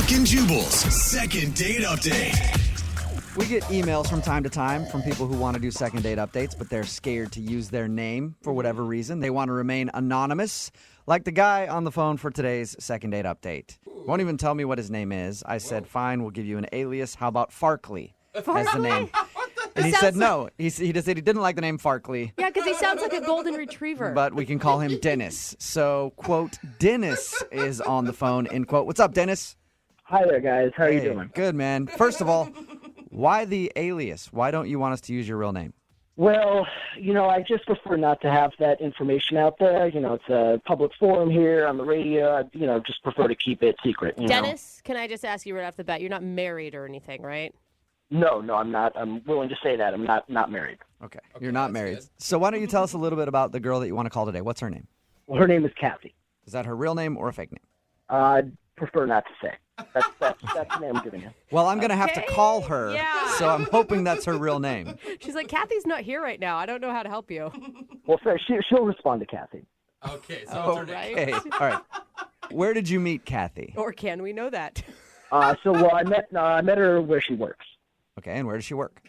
Brooke and Jubal's second date update. We get emails from time to time from people who want to do second date updates, but they're scared to use their name for whatever reason. They want to remain anonymous, like the guy on the phone for today's second date update. Won't even tell me what his name is. I said, fine, we'll give you an alias. How about Farkley as the name? And he said no. He said he didn't like the name Farkley. Yeah, because he sounds like a golden retriever. But we can call him Dennis. So, quote, Dennis is on the phone, end quote. What's up, Dennis? Hi there, guys. How are you doing? Good, man. First of all, why the alias? Why don't you want us to use your real name? Well, I just prefer not to have that information out there. It's a public forum here on the radio. I, just prefer to keep it secret. Dennis, can I just ask you right off the bat, you're not married or anything, right? No, I'm not. I'm willing to say that. I'm not married. Okay, you're not married. Good. So why don't you tell us a little bit about the girl that you want to call today? What's her name? Well, her name is Kathy. Is that her real name or a fake name? I'd prefer not to say. That's the name I'm giving you. Well, I'm going to have to call her, so I'm hoping that's her real name. She's like, Kathy's not here right now. I don't know how to help you. Well, fair. She'll respond to Kathy. Okay, so okay. All right. Where did you meet Kathy? Or can we know that? I met her where she works. Okay, and where does she work?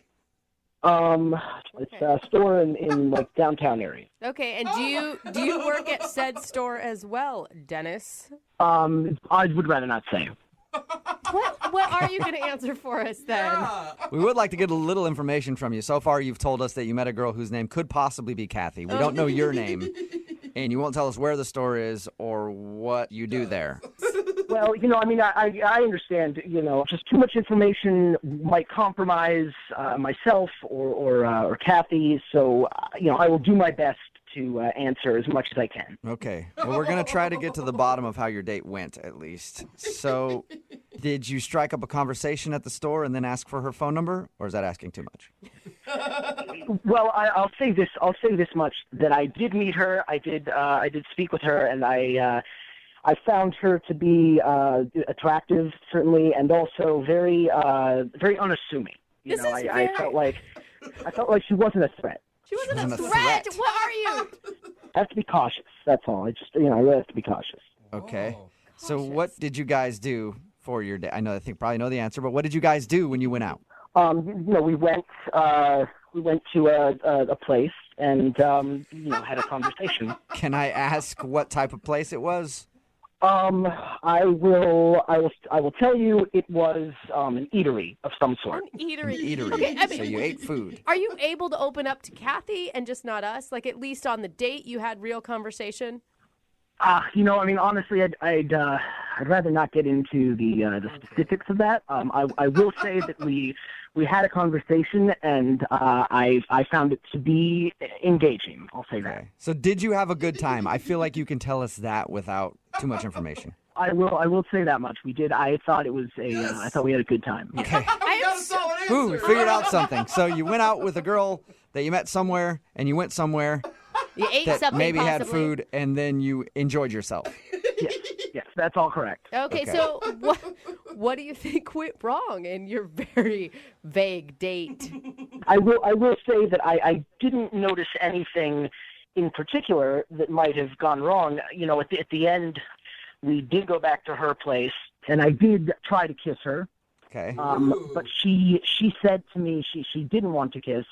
It's a store in like downtown area. Okay, and do you work at said store as well, Dennis? I would rather not say. What are you going to answer for us then? Yeah. We would like to get a little information from you. So far, you've told us that you met a girl whose name could possibly be Kathy. We don't know your name, and you won't tell us where the store is or what you do there. Well, I understand, just too much information might compromise myself or Kathy, so, I will do my best to answer as much as I can. Okay. Well, we're going to try to get to the bottom of how your date went, at least. So, did you strike up a conversation at the store and then ask for her phone number, or is that asking too much? Well, I'll say this much, that I did meet her, I did speak with her, and I found her to be attractive, certainly, and also very unassuming. I felt like she wasn't a threat. She wasn't a threat. What are you? I have to be cautious. That's all. I really have to be cautious. Okay. So what did you guys do for your date? I think probably know the answer, but what did you guys do when you went out? We went to a place and had a conversation. Can I ask what type of place it was? I will tell you it was an eatery of some sort. An eatery. Okay, so you ate food. Are you able to open up to Kathy and just not us? Like at least on the date you had real conversation? Honestly, I'd rather not get into the specifics of that. I will say that we had a conversation, and I found it to be engaging. I'll say that. So did you have a good time? I feel like you can tell us that without too much information. I will say that much. We did. I thought it was I thought we had a good time. Okay. I got a solid answer. Ooh, we figured out something. So you went out with a girl that you met somewhere, and you went somewhere. You ate that something maybe possibly. had food, and then you enjoyed yourself. Yes, that's all correct. Okay, so what do you think went wrong in your very vague date? I will say that I didn't notice anything in particular that might have gone wrong. At the end, we did go back to her place, and I did try to kiss her. Okay. But she said to me she didn't want to kiss.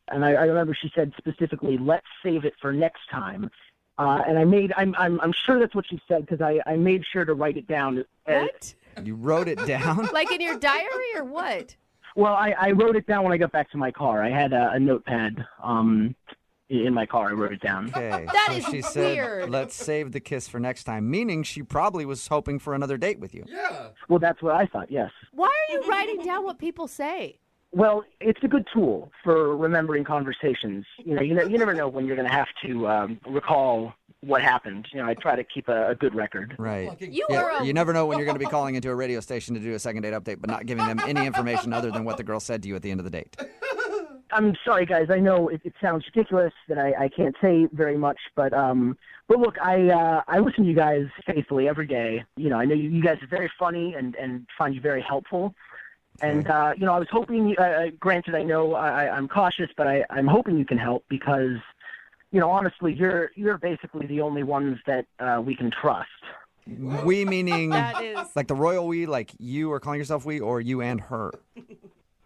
And I remember she said specifically, "Let's save it for next time." And I'm sure that's what she said because I made sure to write it down. What? You wrote it down? Like in your diary or what? Well, I wrote it down when I got back to my car. I had a notepad in my car. I wrote it down. Okay. That so is she said, weird. "Let's save the kiss for next time," meaning she probably was hoping for another date with you. Yeah. Well, that's what I thought. Yes. Why are you writing down what people say? Well, it's a good tool for remembering conversations. You never know when you're going to have to recall what happened. I try to keep a good record. Right. You never know when you're going to be calling into a radio station to do a second date update, but not giving them any information other than what the girl said to you at the end of the date. I'm sorry, guys. I know it sounds ridiculous that I can't say very much, but look, I listen to you guys faithfully every day. I know you guys are very funny and find you very helpful. And, I was hoping, granted, I know I'm cautious, but I'm hoping you can help because, honestly, you're basically the only ones that we can trust. We meaning That is. like the royal we, like you are calling yourself we, or you and her?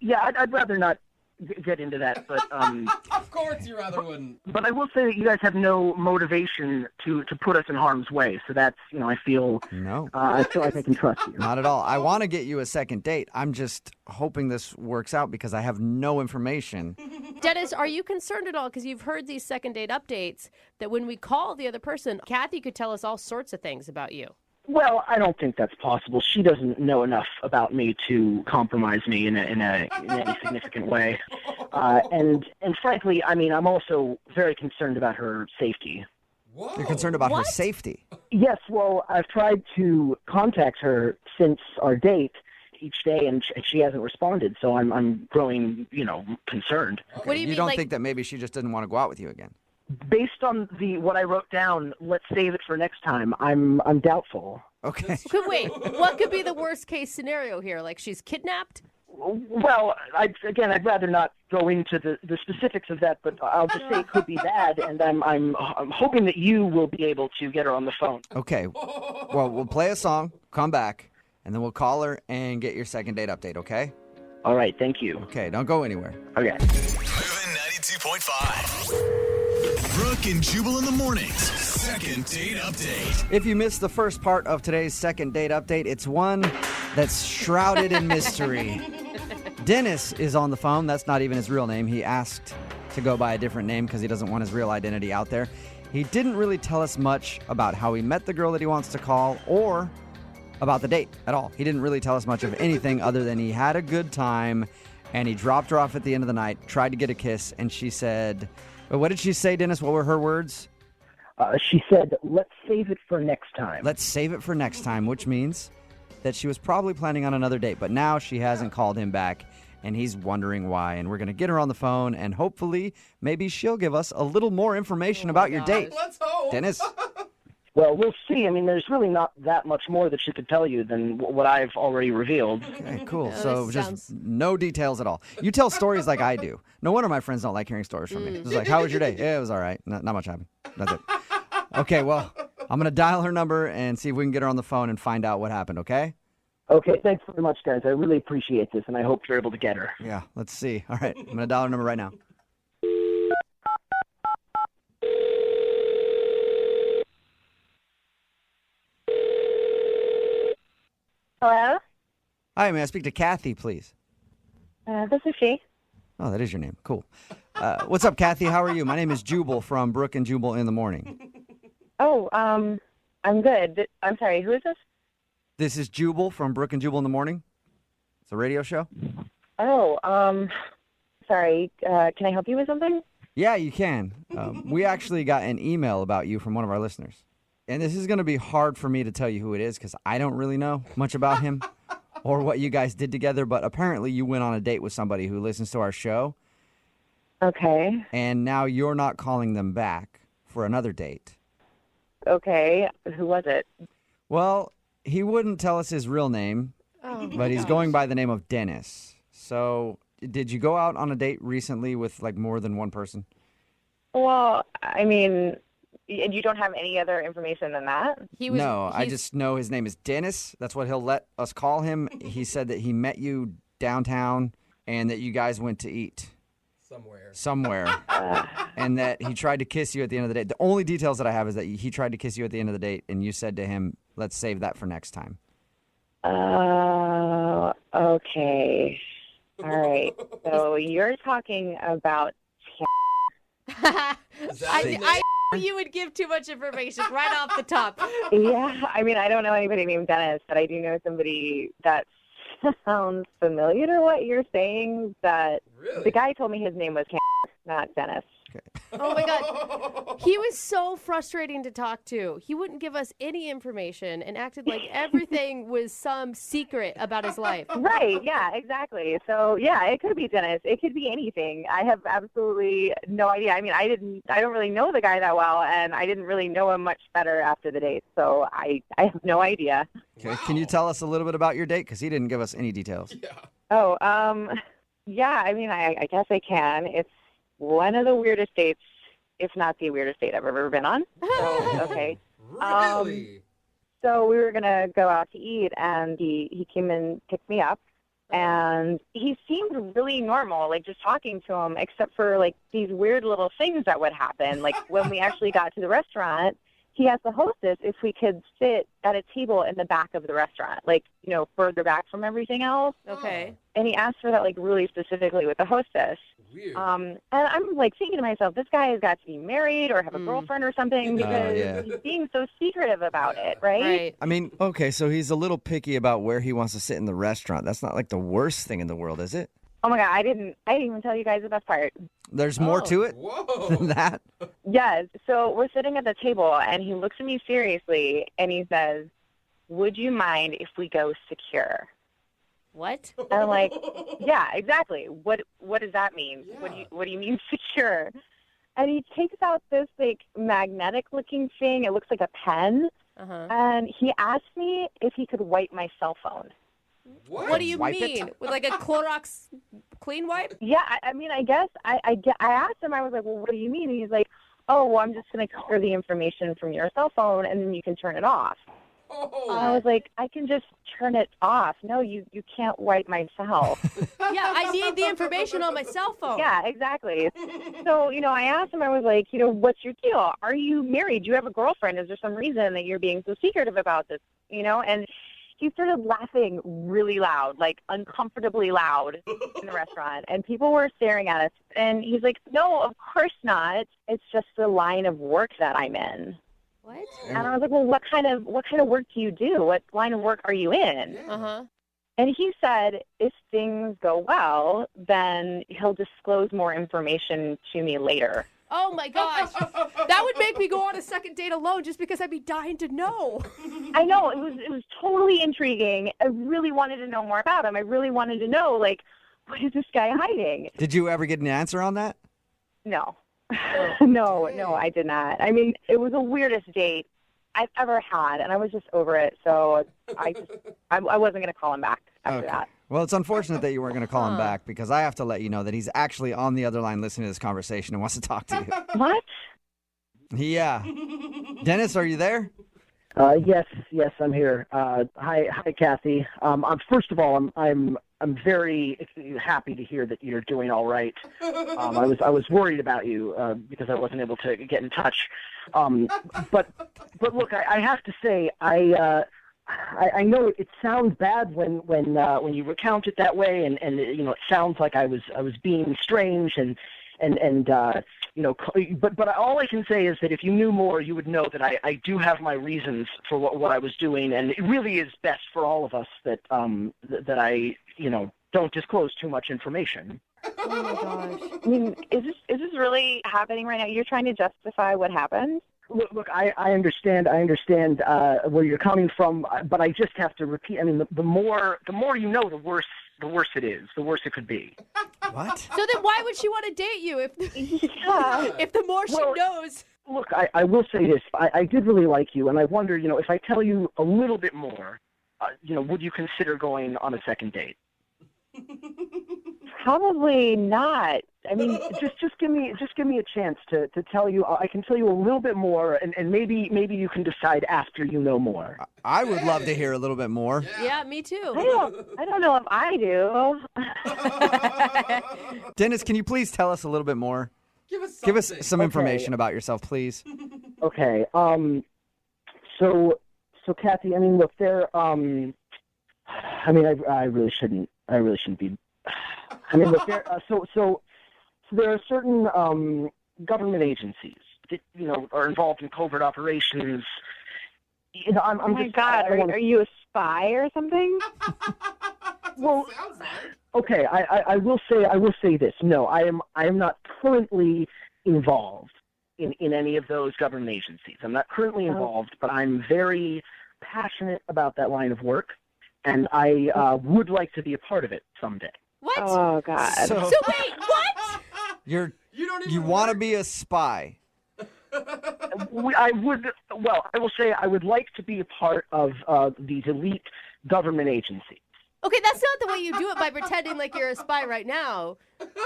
Yeah, I'd rather not get into that, but Of course you rather wouldn't. but I will say that you guys have no motivation to put us in harm's way. So that's, I feel No, I feel like I can trust you. not at all. I want to get you a second date. I'm just hoping this works out because I have no information. Dennis, are you concerned at all? Because you've heard these second date updates that when we call the other person, Kathy could tell us all sorts of things about you. Well, I don't think that's possible. She doesn't know enough about me to compromise me in any significant way. And frankly, I mean, I'm also very concerned about her safety. Whoa. You're concerned about her What? safety. Yes, well, I've tried to contact her since our date each day, and she hasn't responded. So I'm growing, concerned. What do you mean, don't like, think that maybe she just didn't want to go out with you again? Based on what I wrote down, let's save it for next time. I'm doubtful. Okay. wait, what could be the worst case scenario here? Like she's kidnapped? Well, I'd rather not go into the specifics of that, but I'll just say it could be bad, and I'm hoping that you will be able to get her on the phone. Okay. Well, we'll play a song, come back, and then we'll call her and get your second date update, okay? All right, thank you. Okay, don't go anywhere. Okay. Moving 92.5. Brooke and Jubal in the mornings. Second date update. If you missed the first part of today's second date update, it's one that's shrouded in mystery. Dennis is on the phone. That's not even his real name. He asked to go by a different name because he doesn't want his real identity out there. He didn't really tell us much about how he met the girl that he wants to call or about the date at all. He didn't really tell us much of anything other than he had a good time and he dropped her off at the end of the night, tried to get a kiss, and she said, what did she say, Dennis? What were her words? She said, let's save it for next time. Let's save it for next time, which means that she was probably planning on another date, but now she hasn't called him back, and he's wondering why. And we're going to get her on the phone, and hopefully maybe she'll give us a little more information about your date. Let's hope. Dennis? Well, we'll see. I mean, there's really not that much more that she could tell you than what I've already revealed. Okay, cool. Yeah, So this just sounds- no details at all. You tell stories like I do. No wonder my friends don't like hearing stories from me. It's like, how was your day? Yeah, it was all right. Not much happened. That's it. Okay, well, I'm going to dial her number and see if we can get her on the phone and find out what happened, okay? Okay, thanks very much, guys. I really appreciate this, and I hope you're able to get her. Yeah, let's see. All right, I'm going to dial her number right now. Hello? Hi, may I speak to Kathy, please? This is she. Oh, that is your name. Cool. What's up, Kathy? How are you? My name is Jubal from Brooke and Jubal in the morning. Oh, I'm good. I'm sorry, who is this? This is Jubal from Brooke and Jubal in the morning. It's a radio show. Oh, sorry. Can I help you with something? Yeah, you can. We actually got an email about you from one of our listeners. And this is going to be hard for me to tell you who it is because I don't really know much about him or what you guys did together. But apparently you went on a date with somebody who listens to our show. Okay. And now you're not calling them back for another date. Okay. Who was it? Well, he wouldn't tell us his real name, but he's going by the name of Dennis. So did you go out on a date recently with like more than one person? Well, I mean, you don't have any other information than that? No, I just know his name is Dennis. That's what he'll let us call him. He said that he met you downtown and that you guys went to eat somewhere. And that he tried to kiss you at the end of the date. The only details that I have is that he tried to kiss you at the end of the date and you said to him, let's save that for next time. Okay. All right. So you're talking about... I knew you would give too much information right off the top. Yeah, I mean, I don't know anybody named Dennis, but I do know somebody that sounds familiar to what you're saying. That Really? the guy told me his name was not Dennis. Oh my God. He was so frustrating to talk to. He wouldn't give us any information and acted like everything was some secret about his life. Right, yeah, exactly. So, yeah, it could be Dennis. It could be anything. I have absolutely no idea. I mean, I don't really know the guy that well, and I didn't really know him much better after the date. So I have no idea. Okay. Can you tell us a little bit about your date? Because he didn't give us any details. Yeah. Oh, yeah, I mean, I guess I can. It's one of the weirdest dates, if not the weirdest date I've ever been on. So, okay. Really? So we were going to go out to eat, and he came and picked me up. And he seemed really normal, like just talking to him, except for like these weird little things that would happen. Like when we actually got to the restaurant, he asked the hostess if we could sit at a table in the back of the restaurant, like, you know, further back from everything else. Okay. And he asked for that like really specifically with the hostess. Weird. And I'm like thinking to myself, this guy has got to be married or have a girlfriend or something because he's being so secretive about it, right? Right. I mean, okay, so he's a little picky about where he wants to sit in the restaurant. That's not like the worst thing in the world, is it? Oh my God, I didn't even tell you guys the best part. There's more to it Whoa. than that. Yes. So we're sitting at the table, and he looks at me seriously, and he says, "Would you mind if we go secure?" What? And I'm like, "Yeah, exactly. What does that mean? Yeah. What do you mean secure?" And he takes out this like magnetic-looking thing. It looks like a pen, and he asked me if he could wipe my cell phone. What do you Wipe it? mean? With like a Clorox clean wipe? Yeah, I mean, I guess I asked him. I was like, "Well, what do you mean?" And he's like, "Oh, well, I'm just going to clear the information from your cell phone, and then you can turn it off." Oh. I was like, "I can just turn it off. No, you can't wipe my cell." Yeah, I need the information on my cell phone. Yeah, exactly. So, you know, I asked him, I was like, you know, "What's your deal? Are you married? Do you have a girlfriend? Is there some reason that you're being so secretive about this?" You know, and he started laughing really loud, like uncomfortably loud in the restaurant. And people were staring at us. And he's like, "No, of course not. It's just the line of work that I'm in." What? And I was like, "Well, what kind of work do you do? What line of work are you in?" Uh-huh. And he said, if things go well, then he'll disclose more information to me later. Oh my gosh. That would make me go on a second date alone just because I'd be dying to know. I know, it was totally intriguing. I really wanted to know more about him. I really wanted to know, like, what is this guy hiding? Did you ever get an answer on that? No. No, I did not. I mean, it was the weirdest date I've ever had, and I was just over it. So I wasn't going to call him back after that. Well, it's unfortunate that you weren't going to call him back because I have to let you know that he's actually on the other line listening to this conversation and wants to talk to you. What? Yeah. Dennis, are you there? Yes, I'm here. Hi, Kathy. First of all, I'm very happy to hear that you're doing all right. I was worried about you because I wasn't able to get in touch. But look, I have to say, I know it sounds bad when you recount it that way, and you know, it sounds like I was being strange and you know, but all I can say is that if you knew more, you would know that I do have my reasons for what I was doing, and it really is best for all of us that that I, you know, don't disclose too much information. Oh my gosh. I mean, is this really happening right now? You're trying to justify what happened? Look, I understand where you're coming from, but I just have to repeat. I mean, the more you know, the worse it is. The worse it could be. What? So then why would she want to date you if Yeah. if the more she knows? Look, I will say this. I did really like you, and I wonder, you know, if I tell you a little bit more, you know, would you consider going on a second date? Probably not. I mean, Just give me a chance to tell you. I can tell you a little bit more, and maybe you can decide after you know more. I would love to hear a little bit more. Yeah, me too. I don't know if I do. Dennis, can you please tell us a little bit more? Give us Give us something. some information about yourself, please. Okay. So Kathy, I mean, look, I mean, I really shouldn't be. I mean, look, so there are certain government agencies that, you know, are involved in covert operations. You know, I'm Oh my just, God, I wanna- are you a spy or something? Well, Sounds like. okay, I will say this. No, I am not currently involved in any of those government agencies. I'm not currently involved, but I'm very passionate about that line of work, and I would like to be a part of it someday. What? Oh God. So So wait, what? you don't even you want to work. be a spy? I will say I would like to be a part of these elite government agencies. Okay, that's not the way you do it by pretending like you're a spy right now.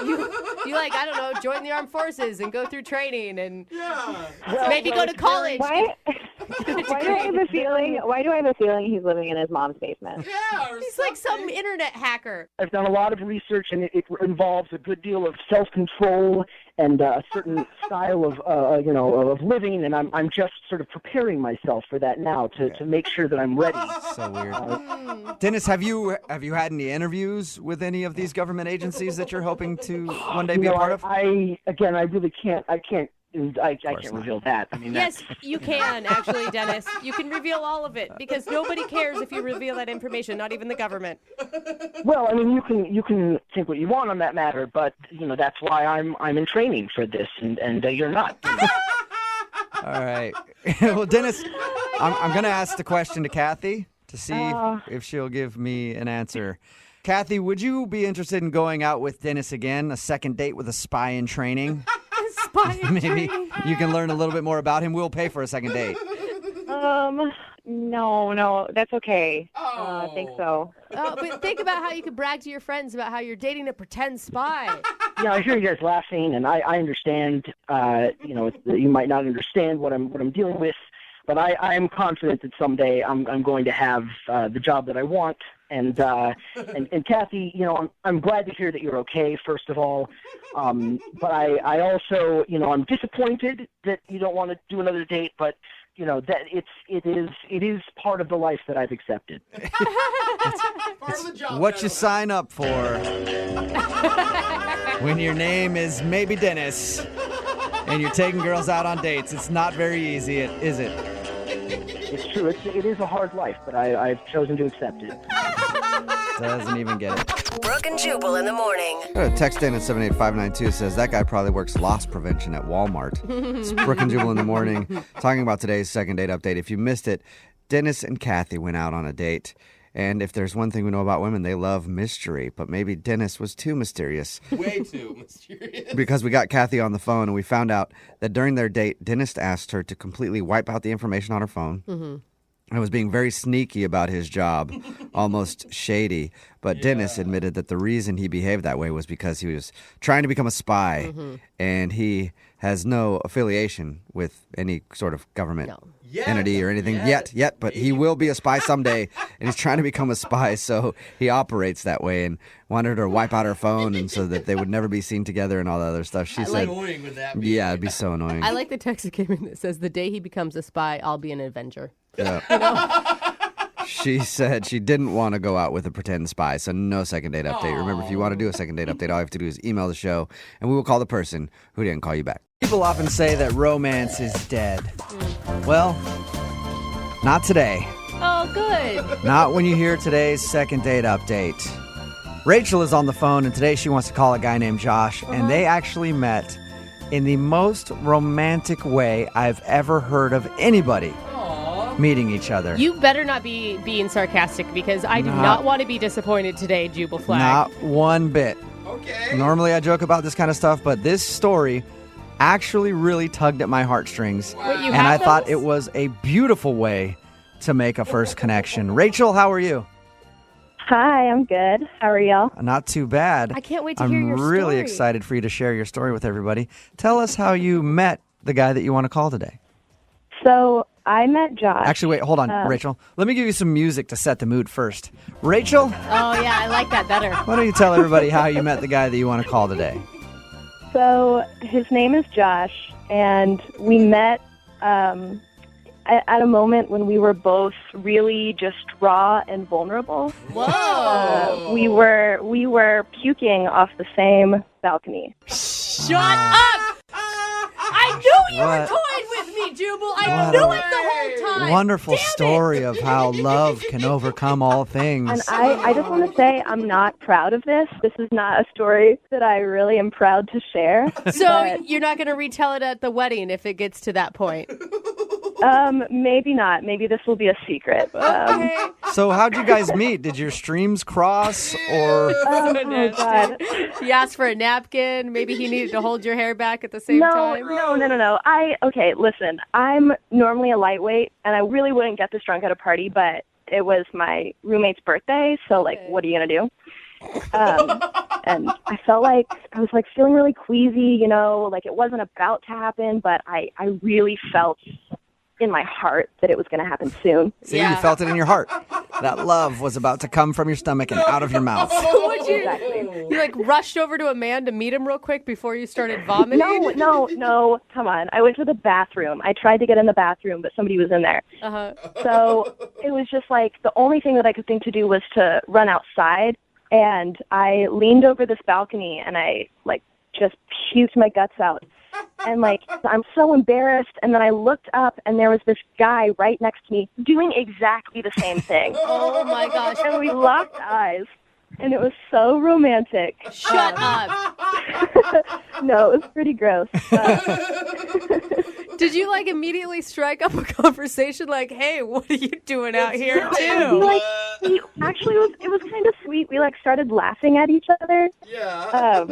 You like, I don't know, join the armed forces and go through training and Yeah. maybe go to college. What? Why do I have a feeling? Why do I have a feeling he's living in his mom's basement? Yeah, or He's like some something. internet hacker. I've done a lot of research, and it involves a good deal of self-control and a certain style of, of living. And I'm just sort of preparing myself for that now to make sure that I'm ready. So weird. Dennis, have you had any interviews with any of these government agencies that you're hoping to one day be a part of? I really can't. I can't reveal that. I mean, Yes, you can, actually, Dennis. You can reveal all of it because nobody cares if you reveal that information, not even the government. well, I mean, you can think what you want on that matter, but that's why I'm in training for this, and you're not. All right. Well, Dennis, I'm going to ask the question to Kathy to see if she'll give me an answer. Kathy, would you be interested in going out with Dennis again, a second date with a spy in training? Spy in Maybe training. you can learn a little bit more about him. We'll pay for a second date. No, that's okay. I think so. Oh, but think about how you could brag to your friends about how you're dating a pretend spy. Yeah, I hear you guys laughing, and I understand. You might not understand what I'm dealing with, but I am confident that someday I'm going to have the job that I want. And Kathy, I'm glad to hear that you're okay, first of all. But I also, I'm disappointed that you don't want to do another date, but that it is part of the life that I've accepted. Part of the job. What you sign up for when your name is maybe Dennis and you're taking girls out on dates. It's not very easy, is it? It's true. It is a hard life, but I've chosen to accept it. Doesn't even get it. Brooke and Jubal in the morning. Text in at 78592 says that guy probably works loss prevention at Walmart. It's Brooke and Jubal in the morning, talking about today's second date update. If you missed it, Dennis and Kathy went out on a date. And if there's one thing we know about women, they love mystery. But maybe Dennis was too mysterious. Way too mysterious. Because we got Kathy on the phone and we found out that during their date, Dennis asked her to completely wipe out the information on her phone. Mm-hmm. And was being very sneaky about his job, almost shady. But Dennis admitted that the reason he behaved that way was because he was trying to become a spy. Mm-hmm. And he has no affiliation with any sort of government entity or anything yet. But he will be a spy someday. And he's trying to become a spy, so he operates that way and wanted her to wipe out her phone and so that they would never be seen together and all that other stuff. She said, annoying would that be? Yeah, it'd be so annoying. I like the text that came in that says, the day he becomes a spy, I'll be an Avenger. Yeah. She said she didn't want to go out with a pretend spy, so no second date update. Remember, if you want to do a second date update, all you have to do is email the show, and we will call the person who didn't call you back. People often say that romance is dead. Well, not today. Oh, good. Not when you hear today's second date update. Rachel is on the phone, and today she wants to call a guy named Josh, and they actually met in the most romantic way I've ever heard of anybody meeting each other. You better not be being sarcastic because I do not want to be disappointed today, Jubal Flag. Not one bit. Okay. Normally I joke about this kind of stuff, but this story actually really tugged at my heartstrings. Wait, you And have I thought those? it was a beautiful way to make a first connection. Rachel, how are you? Hi, I'm good. How are y'all? Not too bad. I can't wait to hear your I'm really story. excited for you to share your story with everybody. Tell us how you met the guy that you want to call today. So I met Josh. Actually, wait, hold on, Rachel. Let me give you some music to set the mood first. Rachel, Oh, yeah, I like that better. why don't you tell everybody how you met the guy that you want to call today? So his name is Josh, and we met at a moment when we were both really just raw and vulnerable. Whoa. We were puking off the same balcony. Shut up! I knew you were What? toying with me, Jubal. I What knew a it the whole time. Wonderful Damn it. story of how love can overcome all things. And I just want to say I'm not proud of this. This is not a story that I really am proud to share. So But, you're not going to retell it at the wedding if it gets to that point. maybe not. Maybe this will be a secret. Okay. So how'd you guys meet? Did your streams cross or... Oh, God. He asked for a napkin. Maybe he needed to hold your hair back at the same No, time. no. Okay, listen. I'm normally a lightweight, and I really wouldn't get this drunk at a party, but it was my roommate's birthday, so, what are you going to do? And I felt like I was, feeling really queasy, it wasn't about to happen, but I really felt in my heart that it was going to happen soon. See, you felt it in your heart. That love was about to come from your stomach and out of your mouth. Would you, Exactly. you like rushed over to a man to meet him real quick before you started vomiting? No, come on. I went to the bathroom. I tried to get in the bathroom, but somebody was in there. Uh-huh. So it was just like the only thing that I could think to do was to run outside. And I leaned over this balcony and I like just puked my guts out. And like, I'm so embarrassed. And then I looked up and there was this guy right next to me doing exactly the same thing. Oh my gosh. And we locked eyes. And it was so romantic. Shut up. No, it was pretty gross. Did you like immediately strike up a conversation like, hey, what are you doing out here too? Actually, it was kind of sweet. We like started laughing at each other. Yeah.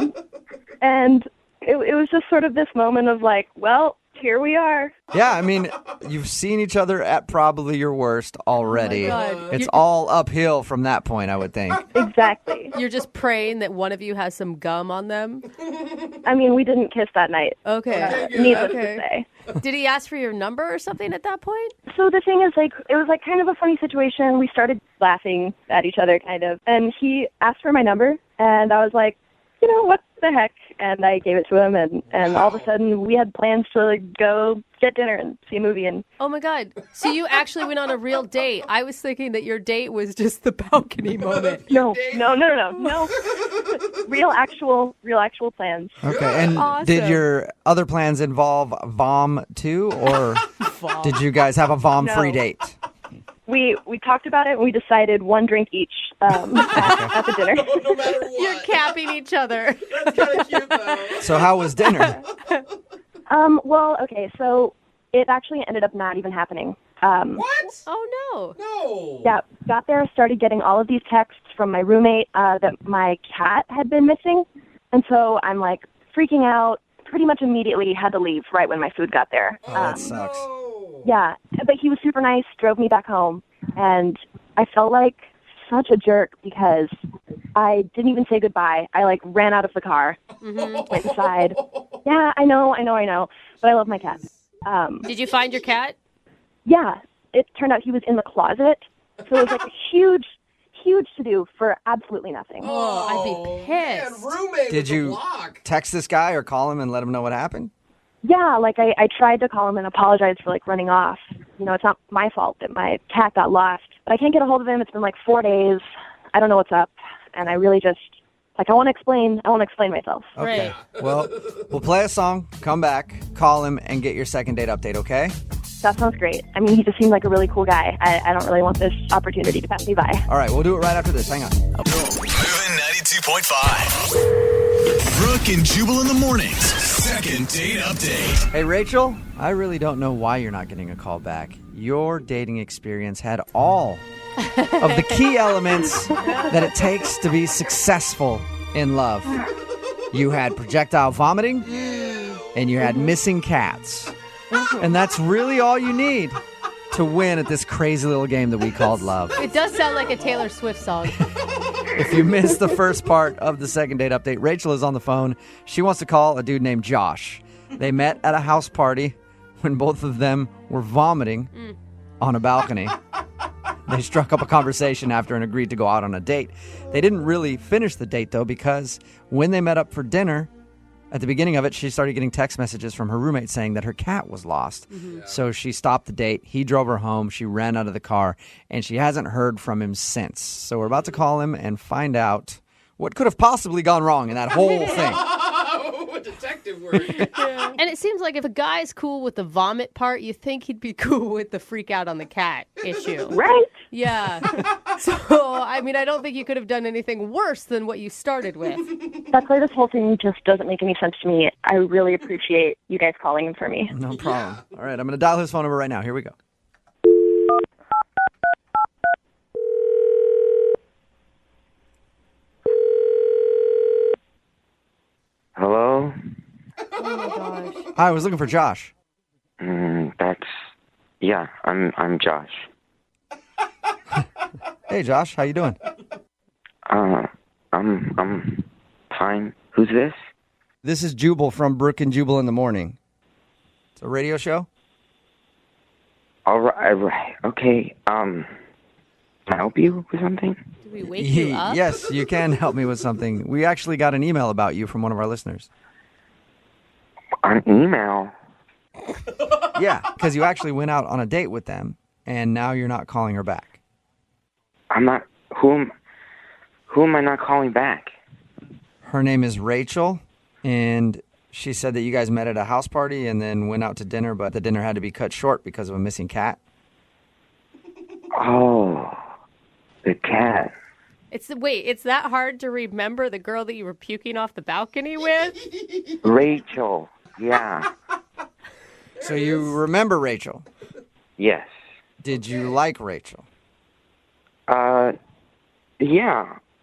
And it was just sort of this moment of like, well, here we are. Yeah, I mean, you've seen each other at probably your worst already. Oh my God. It's all uphill from that point, I would think. Exactly. You're just praying that one of you has some gum on them? I mean, we didn't kiss that night. Okay. Needless to say. Did he ask for your number or something at that point? So the thing is, like, it was like kind of a funny situation. We started laughing at each other, kind of. And he asked for my number, and I was like, you know, what the heck? And I gave it to him, and all of a sudden we had plans to like, go get dinner and see a movie. And Oh my God. So you actually went on a real date. I was thinking that your date was just the balcony moment. no. real actual plans. Okay, and Awesome. did your other plans involve vom too, or did you guys have a vom-free No. date? We talked about it, and we decided one drink each at the dinner. No matter what. You're capping each other. That's kind of cute, though. So how was dinner? Well, okay, so it actually ended up not even happening. What? Oh, no. No. Yeah, got there, started getting all of these texts from my roommate that my cat had been missing. And so I'm like freaking out, pretty much immediately had to leave right when my food got there. That sucks. No. Yeah, but he was super nice, drove me back home, and I felt like such a jerk because I didn't even say goodbye. I like ran out of the car, went inside. Yeah, I know, but I love my cat. Did you find your cat? Yeah, it turned out he was in the closet, so it was like a huge to-do for absolutely nothing. Oh, I'd be pissed. Man, roommate Did with the you block. text this guy or call him and let him know what happened? Yeah, like I tried to call him and apologize for like running off. You know, it's not my fault that my cat got lost, but I can't get a hold of him. It's been like 4 days. I don't know what's up, and I really just like I want to explain myself. Okay. Right. Well, we'll play a song, come back, call him, and get your second date update, okay? That sounds great. I mean, he just seemed like a really cool guy. I don't really want this opportunity to pass me by. All right, we'll do it right after this. Hang on. Moving 92.5. Brooke and Jubal in the mornings. Second date update. Hey, Rachel, I really don't know why you're not getting a call back. Your dating experience had all of the key elements that it takes to be successful in love. You had projectile vomiting, and you had missing cats. And that's really all you need to win at this crazy little game that we called love. It does sound like a Taylor Swift song. If you missed the first part of the second date update, Rachel is on the phone. She wants to call a dude named Josh. They met at a house party when both of them were vomiting on a balcony. They struck up a conversation after and agreed to go out on a date. They didn't really finish the date, though, because when they met up for dinner, at the beginning of it, she started getting text messages from her roommate saying that her cat was lost. So she stopped the date. He drove her home. She ran out of the car, and she hasn't heard from him since. So we're about to call him and find out what could have possibly gone wrong in that whole thing. Oh, detective work. And it seems like if a guy's cool with the vomit part, you think he'd be cool with the freak out on the cat issue. Right? Yeah. So, I mean, I don't think you could have done anything worse than what you started with. That's why this whole thing just doesn't make any sense to me. I really appreciate you guys calling him for me. No problem. All right, I'm going to dial his phone number right now. Here we go. Hello? Oh my gosh. Hi, I was looking for Josh. Yeah, I'm Josh. Hey, Josh, how you doing? I'm fine. Who's this? This is Jubal from Brooke and Jubal in the morning. It's a radio show. All right. Okay. Can I help you with something? Did we wake you up? Yes, you can help me with something. We actually got an email about you from one of our listeners. An email? Yeah, because you actually went out on a date with them, and now you're not calling her back. I'm not. Who am I not calling back? Her name is Rachel, and she said that you guys met at a house party and then went out to dinner, but the dinner had to be cut short because of a missing cat. Oh, the cat. It's that hard to remember the girl that you were puking off the balcony with? Rachel. Yeah. So you remember Rachel? Yes. Did you like Rachel? Yeah.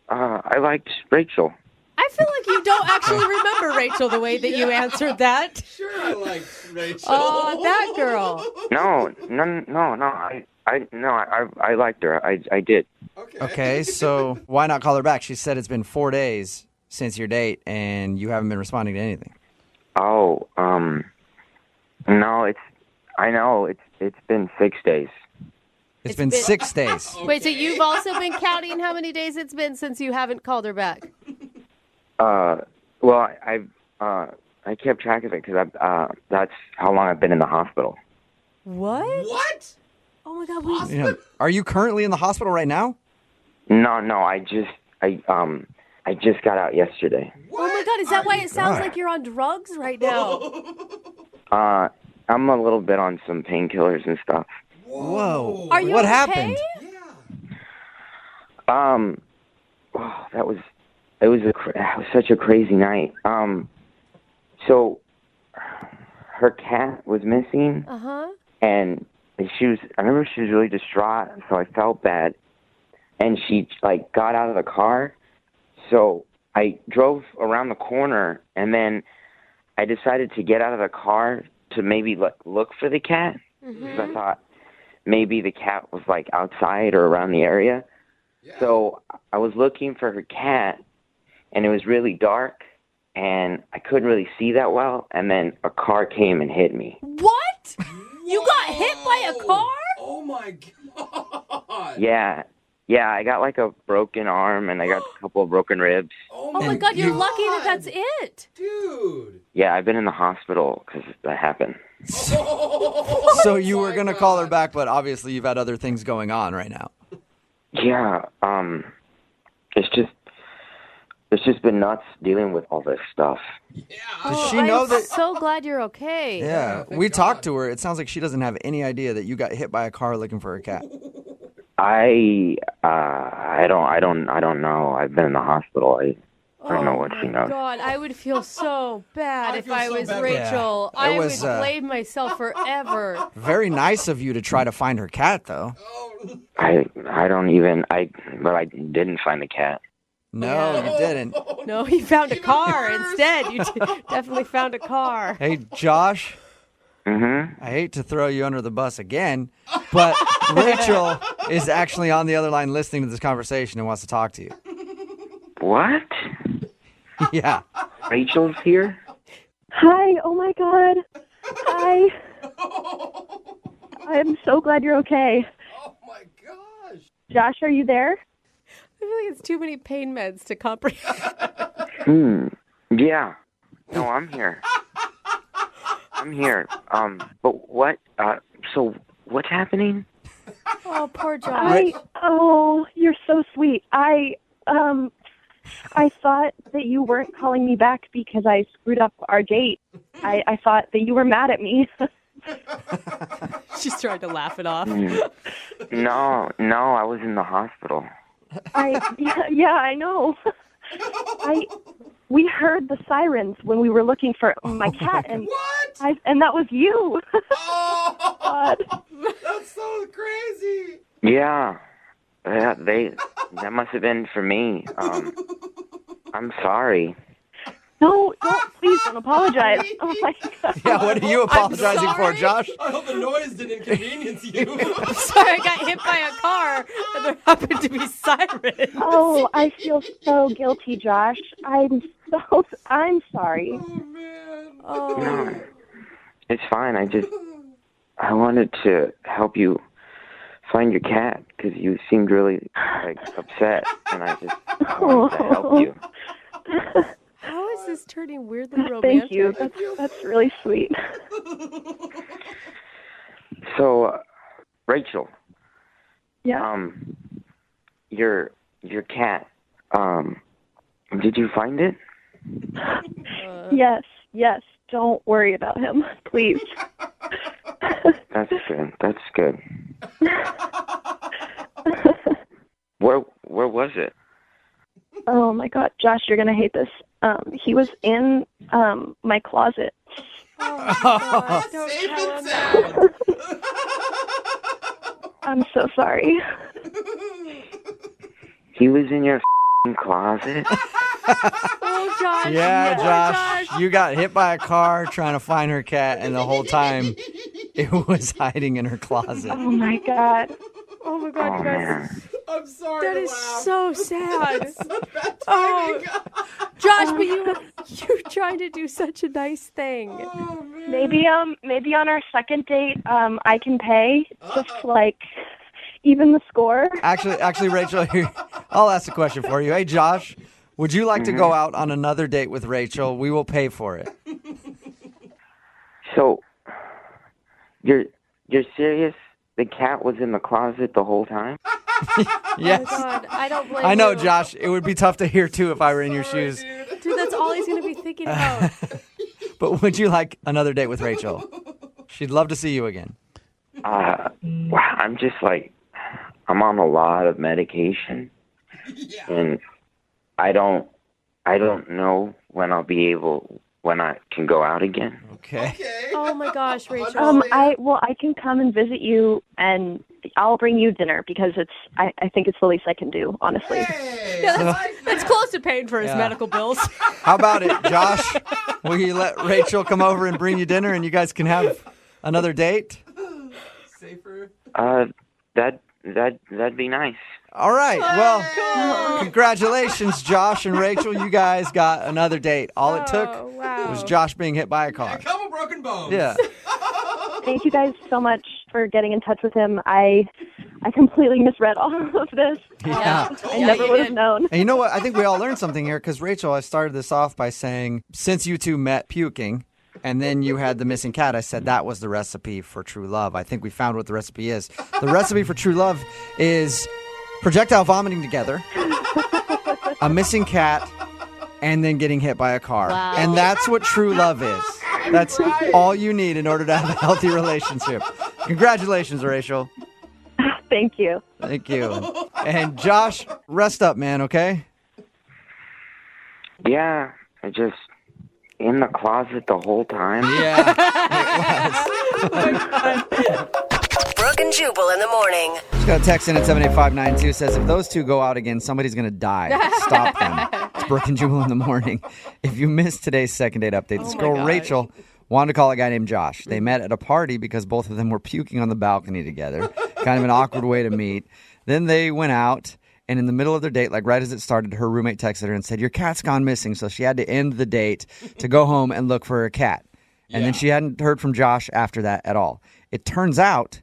I liked Rachel. I feel like you don't actually remember Rachel the way that you answered that. Sure, I liked Rachel. Oh, that girl. No. I liked her. I did. Okay, so why not call her back? She said it's been 4 days since your date, and you haven't been responding to anything. Oh, no, I know, it's been 6 days. It's been 6 days. Wait, so you've also been counting how many days it's been since you haven't called her back? Well, I kept track of it because that's how long I've been in the hospital. What? What? Oh my God, Yeah. Are you currently in the hospital right now? No, I just got out yesterday. Oh my God, is that why it sounds like you're on drugs right now? I'm a little bit on some painkillers and stuff. Whoa. Are you what okay? happened? It was such a crazy night. So her cat was missing. Uh-huh. And I remember she was really distraught, so I felt bad. And she got out of the car. So I drove around the corner, and then I decided to get out of the car to maybe look for the cat. Because I thought maybe the cat was outside or around the area. Yeah. So I was looking for her cat, and it was really dark, and I couldn't really see that well. And then a car came and hit me. What? You got hit by a car? Oh my God. Yeah, I got a broken arm, and I got a couple of broken ribs. Oh my God, you're lucky that that's it. Dude. Yeah, I've been in the hospital because that happened. So you were going to call her back, but obviously you've had other things going on right now. Yeah, it's just been nuts dealing with all this stuff. Yeah. Does she know I'm that? so glad you're okay. Yeah, we talked to her. It sounds like she doesn't have any idea that you got hit by a car looking for her cat. I don't know. I've been in the hospital. I don't know what she knows. God, I would feel so bad if feel I so was bad. Rachel. Yeah. I was, would blame myself forever. Very nice of you to try to find her cat, though. I didn't find the cat. No, you didn't. No, he found a car instead. You definitely found a car. Hey, Josh, Mm-hmm. I hate to throw you under the bus again, but Rachel is actually on the other line listening to this conversation and wants to talk to you. What? Yeah. Rachel's here? Hi, oh my God. Hi. I'm so glad you're okay. Oh my gosh. Josh, are you there? I feel like it's too many pain meds to comprehend. Yeah. No, I'm here. I'm here. But what? So what's happening? Oh, poor Josh. You're so sweet. I thought that you weren't calling me back because I screwed up our date. I thought that you were mad at me. She's trying to laugh it off. No, I was in the hospital. Yeah, I know. We heard the sirens when we were looking for my cat, and and that was you. Oh, God. That's so crazy. Yeah, that must have been for me. I'm sorry. No, please don't apologize. Oh my God. Yeah, what are you apologizing for, Josh? I hope the noise didn't inconvenience you. I'm sorry, I got hit by a car, and there happened to be sirens. Oh, I feel so guilty, Josh. I'm sorry. Oh man. Oh. No, it's fine. I just I wanted to help you find your cat because you seemed really upset, and I just wanted to help you. How is this turning weirdly romantic? Thank you. That's really sweet. So, Rachel. Yeah. Your cat. Did you find it? Yes. Don't worry about him, please. That's good. Where was it? Oh my God, Josh, you're gonna hate this. He was in my closet. Oh my God, don't Safe tell and him that. sound. I'm so sorry. He was in your closet? Oh, Josh. Yeah, no, Josh, you got hit by a car trying to find her cat, and the whole time it was hiding in her closet. Oh my God. Oh my God, Oh, you guys. man. I'm sorry That to is laugh. so sad. Such bad Oh, timing. Josh, but you're trying to do such a nice thing. Oh, man. Maybe on our second date, I can pay just like even the score. Actually, Rachel, here, I'll ask a question for you. Hey, Josh, would you like to go out on another date with Rachel? We will pay for it. So, you're serious? The cat was in the closet the whole time? Yes. Oh my God, I don't blame I know, you. Josh. It would be tough to hear, too, if I were in your shoes. Dude, that's all he's going to be thinking about. But would you like another date with Rachel? She'd love to see you again. I'm just I'm on a lot of medication, and I don't know when I can go out again. Okay. Oh my gosh, Rachel. I can come and visit you, and I'll bring you dinner because I think it's the least I can do, honestly. Hey, Yeah, that's close to paying for his Yeah. medical bills. How about it, Josh? Will you let Rachel come over and bring you dinner, and you guys can have another date? safer. That'd be nice. All right. Well, congratulations, Josh and Rachel. You guys got another date. All it took Oh, wow. was Josh being hit by a car. A couple broken bones. Yeah. Thank you guys so much for getting in touch with him. I completely misread all of this. Yeah. I never would have known. And you know what? I think we all learned something here because, Rachel, I started this off by saying, since you two met puking and then you had the missing cat, I said that was the recipe for true love. I think we found what the recipe is. The recipe for true love is projectile vomiting together, a missing cat, and then getting hit by a car. Wow. And that's what true love is. That's all you need in order to have a healthy relationship. Congratulations, Rachel. Thank you. Thank you. And Josh, rest up, man, okay? Yeah, I just in the closet the whole time. Yeah. Brooke and Jubal in the morning. Just got a text in at 78592 says, if those two go out again, somebody's going to die. Stop them. It's Brooke and Jubal in the morning. If you missed today's second date update, this my girl, gosh. Rachel, wanted to call a guy named Josh. They met at a party because both of them were puking on the balcony together. Kind of an awkward way to meet. Then they went out, and in the middle of their date, like right as it started, her roommate texted her and said, your cat's gone missing. So she had to end the date to go home and look for her cat. And then she hadn't heard from Josh after that at all. It turns out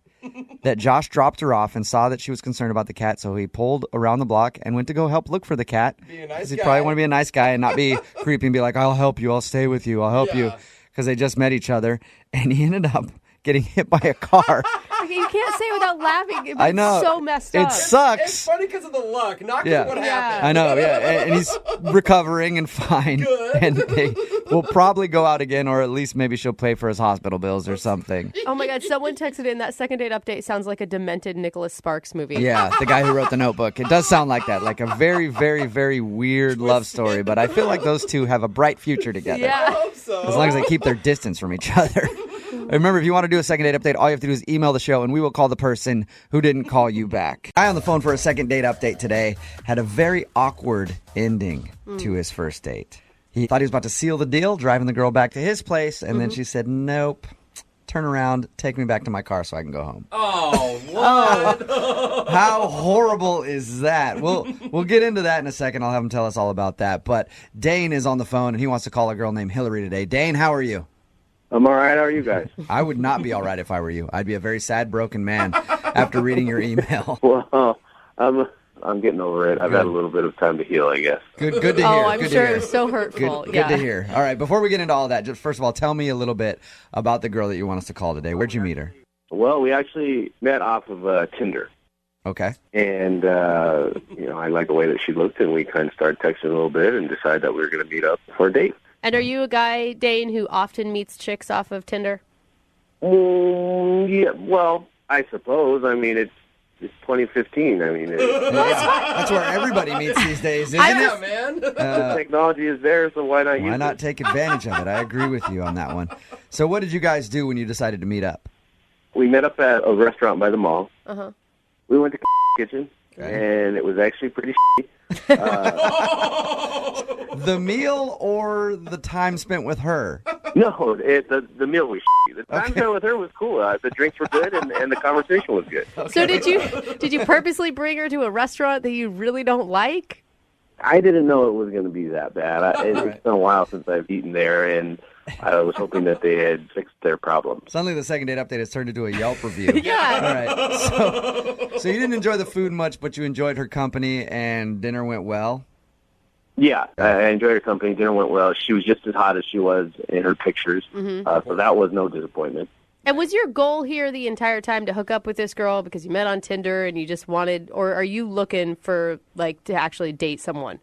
that Josh dropped her off and saw that she was concerned about the cat, so he pulled around the block and went to go help look for the cat. Be a nice 'Cause he guy. probably want to be a nice guy and not be creepy and be like, I'll help you, I'll stay with you, I'll help you. Yeah. Because they just met each other. And he ended up getting hit by a car. You can't say it without laughing. I know. It's so messed It up. It's sucks. funny because of the luck, not because Yeah. of what Yeah. happened. I know, yeah. And he's recovering and fine. Good. And they will probably go out again, or at least maybe she'll pay for his hospital bills or something. Oh my God, someone texted in that second date update sounds like a demented Nicholas Sparks movie. Yeah, the guy who wrote The Notebook. It does sound like that, like a very, very, very weird love story. But I feel like those two have a bright future together. I Yeah. hope so. As long as they keep their distance from each other. Remember, if you want to do a second date update, all you have to do is email the show and we will call the person who didn't call you back. Guy on the phone for a second date update today had a very awkward ending to his first date. He thought he was about to seal the deal, driving the girl back to his place, and then she said, nope, turn around, take me back to my car so I can go home. Oh, what? How horrible is that? We'll get into that in a second. I'll have him tell us all about that. But Dane is on the phone, and he wants to call a girl named Hillary today. Dane, how are you? I'm all right. How are you guys? I would not be all right if I were you. I'd be a very sad, broken man after reading your email. Well, I'm getting over it. I've had a little bit of time to heal, I guess. Good to hear. Oh, I'm good sure to hear. it was so hurtful. Good to hear. All right, before we get into all that, just first of all, tell me a little bit about the girl that you want us to call today. Where'd you meet her? Well, we actually met off of Tinder. Okay. And, I liked the way that she looked, and we kind of started texting a little bit and decided that we were going to meet up for a date. And are you a guy, Dane, who often meets chicks off of Tinder? Yeah, well, I suppose. I mean, it's 2015. I mean, That's where everybody meets these days, isn't Yeah, it? man. the technology is there, so why not use Why not it? take advantage of it? I agree with you on that one. So what did you guys do when you decided to meet up? We met up at a restaurant by the mall. Uh-huh. We went to kitchen, and it was actually pretty The meal or the time spent with her? No, the meal was The time spent with her was cool. The drinks were good, and the conversation was good. So did you purposely bring her to a restaurant that you really don't like? I didn't know it was going to be that bad. It's been a while since I've eaten there, and I was hoping that they had fixed their problems. Suddenly the second date update has turned into a Yelp review. Yeah. All right. So you didn't enjoy the food much, but you enjoyed her company, and dinner went well? Yeah, I enjoyed her company. Dinner went well. She was just as hot as she was in her pictures, so that was no disappointment. And was your goal here the entire time to hook up with this girl because you met on Tinder and you just wanted, or are you looking for, to actually date someone?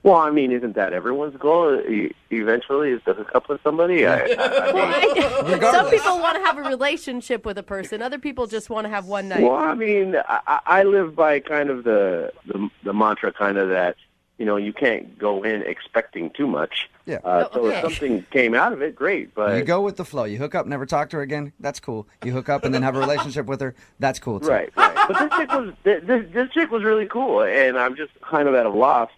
Well, I mean, isn't that everyone's goal eventually is to hook up with somebody? Some people want to have a relationship with a person. Other people just want to have one night. Well, I mean, I live by kind of the mantra kind of that, you can't go in expecting too much. Yeah. So if something came out of it, great. But you go with the flow. You hook up, never talk to her again. That's cool. You hook up and then have a relationship with her. That's cool too. Right. But this chick was really cool, and I'm just kind of at a loss.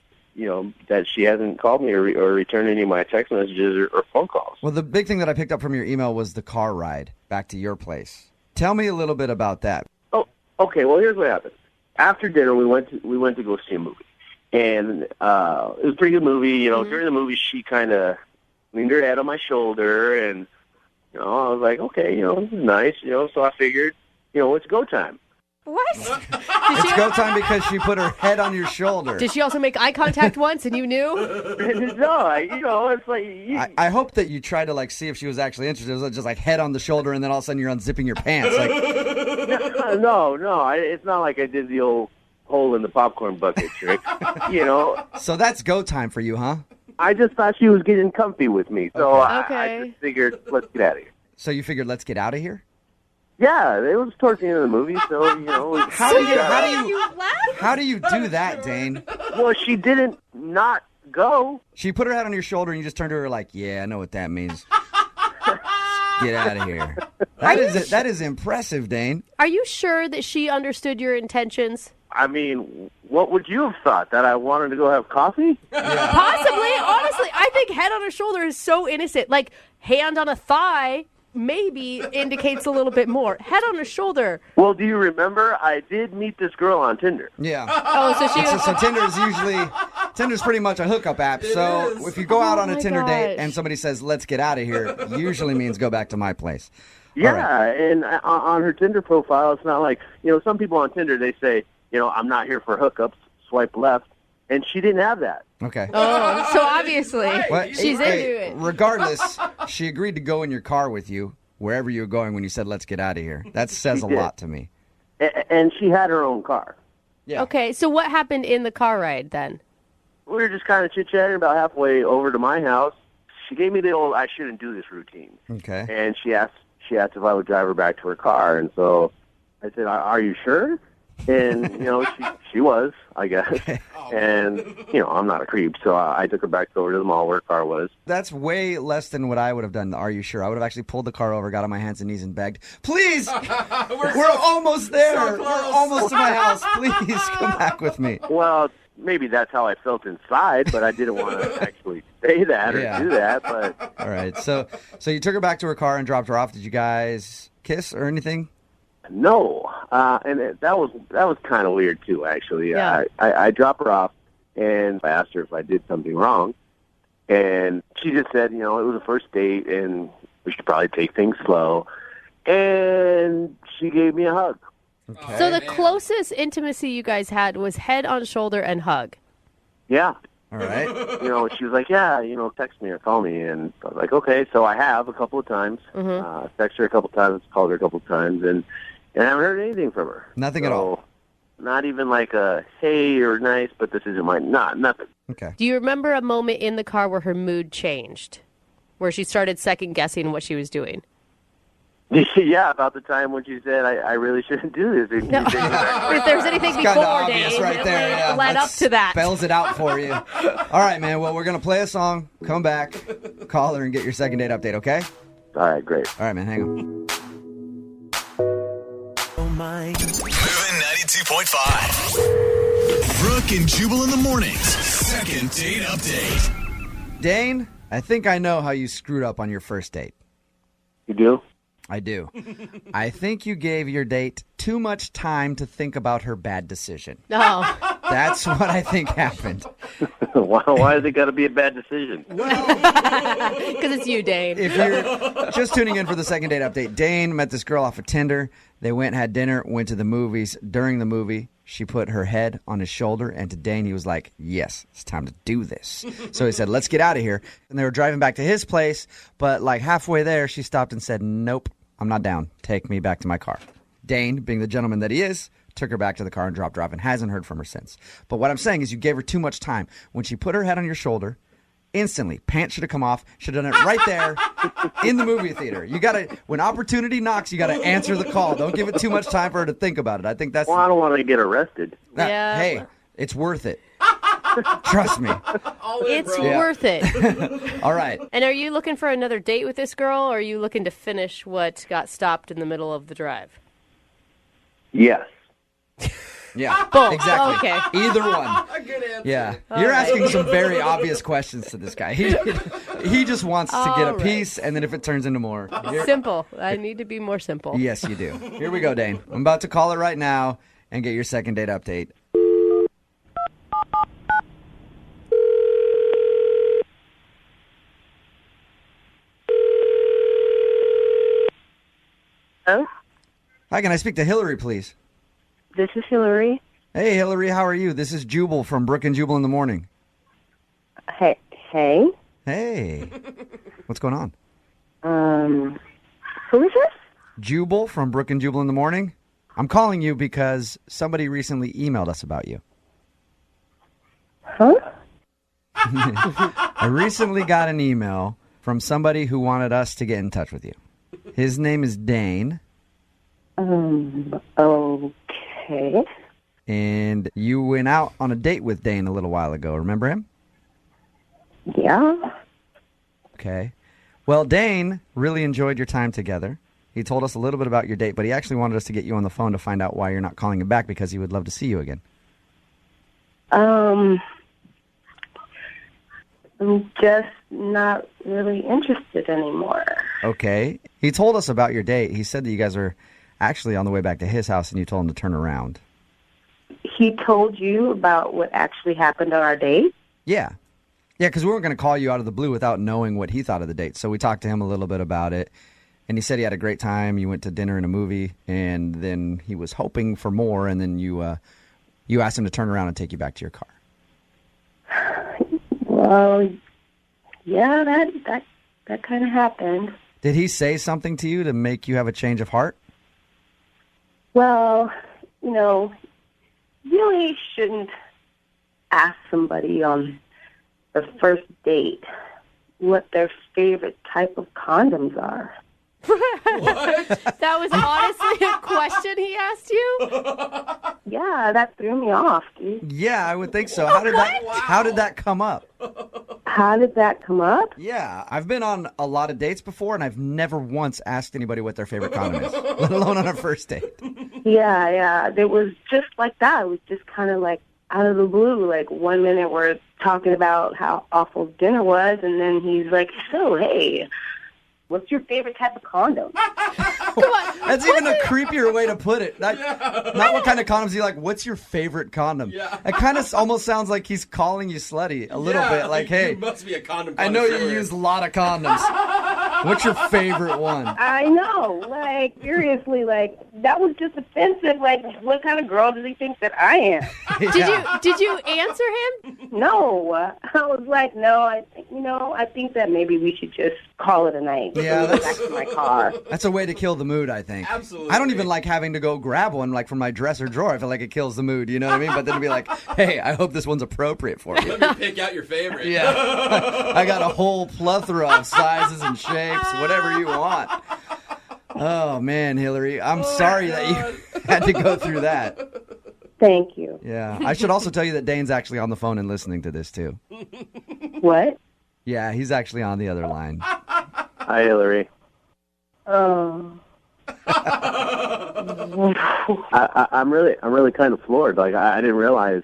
That she hasn't called me or returned any of my text messages or phone calls. Well, the big thing that I picked up from your email was the car ride back to your place. Tell me a little bit about that. Oh, okay. Well, here's what happened. After dinner, we went to go see a movie, and it was a pretty good movie. During the movie, she kind of leaned her head on my shoulder, and I was like, okay, this is nice. So I figured, it's go time. What? It's go time because she put her head on your shoulder. Did she also make eye contact once and you knew? No, it's like... I hope that you tried to, see if she was actually interested. It was just head on the shoulder, and then all of a sudden you're unzipping your pants. No, it's not like I did the old hole in the popcorn bucket trick, So that's go time for you, huh? I just thought she was getting comfy with me, so I just figured, let's get out of here. So you figured, let's get out of here? Yeah, it was towards the end of the movie, so, How do you do that, Dane? Well, she didn't not go. She put her head on your shoulder, and you just turned to her like, yeah, I know what that means. Get out of here. That is impressive, Dane. Are you sure that she understood your intentions? I mean, what would you have thought? That I wanted to go have coffee? Yeah. Possibly. Honestly, I think head on her shoulder is so innocent. Hand on a thigh maybe indicates a little bit more. Head on her shoulder. Well, do you remember? I did meet this girl on Tinder. Yeah. Oh, so Tinder's pretty much a hookup app. So if you go out on a Tinder date gosh. and somebody says, let's get out of here, usually means go back to my place. Yeah, right. And on her Tinder profile, it's not like, some people on Tinder, they say, I'm not here for hookups, swipe left. And she didn't have that. Okay. Oh, so obviously she's into it. Regardless, she agreed to go in your car with you wherever you were going when you said, let's get out of here. That says a lot to me. And she had her own car. Yeah. Okay, so what happened in the car ride then? We were just kind of chit-chatting about halfway over to my house. She gave me the old, I shouldn't do this routine. Okay. And she asked if I would drive her back to her car. And so I said, are you sure? And, she was, I guess. And, I'm not a creep, so I took her back over to the mall where her car was. That's way less than what I would have done. Are you sure? I would have actually pulled the car over, got on my hands and knees and begged, please, we're almost there. So we're almost to my house. Please come back with me. Well, maybe that's how I felt inside, but I didn't want to actually say that or do that. But all right, so you took her back to her car and dropped her off. Did you guys kiss or anything? no, and that was kind of weird too. Actually, Yeah. I dropped her off and I asked her if I did something wrong, and she just said, it was a first date, and We should probably take things slow. And she gave me a hug. Okay. So the closest intimacy you guys had was head on shoulder and hug. Yeah. All right. She was like, yeah, text me or call me. And I was like, okay. So I have a couple of times. Texted her a couple of times, called her a couple of times, and I haven't heard anything from her. Nothing at all. Not even like a, hey, you're nice, but this isn't my, nothing. Okay. Do you remember a moment in the car where her mood changed? Where she started second-guessing what she was doing? Yeah, about the time when she said, I really shouldn't do this. No. If there's anything It's kinda before, obvious Dave, right there. Yeah. led up to that. Spells it out for you. All right, man. Well, we're going to play a song, come back, call her, and get your second date update, okay? All right, great. All right, man. Hang on. Moving 92.5. Brooke and Jubal in the mornings. Second date update. Dane, I think I know how you screwed up on your first date. You do? I do. I think you gave your date too much time to think about her bad decision. No. That's what I think happened. Why has it got to be a bad decision? Because it's you, Dane. If you're just tuning in for the second date update, Dane met this girl off of Tinder. They went, had dinner, went to the movies. During the movie, she put her head on his shoulder, and to Dane, he was like, yes, it's time to do this. So he said, let's get out of here. And they were driving back to his place, but like halfway there, she stopped and said, nope, I'm not down. Take me back to my car. Dane, being the gentleman that he is, took her back to the car and dropped her off and hasn't heard from her since. But what I'm saying is you gave her too much time. When she put her head on your shoulder, instantly, pants should have come off. Should have done it right there in the movie theater. You got to, when opportunity knocks, you got to answer the call. Don't give it too much time for her to think about it. I think that's... Well, I don't want to get arrested. Yeah. Hey, it's worth it. Trust me. It's worth it. All right. And are you looking for another date with this girl, or are you looking to finish what got stopped in the middle of the drive? Yes. Yeah, Both. exactly. Okay. Either one. Good answer. Yeah. You're asking some very obvious questions to this guy. He just wants to get a All right. piece, and then if it turns into more. Simple. I need to be more simple. Yes, you do. Here we go, Dane. I'm about to call it right now and get your second date update. Hello? Hi, can I speak to Hillary, please? This is Hillary. Hey, Hillary, how are you? This is Jubal from Brooke and Jubal in the morning. Hey. Hey. What's going on? Who is this? Jubal from Brooke and Jubal in the morning. I'm calling you because somebody recently emailed us about you. Huh? I recently got an email from somebody who wanted us to get in touch with you. His name is Dane. Okay. And you went out on a date with Dane a little while ago. Remember him? Yeah. Okay. Well, Dane really enjoyed your time together. He told us a little bit about your date, but he actually wanted us to get you on the phone to find out why you're not calling him back because he would love to see you again. I'm just not really interested anymore. Okay. He told us about your date. He said that you guys were actually on the way back to his house and you told him to turn around. He told you about what actually happened on our date? Yeah. Yeah, because we weren't going to call you out of the blue without knowing what he thought of the date. So we talked to him a little bit about it. And he said he had a great time. You went to dinner and a movie. And then he was hoping for more. And then you asked him to turn around and take you back to your car. Well, yeah, that kind of happened. Did he say something to you to make you have a change of heart? Well, you really shouldn't ask somebody on their first date what their favorite type of condoms are. That was honestly a question he asked you? Yeah, that threw me off, dude. Yeah, I would think so. How did that come up? How did that come up? Yeah, I've been on a lot of dates before, and I've never once asked anybody what their favorite condom is, let alone on a first date. Yeah. It was just like that. It was just kind of like out of the blue. Like 1 minute we're talking about how awful dinner was, and then he's like, so, hey, what's your favorite type of condom? Come on. That's even a creepier way to put it. Not what kind of condoms you like, what's your favorite condom? Yeah. It kind of almost sounds like he's calling you slutty a little bit. Like, hey, you must be a condom I know you connoisseur. use a lot of condoms. What's your favorite one? I know. Like, seriously, like, that was just offensive. Like, what kind of girl does he think that I am? Did you answer him? No. I was like, no, I think that maybe we should just call it a night. Yeah, Go back to my car. That's a way to kill the mood, I think. Absolutely. I don't even like having to go grab one like from my dresser drawer. I feel like it kills the mood, you know what I mean? But then to be like, hey, I hope this one's appropriate for you. Let me pick out your favorite. Yeah. I got a whole plethora of sizes and shapes, whatever you want. Oh, man, Hillary, I'm sorry that you had to go through that. Thank you. Yeah. I should also tell you that Dane's actually on the phone and listening to this, too. What? Yeah, he's actually on the other line. Hi, Hillary. Oh. I'm really kind of floored. Like I didn't realize.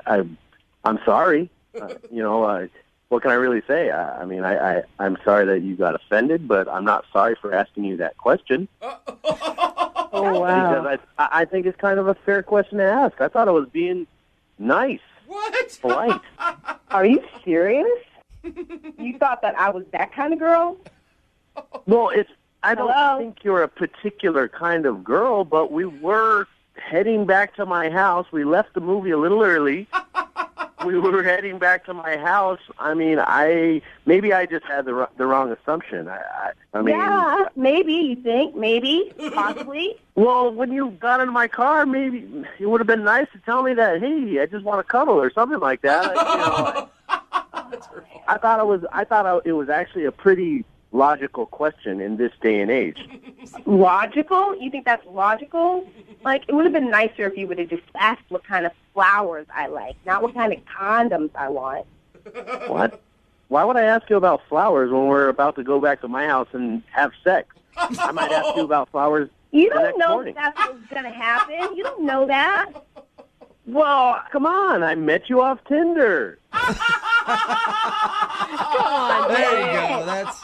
I'm sorry. What can I really say? I'm sorry that you got offended, but I'm not sorry for asking you that question. Oh, wow. Because I think it's kind of a fair question to ask. I thought I was being nice. What? Polite. Are you serious? You thought that I was that kind of girl? Well, I don't Hello? think you're a particular kind of girl, but we were heading back to my house. We left the movie a little early. We were heading back to my house. I mean, maybe I just had the wrong assumption. I mean, yeah, maybe, you think? Maybe, possibly. Well, when you got in my car, maybe it would have been nice to tell me that, hey, I just want to cuddle or something like that. I thought it was actually a pretty logical question in this day and age. Logical? You think that's logical? Like, it would have been nicer if you would have just asked what kind of flowers I like, not what kind of condoms I want. What? Why would I ask you about flowers when we're about to go back to my house and have sex? I might ask you about flowers You the don't next know morning. that's what's going to happen. You don't know that. Well, come on. I met you off Tinder. Come on, There you Dane. go. That's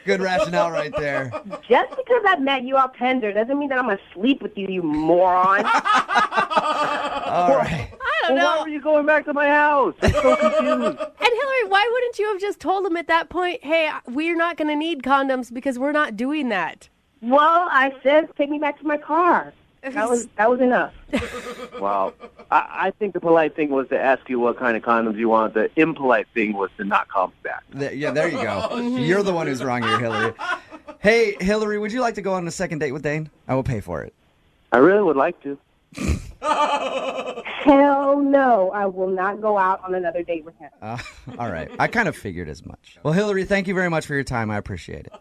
good rationale right there. Just because I met you off Tinder doesn't mean that I'm going to sleep with you, you moron. All right. I don't know. Why were you going back to my house? I'm so confused. And Hillary, why wouldn't you have just told him at that point, hey, we're not going to need condoms because we're not doing that? Well, I said take me back to my car. That was enough. Well, I think the polite thing was to ask you what kind of condoms you want. The impolite thing was to not call me back. Yeah, there you go. You're the one who's wrong here, Hillary. Hey, Hillary, would you like to go on a second date with Dane? I will pay for it. I really would like to. Hell no, I will not go out on another date with him. All right. I kind of figured as much. Well, Hillary, thank you very much for your time. I appreciate it.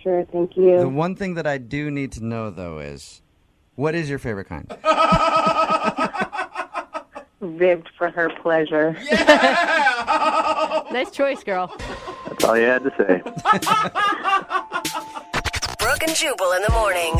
Sure, thank you. The one thing that I do need to know, though, is what is your favorite kind? Ribbed for her pleasure. Nice choice, girl. That's all you had to say. Brooke and Jubal in the morning.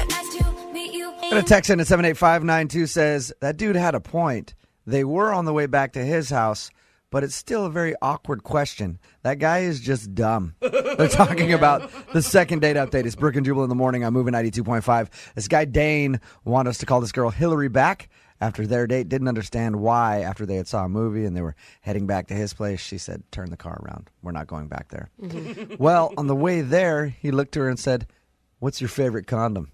Got a text in at 78592 says, that dude had a point. They were on the way back to his house, but it's still a very awkward question. That guy is just dumb. They're talking about the second date update. It's Brooke and Jubal in the morning. I'm moving 92.5. This guy, Dane, wanted us to call this girl Hillary back after their date. Didn't understand why after they had saw a movie and they were heading back to his place. She said, turn the car around. We're not going back there. Well, on the way there, he looked to her and said, what's your favorite condom?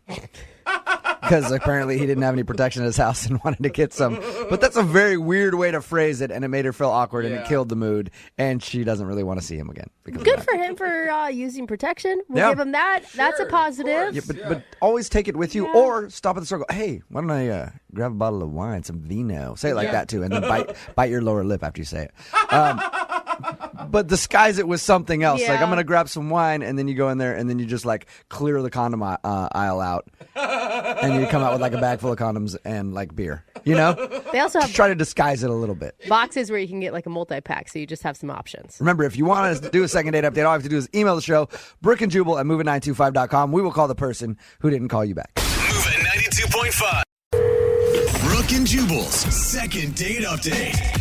Because apparently he didn't have any protection in his house and wanted to get some. But that's a very weird way to phrase it, and it made her feel awkward, and it killed the mood, and she doesn't really want to see him again. Good for him for using protection. We'll give him that. That's a positive. Yeah, but always take it with you, or stop at the store. Go, hey, why don't I grab a bottle of wine, some vino? Say it like that, too, and then bite your lower lip after you say it. But disguise it with something else. Like, I'm going to grab some wine, and then you go in there, and then you just, like, clear the condom aisle out. And you come out with, like, a bag full of condoms and, like, beer. You know? They also have just try to disguise it a little bit. boxes where you can get, like, a multi-pack, so you just have some options. Remember, if you want us to do a second date update, all you have to do is email the show, brookandjubal@moving925.com. We will call the person who didn't call you back. Moving 92.5. Brooke and Jubal's second date update.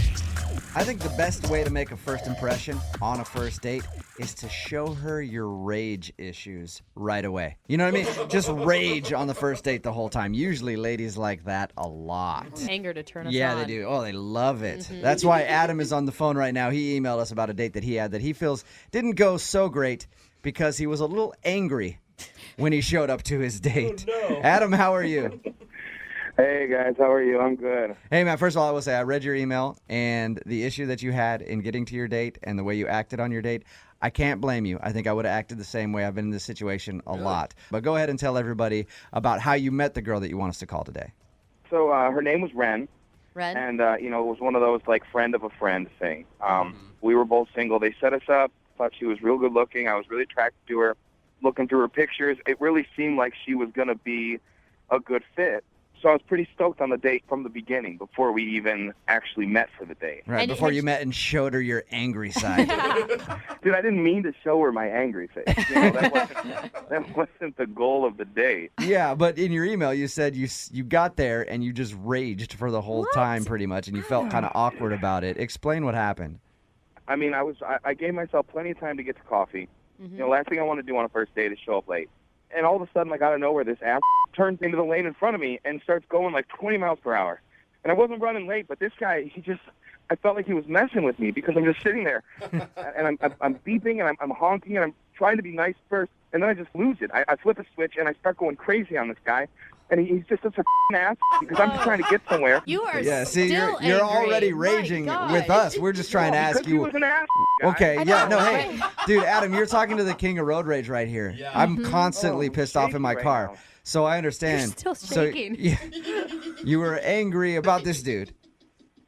I think the best way to make a first impression on a first date is to show her your rage issues right away. You know what I mean? Just rage on the first date the whole time. Usually ladies like that a lot. Anger to turn us on. Yeah, they do. Oh, they love it. That's why Adam is on the phone right now. He emailed us about a date that he had that he feels didn't go so great because he was a little angry when he showed up to his date. Oh, no. Adam, how are you? Hey, guys. How are you? I'm good. Hey, man, first of all, I will say I read your email, and the issue that you had in getting to your date and the way you acted on your date, I can't blame you. I think I would have acted the same way. I've been in this situation a lot. But go ahead and tell everybody about how you met the girl that you want us to call today. So her name was Ren. Ren? And, it was one of those, like, friend of a friend thing. We were both single. They set us up. Thought she was real good looking. I was really attracted to her. Looking through her pictures, it really seemed like she was going to be a good fit. So I was pretty stoked on the date from the beginning before we even actually met for the date. Right, before you met and showed her your angry side. Dude, I didn't mean to show her my angry face. That wasn't the goal of the date. Yeah, but in your email you said you got there and you just raged for the whole time pretty much, and you felt kind of awkward about it. Explain what happened. I mean, I gave myself plenty of time to get to coffee. Last thing I want to do on a first date is show up late. And all of a sudden, like out of nowhere, this ass turns into the lane in front of me and starts going like 20 miles per hour. And I wasn't running late, but this guy, I felt like he was messing with me because I'm just sitting there. And I'm beeping and I'm honking and I'm trying to be nice first. And then I just lose it. I flip a switch and I start going crazy on this guy. And he's just such a ass because I'm just trying to get somewhere. You are see, still you're angry. already raging with us. We're just trying to ask Because you. he was an ass guy. Okay, yeah, no, hey, dude, Adam, you're talking to the king of road rage right here. Yeah. I'm constantly pissed off in my right car, now. so I understand. You're still shaking. You were angry about this dude.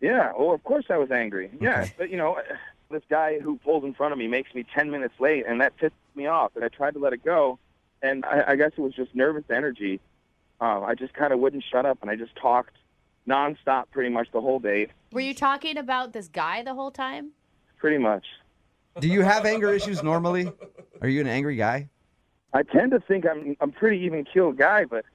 Yeah, well, of course I was angry. Yeah, Okay. but, this guy who pulls in front of me makes me 10 minutes late, and that pissed me off. And I tried to let it go, and I guess it was just nervous energy. I just kind of wouldn't shut up, and I just talked nonstop pretty much the whole date, Were you talking about this guy the whole time? pretty much. Do you have anger issues normally? Are you an angry guy? I tend to think I'm pretty even-keeled guy, but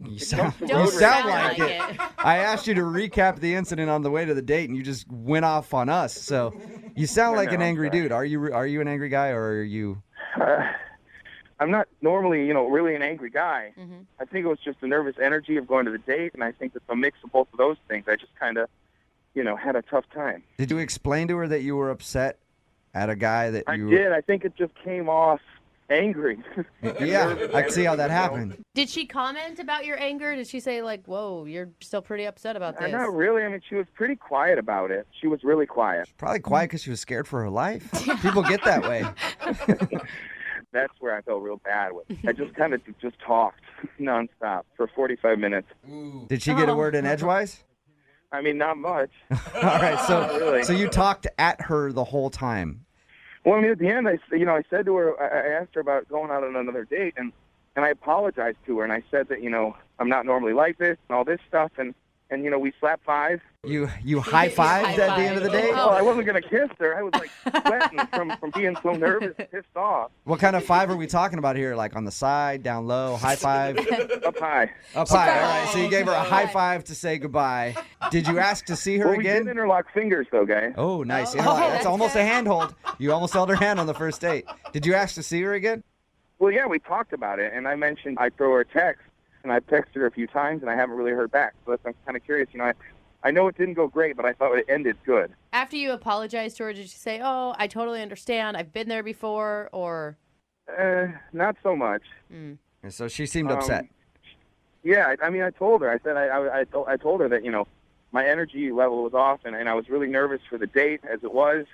You sound Don't like it. I asked you to recap the incident on the way to the date, and you just went off on us. So you sound like an angry dude. Are you an angry guy, or are you? I'm not normally, really an angry guy. I think it was just the nervous energy of going to the date, and I think it's a mix of both of those things. I just kind of, had a tough time. Did you explain to her that you were upset at a guy that you? I did. I think it just came off angry. Yeah, I can see how that happened. Did she comment about your anger? Did she say like, "Whoa, you're still pretty upset about this"? Not really. I mean, she was pretty quiet about it. She was really quiet. Probably quiet because she was scared for her life. People get that way. That's where I felt real bad with. I just kind of just talked nonstop for 45 minutes. Did she get a word in edgewise? I mean, not much. All right, Not really. so you talked at her the whole time. Well, I mean, at the end, I said to her, I asked her about going out on another date, and I apologized to her, and I said that, I'm not normally like this and all this stuff, and we slapped five. You high-fived at the end of the date? Oh, I wasn't going to kiss her. I was, like, sweating from being so nervous and pissed off. What kind of five are we talking about here? Like on the side, down low, high five? Up high. Up high, all right. So you gave her a high five to say goodbye. Did you ask to see her Well, we again? did interlock fingers, though, guy. Oh, nice. That's almost a handhold. You almost held her hand on the first date. Did you ask to see her again? Well, yeah, we talked about it, and I mentioned I'd throw her a text, and I texted her a few times, and I haven't really heard back. So I'm kind of curious. I know it didn't go great, but I thought it ended good. After you apologized to her, did you say, "Oh, I totally understand. I've been there before," or? Not so much. And so she seemed upset. Yeah, I mean, I told her. I said I told her that my energy level was off, and I was really nervous for the date as it was,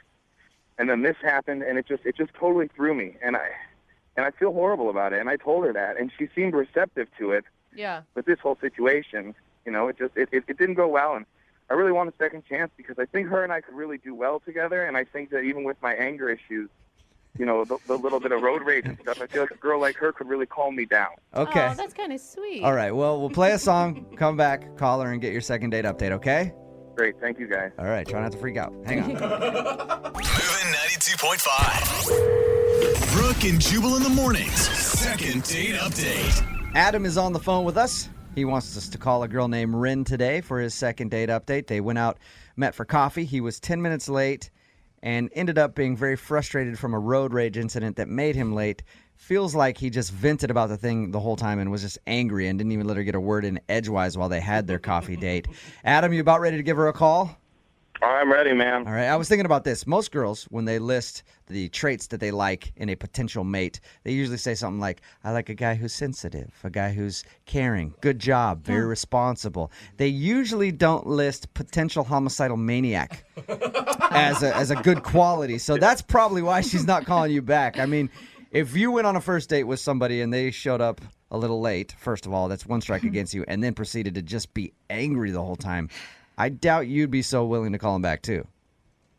and then this happened, and it just totally threw me, and I feel horrible about it. And I told her that, and she seemed receptive to it. Yeah. But this whole situation, it didn't go well, and I really want a second chance because I think her and I could really do well together, and I think that even with my anger issues, the little bit of road rage and stuff, I feel like a girl like her could really calm me down. Okay. Oh, that's kind of sweet. All right. Well, we'll play a song, come back, call her, and get your second date update, okay? Great. Thank you, guys. All right. Try not to freak out. Hang on. Moving 92.5. Brooke and Jubal in the mornings. Second date update. Adam is on the phone with us. He wants us to call a girl named Rin today for his second date update. They went out, met for coffee. He was 10 minutes late and ended up being very frustrated from a road rage incident that made him late. Feels like he just vented about the thing the whole time and was just angry and didn't even let her get a word in edgewise while they had their coffee date. Adam, you about ready to give her a call? I'm ready, man. All right, I was thinking about this. Most girls, when they list the traits that they like in a potential mate, they usually say something like, I like a guy who's sensitive, a guy who's caring, good job, very responsible. They usually don't list potential homicidal maniac as a good quality. So that's probably why she's not calling you back. I mean, if you went on a first date with somebody and they showed up a little late, first of all, that's one strike against you, and then proceeded to just be angry the whole time, I doubt you'd be so willing to call him back, too.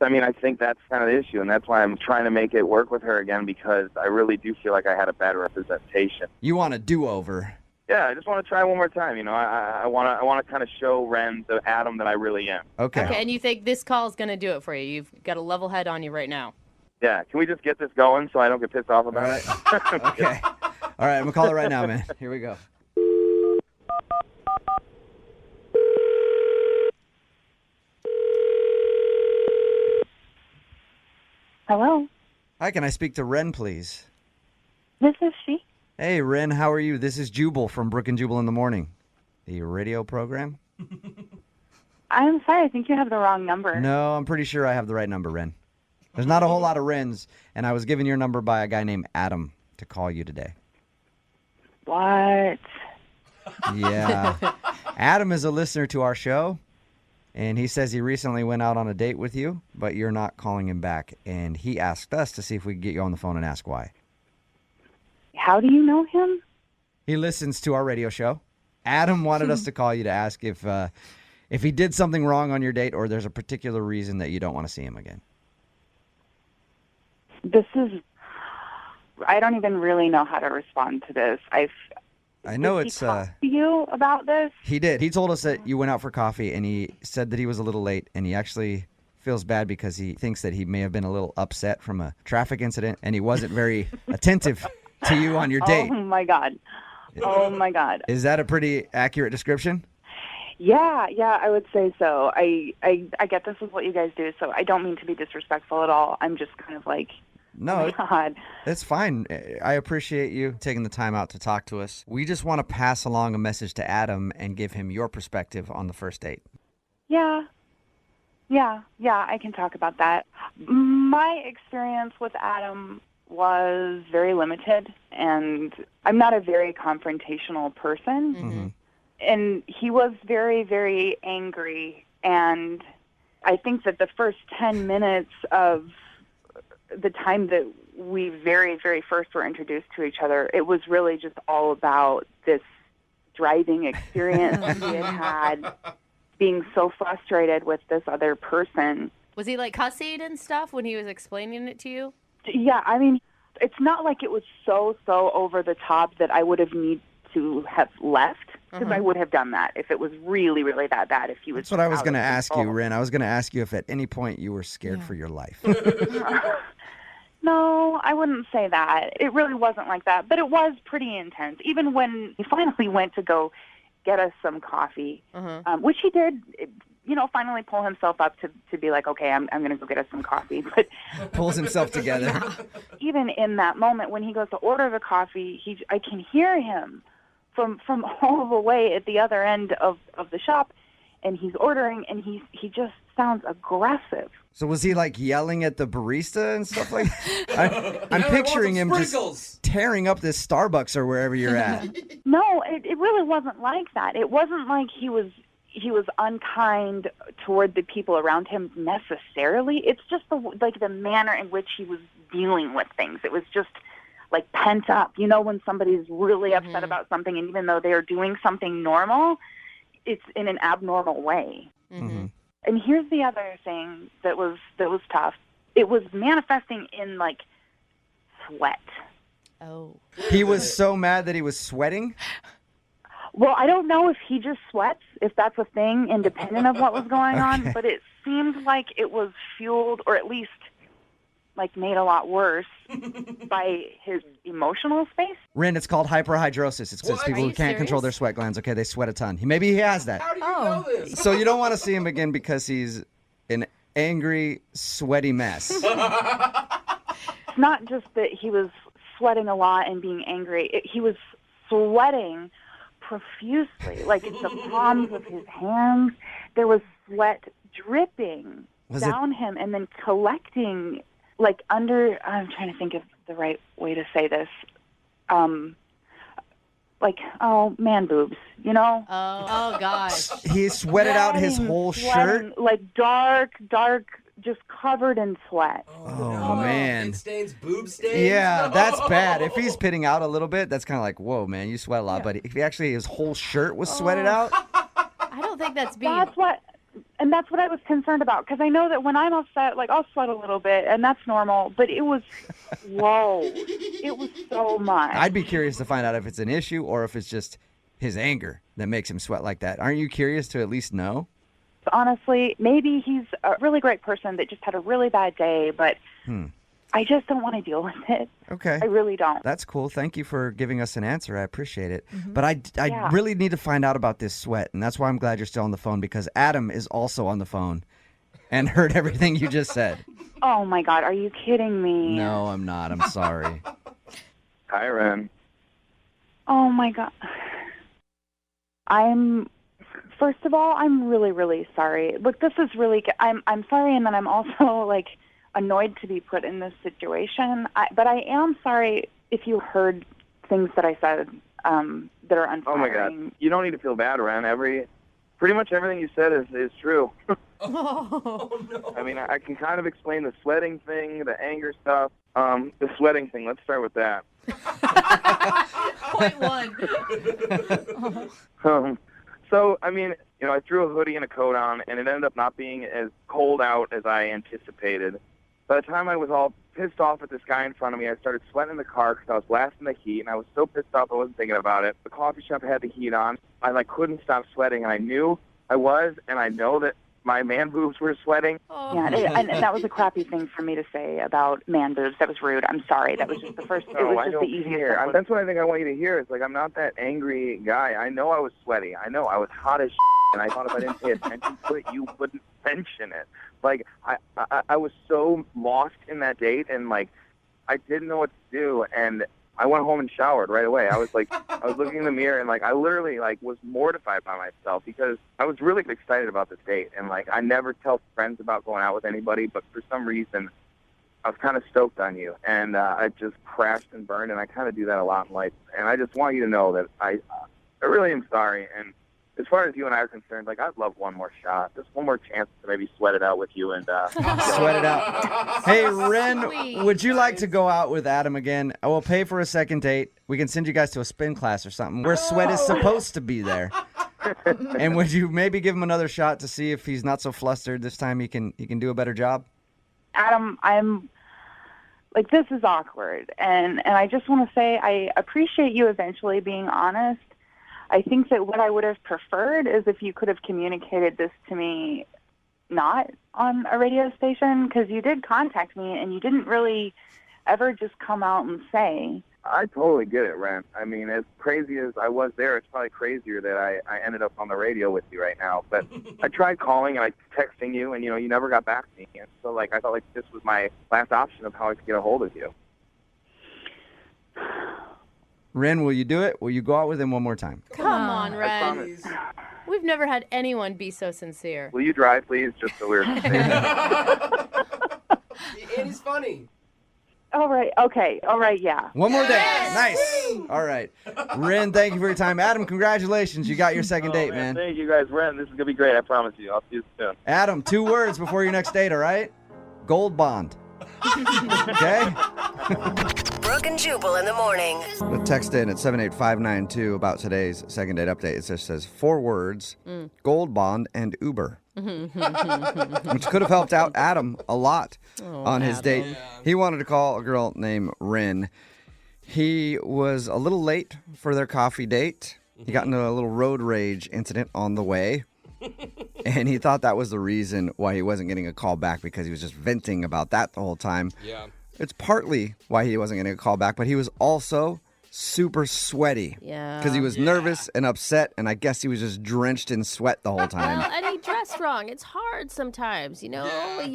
I mean, I think that's kind of the issue, and that's why I'm trying to make it work with her again, because I really do feel like I had a bad representation. You want a do-over. Yeah, I just want to try one more time. You know, I want to kind of show Ren the Adam that I really am. Okay. Okay, and you think this call is going to do it for you? You've got a level head on you right now. Yeah, can we just get this going so I don't get pissed off about it? Okay. All right, I'm going to call it right now, man. Here we go. Hello, Hi, can I speak to Ren, please? this is she. Hey, Ren, how are you? This is Jubal from Brooke and Jubal in the Morning, the radio program. I'm sorry, I think you have the wrong number. No, I'm pretty sure I have the right number, Ren. There's not a whole lot of Rens, and I was given your number by a guy named Adam to call you today. What? Yeah. Adam is a listener to our show, and he says he recently went out on a date with you, but you're not calling him back. And he asked us to see if we could get you on the phone and ask why. How do you know him? He listens to our radio show. Adam wanted us to call you to ask if he did something wrong on your date, or there's a particular reason that you don't want to see him again. I don't even really know how to respond to this. I know Did it's he talk to you about this? He did. He told us that you went out for coffee, and he said that he was a little late, and he actually feels bad because he thinks that he may have been a little upset from a traffic incident, and he wasn't very attentive to you on your date. Oh my God. Oh my God. Is that a pretty accurate description? Yeah, I would say so. I get this is what you guys do, so I don't mean to be disrespectful at all. I'm just kind of like, No, oh my God. it's fine. I appreciate you taking the time out to talk to us. We just want to pass along a message to Adam and give him your perspective on the first date. Yeah, I can talk about that. My experience with Adam was very limited, and I'm not a very confrontational person. Mm-hmm. And he was very, very angry, and I think that the first 10 minutes of the time that we very, very first were introduced to each other, it was really just all about this driving experience he had being so frustrated with this other person. Was he like cussing and stuff when he was explaining it to you? Yeah, I mean, it's not like it was so over the top that I would have need to have left, because I would have done that if it was really, really that bad. If he was. That's what I was out going to of ask you, control. Ren. I was going to ask you if at any point you were scared for your life. No, I wouldn't say that. It really wasn't like that, but it was pretty intense. Even when he finally went to go get us some coffee, which he did, finally pull himself up to be like, okay, I'm going to go get us some coffee. But Pulls himself together. even in that moment when he goes to order the coffee, I can hear him from all the way at the other end of the shop, and he's ordering, and he just sounds aggressive. So was he like yelling at the barista and stuff like that? I'm picturing him just tearing up this Starbucks or wherever you're at. No, it really wasn't like that. It wasn't like he was unkind toward the people around him necessarily. It's just the manner in which he was dealing with things. It was just like pent up. You know, when somebody's really upset about something, and even though they are doing something normal, it's in an abnormal way. Mm-hmm. And here's the other thing that was tough. It was manifesting in like sweat. Oh. He was so mad that he was sweating? Well, I don't know if he just sweats, if that's a thing, independent of what was going on, but it seemed like it was fueled, or at least like made a lot worse by his emotional space. Ren, it's called hyperhidrosis. It's because people who can't control their sweat glands. Okay, they sweat a ton. Maybe he has that. How do you know this? So you don't want to see him again because he's an angry, sweaty mess. It's not just that he was sweating a lot and being angry. He was sweating profusely, like the palms of his hands. There was sweat dripping Was it- down him and then collecting like under. I'm trying to think of the right way to say this. Like, man boobs, you know? Oh gosh. He sweated out his whole shirt. Like dark, just covered in sweat. Oh, man. Pit stains, boob stains. Yeah, that's bad. If he's pitting out a little bit, that's kind of like, whoa, man, you sweat a lot. But if he actually, his whole shirt was sweated out. I don't think that's being. That's what I was concerned about, because I know that when I'm upset, like, I'll sweat a little bit, and that's normal, but it was, whoa, it was so much. I'd be curious to find out if it's an issue or if it's just his anger that makes him sweat like that. Aren't you curious to at least know? Honestly, maybe he's a really great person that just had a really bad day, but I just don't want to deal with it. Okay. I really don't. That's cool. Thank you for giving us an answer. I appreciate it. Mm-hmm. But I Yeah. really need to find out about this sweat, and that's why I'm glad you're still on the phone, because Adam is also on the phone and heard everything you just said. Oh, my God, are you kidding me? No, I'm not. I'm sorry. Hi, Ren. Oh, my God. First of all, I'm really, really sorry. Look, this is really, I'm sorry, and then I'm also, like, annoyed to be put in this situation. But I am sorry if you heard things that I said that are unflattering. Oh my God! You don't need to feel bad, Ren. Pretty much everything you said is true. Oh no! I mean, I can kind of explain the sweating thing, the anger stuff. The sweating thing. Let's start with that. Point one. So, I mean, I threw a hoodie and a coat on, and it ended up not being as cold out as I anticipated. By the time I was all pissed off at this guy in front of me, I started sweating in the car because I was blasting the heat, and I was so pissed off I wasn't thinking about it. The coffee shop had the heat on. I couldn't stop sweating, and I knew I was, and I know that my man boobs were sweating. Yeah, and that was a crappy thing for me to say about man boobs. That was rude. I'm sorry. That was just the first. No, it was I just don't the easiest. care. thing. That's what I think I want you to hear. It's like, I'm not that angry guy. I know I was sweaty. I know I was hot as and I thought if I didn't pay attention to it, you wouldn't mention it. Like, I was so lost in that date, and, like, I didn't know what to do, and I went home and showered right away. I was looking in the mirror, and, like, I literally, like, was mortified by myself because I was really excited about this date, and, like, I never tell friends about going out with anybody, but for some reason, I was kind of stoked on you, and I just crashed and burned, and I kind of do that a lot in life, and I just want you to know that I really am sorry, and as far as you and I are concerned, like, I'd love one more shot, just one more chance to maybe sweat it out with you and Sweat it out. Hey, Ren, Sweet. would you like to go out with Adam again? I will pay for a second date. We can send you guys to a spin class or something where sweat is supposed to be there. And would you maybe give him another shot to see if he's not so flustered this time? He can do a better job. Adam, I'm like, this is awkward, and I just want to say I appreciate you eventually being honest. I think that what I would have preferred is if you could have communicated this to me not on a radio station, because you did contact me and you didn't really ever just come out and say. I totally get it, Ren. I mean, as crazy as I was there, it's probably crazier that I ended up on the radio with you right now. But I tried calling and texting you, and, you never got back to me. And so, like, I felt like this was my last option of how I could get a hold of you. Ren, will you do it? Will you go out with him one more time? Come on, I Ren. promise. We've never had anyone be so sincere. Will you drive, please, just so we're And he's funny. All right, okay, all right, yeah. One more day. Nice. All right. Ren, thank you for your time. Adam, congratulations. You got your second date, man. Thank you, guys. Ren, this is going to be great. I promise you. I'll see you soon. Adam, 2 words before your next date, all right? Gold bond. Okay? Brooke and Jubal in the morning. Text in at 78592 about today's second date update. It just says 4 words, gold bond and Uber. Which could have helped out Adam a lot on his date. Yeah. He wanted to call a girl named Ren. He was a little late for their coffee date. He got into a little road rage incident on the way. And he thought that was the reason why he wasn't getting a call back, because he was just venting about that the whole time. Yeah. It's partly why he wasn't getting a call back, but he was also super sweaty. Yeah. Because he was nervous and upset, and I guess he was just drenched in sweat the whole time. Well, and he dressed wrong. It's hard sometimes, You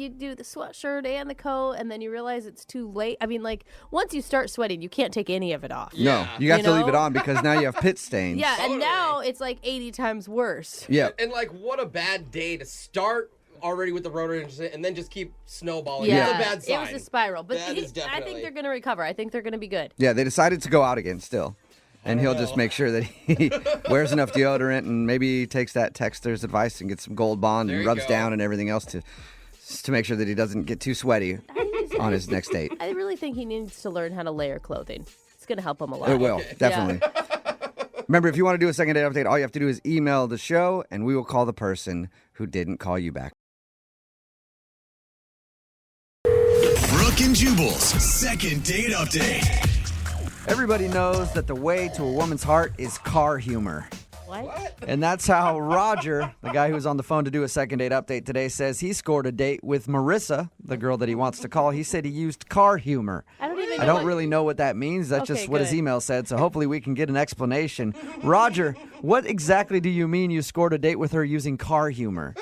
do the sweatshirt and the coat, and then you realize it's too late. I mean, like, once you start sweating, you can't take any of it off. No, you have to leave it on because now you have pit stains. Yeah, and Totally. now it's like 80 times worse. Yeah. And, like, what a bad day to start already with the rotor incident and then just keep snowballing. Yeah, It's a bad sign. it was a spiral. But That is I definitely. think they're going to recover. I think they're going to be good. Yeah, they decided to go out again still. And he'll just make sure that he wears enough deodorant and maybe takes that texter's advice and gets some Gold Bond and rubs down and everything else to make sure that he doesn't get too sweaty on his next date. I really think he needs to learn how to layer clothing. It's going to help him a lot. It will, definitely. Remember, if you want to do a second date update, all you have to do is email the show, and we will call the person who didn't call you back. Brooke and Jubal's second date update. Everybody knows that the way to a woman's heart is car humor. What? And that's how Roger, the guy who was on the phone to do a second date update today, says he scored a date with Marissa, the girl that he wants to call. He said he used car humor. I don't really know what that means. That's just what his email said, so hopefully we can get an explanation. Roger, what exactly do you mean you scored a date with her using car humor?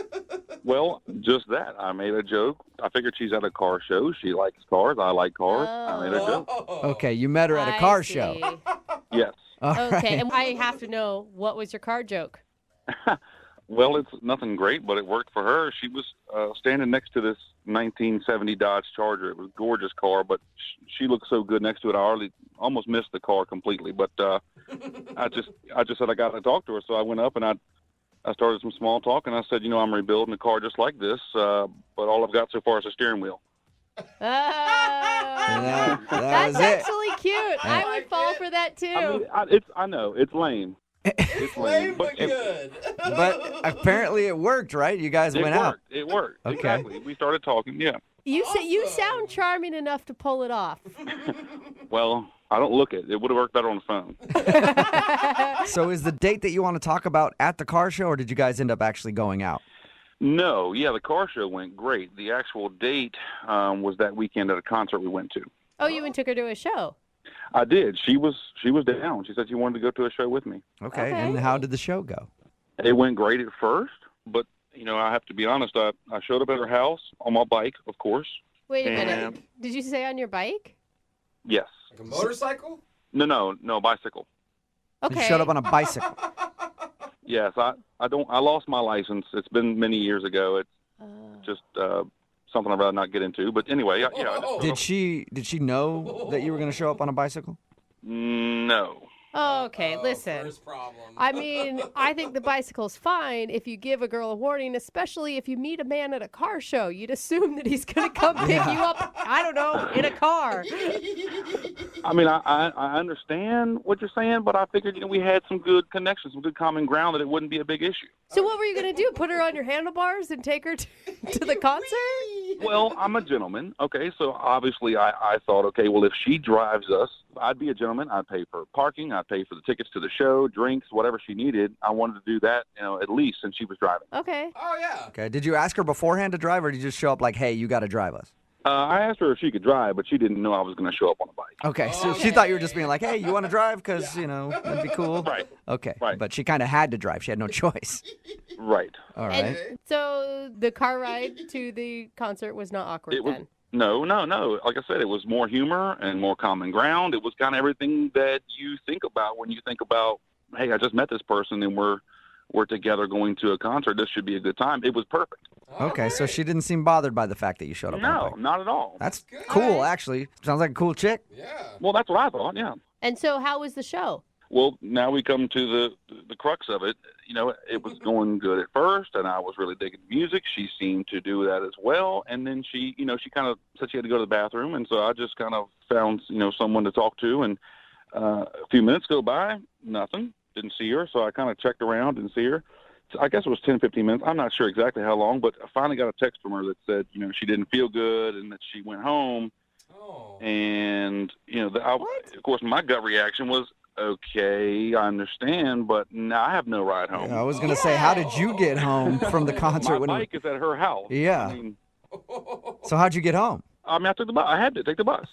Well, just that. I made a joke. I figured she's at a car show. She likes cars. I like cars. I made a joke. Okay, you met her at a car show. Yes. Okay, and I have to know, what was your car joke? Well, it's nothing great, but it worked for her. She was standing next to this 1970 Dodge Charger. It was a gorgeous car, but she looked so good next to it. I almost missed the car completely. But I just said I got to talk to her, so I went up and I started some small talk, and I said, I'm rebuilding a car just like this, but all I've got so far is a steering wheel. That That's was it. actually cute. I would fall for that too. I know it's lame. It's lame, but good. But apparently it worked, right? You guys went out. It worked. Okay. Exactly. We started talking, yeah. You sound charming enough to pull it off. Well, I don't look it. It would have worked better on the phone. So is the date that you want to talk about at the car show, or did you guys end up actually going out? No, yeah, the car show went great. The actual date was that weekend at a concert we went to. Oh, you even took her to a show. I did. She was down. She said she wanted to go to a show with me. Okay, and how did the show go? It went great at first, but I have to be honest. I showed up at her house on my bike, of course. Wait a minute. Did you say on your bike? Yes. Like a motorcycle? No, bicycle. Okay. You showed up on a bicycle. Yes, I lost my license. It's been many years ago. It's just something I'd rather not get into. But anyway, Did she know that you were going to show up on a bicycle? No. Oh, okay, listen. First problem. I mean, I think the bicycle's fine if you give a girl a warning, especially if you meet a man at a car show. You'd assume that he's going to come pick you up, I don't know, in a car. I mean, I understand what you're saying, but I figured, we had some good connections, some good common ground, that it wouldn't be a big issue. So what were you going to do? Put her on your handlebars and take her to the concert? Well, I'm a gentleman, okay? So obviously I thought, okay, well, if she drives us, I'd be a gentleman. I'd pay for parking. I'd pay for the tickets to the show, drinks, whatever she needed. I wanted to do that, at least since she was driving. Okay. Oh, yeah. Okay, did you ask her beforehand to drive, or did you just show up like, hey, you got to drive us? I asked her if she could drive, but she didn't know I was going to show up on a bike. Okay, so she thought you were just being like, hey, you want to drive? Because, that'd be cool. Right. Okay, Right. but she kind of had to drive. She had no choice. Right. All right. And so the car ride to the concert was not awkward then? No. Like I said, it was more humor and more common ground. It was kind of everything that you think about when you think about, hey, I just met this person and we're together going to a concert. This should be a good time. It was perfect. Okay, so she didn't seem bothered by the fact that you showed up on a No, bike. not at all. That's cool, actually. Sounds like a cool chick. Yeah. Well, that's what I thought, yeah. And so how was the show? Well, now we come to the crux of it. It was going good at first, and I was really digging music. She seemed to do that as well. And then she kind of said she had to go to the bathroom, and so I just kind of found, someone to talk to. And a few minutes go by, nothing. Didn't see her, so I kind of checked around, didn't see her. So I guess it was 10, 15 minutes. I'm not sure exactly how long, but I finally got a text from her that said, she didn't feel good and that she went home. Oh. And, of course, my gut reaction was, okay, I understand, but now I have no ride home. I was going to say, how did you get home from the concert? My bike is at her house. Yeah. I mean, So how'd you get home? I took the bus. I had to take the bus.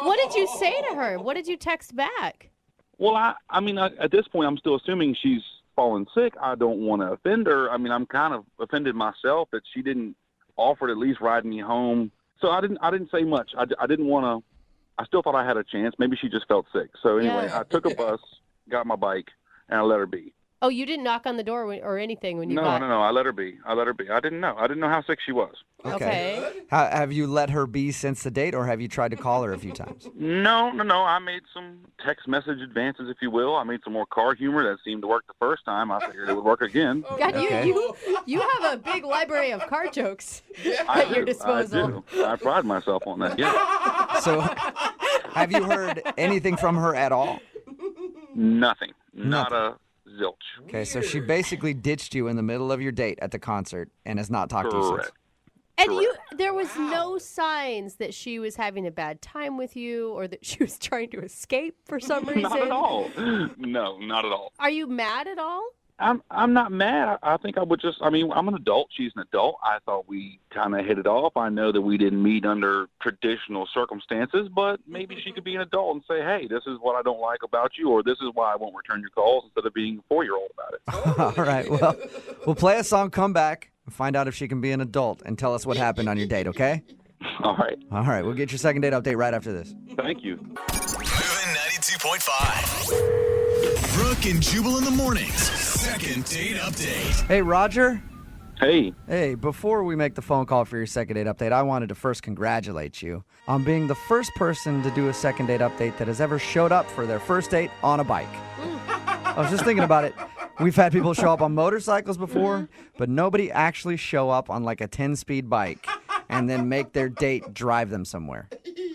What did you say to her? What did you text back? Well, at this point, I'm still assuming she's fallen sick. I don't want to offend her. I mean, I'm kind of offended myself that she didn't offer to at least ride me home. So I didn't say much. I didn't want to. I still thought I had a chance. Maybe she just felt sick. So anyway, I took a bus, got my bike, and I let her be. Oh, you didn't knock on the door or anything when you No, got... no. I let her be. I didn't know. I didn't know how sick she was. Okay. Have you let her be since the date, or have you tried to call her a few times? No. I made some text message advances, if you will. I made some more car humor that seemed to work the first time. I figured it would work again. God, Okay. you have a big library of car jokes I at your do. disposal. I do. I pride myself on that. Yeah. So, have you heard anything from her at all? Nothing. Not a zilch. Okay, so she basically ditched you in the middle of your date at the concert and has not talked to you since. Correct. And there was no signs that she was having a bad time with you or that she was trying to escape for some reason. Not at all. No, not at all. Are you mad at all? I'm not mad. I think I would just, I'm an adult. She's an adult. I thought we kind of hit it off. I know that we didn't meet under traditional circumstances, but maybe she could be an adult and say, hey, this is what I don't like about you, or this is why I won't return your calls, instead of being a 4-year-old about it. All right, well, we'll play a song, come back, and find out if she can be an adult and tell us what happened on your date, okay? All right. All right, we'll get your second date update right after this. Thank you. Moving 92.5. Brooke and Jubal in the mornings. Second date update. Hey, Roger. Hey. Hey, before we make the phone call for your second date update, I wanted to first congratulate you on being the first person to do a second date update that has ever showed up for their first date on a bike. I was just thinking about it. We've had people show up on motorcycles before, but nobody actually show up on like a 10-speed bike and then make their date drive them somewhere.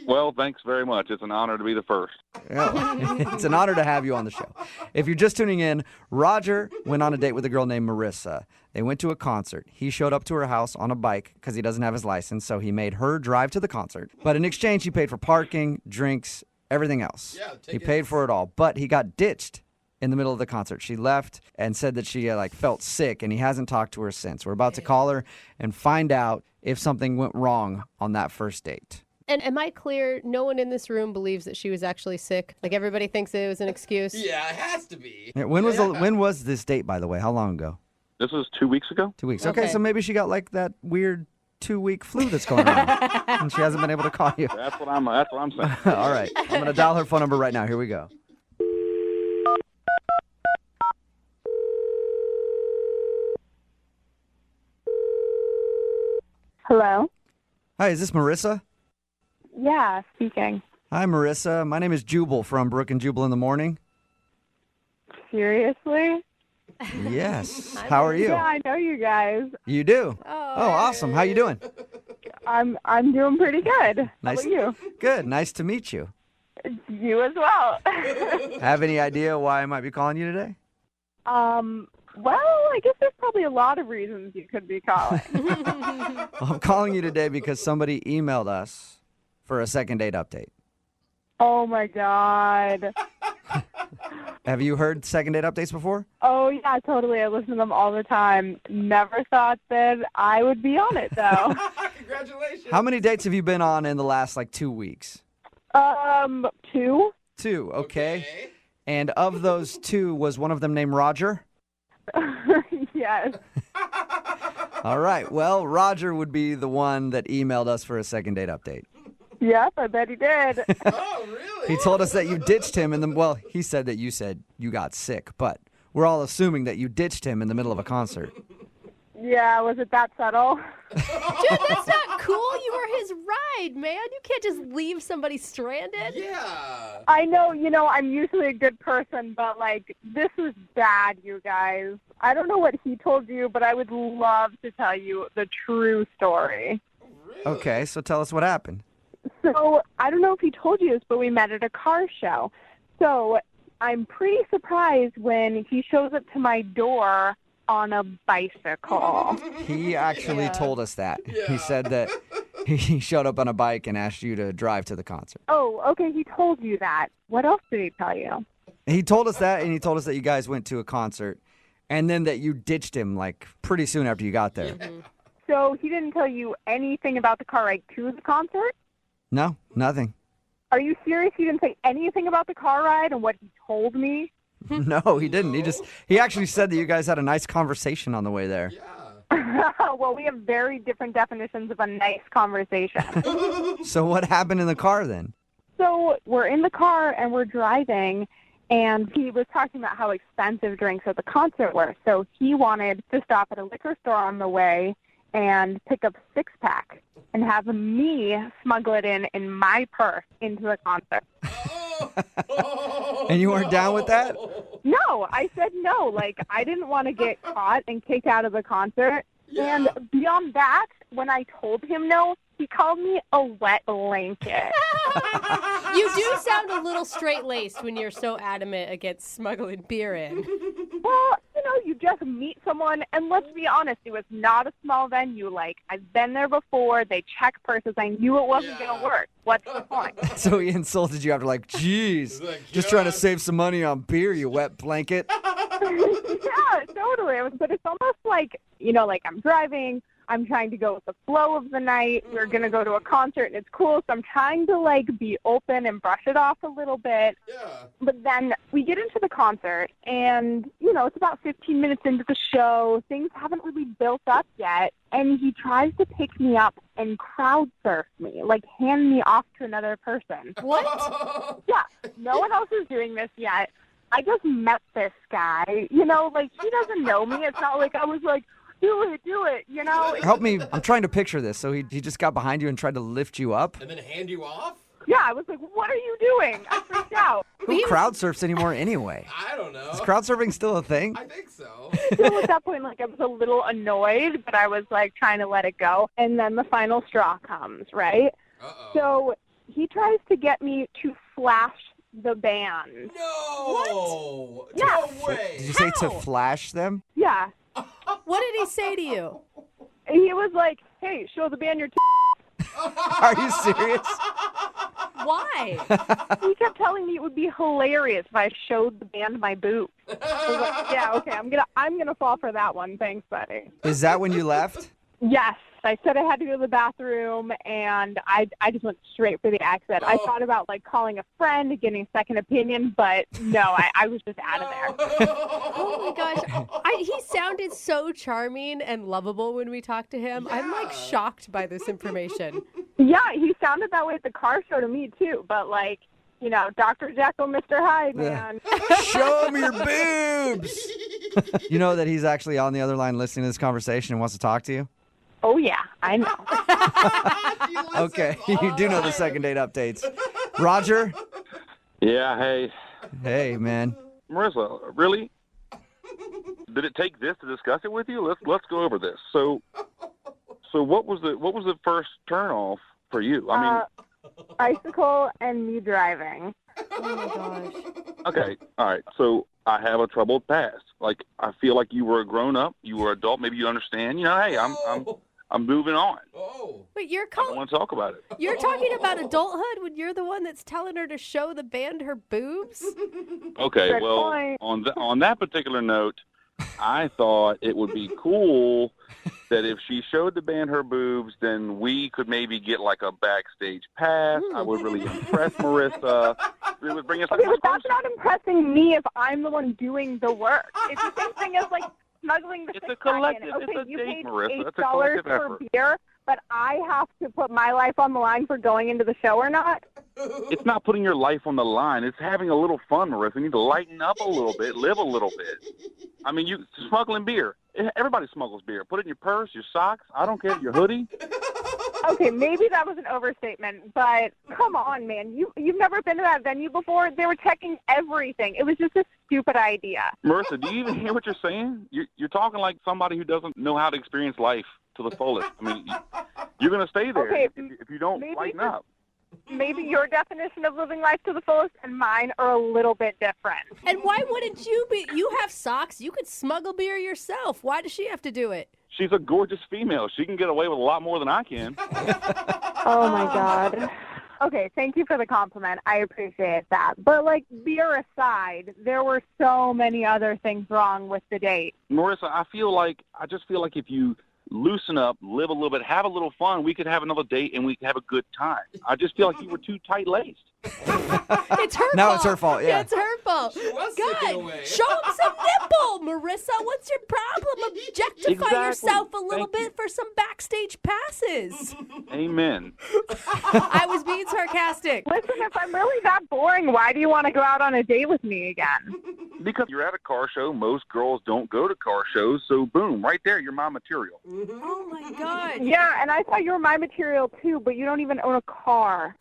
Well, thanks very much. It's an honor to be the first. It's an honor to have you on the show. If you're just tuning in, Roger went on a date with a girl named Marissa. They went to a concert. He showed up to her house on a bike because he doesn't have his license, so he made her drive to the concert. But in exchange, he paid for parking, drinks, everything else. Yeah, he paid for it all, but he got ditched in the middle of the concert. She left and said that she felt sick, and he hasn't talked to her since. We're about to call her and find out if something went wrong on that first date. And am I clear? No one in this room believes that she was actually sick. Like everybody thinks it was an excuse. Yeah, it has to be. Yeah, when was this date, by the way? How long ago? This was 2 weeks ago. 2 weeks. Okay, so maybe she got like that weird 2-week flu that's going on, and she hasn't been able to call you. That's what I'm saying. All right, I'm gonna dial her phone number right now. Here we go. Hello? Hi, is this Marissa? Yeah, speaking. Hi, Marissa. My name is Jubal from Brooke and Jubal in the morning. Seriously? Yes. How are you? Yeah, I know you guys. You do? Oh, awesome. How you doing? I'm doing pretty good. Nice. How about you? Good. Nice to meet you. You as well. Have any idea why I might be calling you today? Well, I guess there's probably a lot of reasons you could be calling. Well, I'm calling you today because somebody emailed us for a second date update. Oh my God. Have you heard second date updates before? Oh yeah, totally. I listen to them all the time. Never thought that I would be on it though. Congratulations. How many dates have you been on in the last 2 weeks? 2. 2, okay. And of those 2, was one of them named Roger? Yes. All right. Well, Roger would be the one that emailed us for a second date update. Yep, I bet he did. Oh, really? He told us that you ditched him he said that you said you got sick, but we're all assuming that you ditched him in the middle of a concert. Yeah, was it that subtle? Dude, that's not cool. You were his ride, man. You can't just leave somebody stranded. Yeah. I know, I'm usually a good person, but, this is bad, you guys. I don't know what he told you, but I would love to tell you the true story. Really? Okay, so tell us what happened. So, I don't know if he told you this, but we met at a car show. So, I'm pretty surprised when he shows up to my door on a bicycle. He actually told us that. Yeah. He said that he showed up on a bike and asked you to drive to the concert. Oh, okay, he told you that. What else did he tell you? He told us that, and he told us that you guys went to a concert, and then that you ditched him, pretty soon after you got there. Mm-hmm. So he didn't tell you anything about the car ride to the concert? No, nothing. Are you serious? He didn't say anything about the car ride and what he told me? No, he didn't. He actually said that you guys had a nice conversation on the way there. Yeah. Well, we have very different definitions of a nice conversation. So what happened in the car then? So we're in the car and we're driving, and he was talking about how expensive drinks at the concert were. So he wanted to stop at a liquor store on the way and pick up a 6-pack and have me smuggle it in my purse into the concert. And you weren't down with that? No, I said no. Like, I didn't want to get caught and kicked out of the concert. Yeah. And beyond that, when I told him no, he called me a wet blanket. You do sound a little straight-laced when you're so adamant against smuggling beer in. Well, you just meet someone, and let's be honest, it was not a small venue. Like, I've been there before. They check purses. I knew it wasn't going to work. What's the point? So he insulted you after geez, just trying to save some money on beer, you wet blanket. Yeah, totally. But it's almost like, like I'm driving. I'm trying to go with the flow of the night. We're going to go to a concert, and it's cool. So I'm trying to, be open and brush it off a little bit. Yeah. But then we get into the concert, and, it's about 15 minutes into the show. Things haven't really built up yet. And he tries to pick me up and crowd surf me, hand me off to another person. What? Yeah. No one else is doing this yet. I just met this guy. He doesn't know me. It's not like I was like, do it, Help me. I'm trying to picture this. So he just got behind you and tried to lift you up? And then hand you off? Yeah, I was like, what are you doing? I freaked out. Who crowd surfs anymore anyway? I don't know. Is crowd surfing still a thing? I think so. So at that point, I was a little annoyed, but I was, trying to let it go. And then the final straw comes, right? Uh-oh. So he tries to get me to flash the band. No! What? Yeah. No way! Did you say to flash them? Yeah. What did he say to you? He was like, hey, show the band your Are you serious? Why? He kept telling me it would be hilarious if I showed the band my boobs. I was like, yeah, okay, I'm gonna fall for that one. Thanks, buddy. Is that when you left? Yes. I said I had to go to the bathroom, and I just went straight for the exit. I thought about, calling a friend, getting a second opinion, but no, I was just out of there. Oh, my gosh. He sounded so charming and lovable when we talked to him. I'm, shocked by this information. Yeah, he sounded that way at the car show to me, too, but, Dr. Jekyll, Mr. Hyde, man. Show me your boobs! You know that he's actually on the other line listening to this conversation and wants to talk to you? Oh, yeah, I know. Okay, you do know the second date updates. Roger? Yeah, hey. Hey, man. Marissa, really? Did it take this to discuss it with you? Let's go over this. So what was the first turn off for you? I mean, bicycle and me driving. Oh my gosh. Okay, all right. So I have a troubled past. I feel like you were a grown up, you were an adult. Maybe you understand. Hey, I'm moving on. Oh. Wait, you're I don't want to talk about it. You're talking about adulthood when you're the one that's telling her to show the band her boobs? Okay, Good well, point. on that particular note, I thought it would be cool that if she showed the band her boobs, then we could maybe get a backstage pass. I would really impress Marissa. It would bring us Okay, but that's not impressing me if I'm the one doing the work. It's the same thing as smuggling the It's a six-pack in. collective- Okay, it's a you date, paid Marissa. It's a $8 collective for effort. beer, but I have to put my life on the line for going into the show or not. It's not putting your life on the line. It's having a little fun, Marissa. You need to lighten up a little bit, live a little bit. I mean, you smuggling beer. Everybody smuggles beer. Put it in your purse, your socks. I don't care, your hoodie. Okay, maybe that was an overstatement, but come on, man. You've never been to that venue before? They were checking everything. It was just a stupid idea. Marissa, do you even hear what you're saying? You're talking like somebody who doesn't know how to experience life to the fullest. I mean, you're going to stay there Okay, if you don't lighten up. Maybe your definition of living life to the fullest and mine are a little bit different. And why wouldn't you be? You have socks. You could smuggle beer yourself. Why does she have to do it? She's a gorgeous female. She can get away with a lot more than I can. Oh, my God. Okay, thank you for the compliment. I appreciate that. But, beer aside, there were so many other things wrong with the date. Marissa, I just feel like if you loosen up, live a little bit, have a little fun, we could have another date and we could have a good time. I just feel like you were too tight-laced. It's her fault. Now it's her fault, yeah. It's her fault. She was slipping God, away. show him some nipple, Marissa. What's your problem? Objectify Exactly. yourself a little Thank you. bit for some backstage passes. Amen. I was being sarcastic. sarcastic. Listen, if I'm really that boring, why do you want to go out on a date with me again? Because you're at a car show. Most girls don't go to car shows. So, boom, right there, you're my material. Oh, my God. Yeah, and I thought you were my material, too, but you don't even own a car.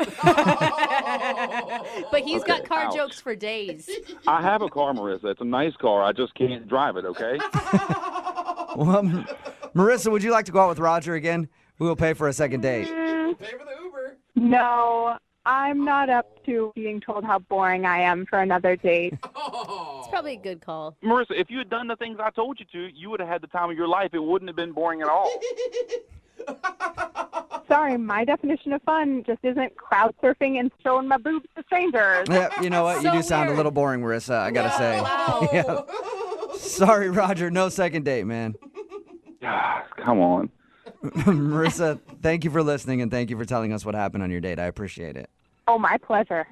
But he's got car ouch. jokes for days. I have a car, Marissa. It's a nice car. I just can't drive it, okay? Well, Marissa, would you like to go out with Roger again? We will pay for a second date. Pay for the Uber. No, I'm not up to being told how boring I am for another date. It's probably a good call. Marissa, if you had done the things I told you to, you would have had the time of your life. It wouldn't have been boring at all. Sorry, my definition of fun just isn't crowd surfing and showing my boobs to strangers. Yeah, you know what? You do sound a little boring, Marissa, I gotta say. Yeah. Sorry, Roger. No second date, man. Come on. Marissa, thank you for listening, and thank you for telling us what happened on your date. I appreciate it. Oh, my pleasure.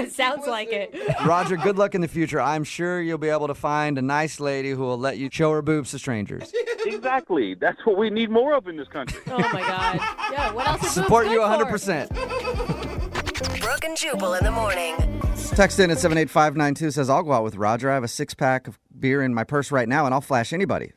Sounds like it. Roger, good luck in the future. I'm sure you'll be able to find a nice lady who will let you show her boobs to strangers. Exactly. That's what we need more of in this country. Oh, my God. Yeah, what else is Support boobs you good 100%. Brooke and Jubal in the morning. Text in at 78592 says, I'll go out with Roger. I have a 6-pack of beer in my purse right now, and I'll flash anybody.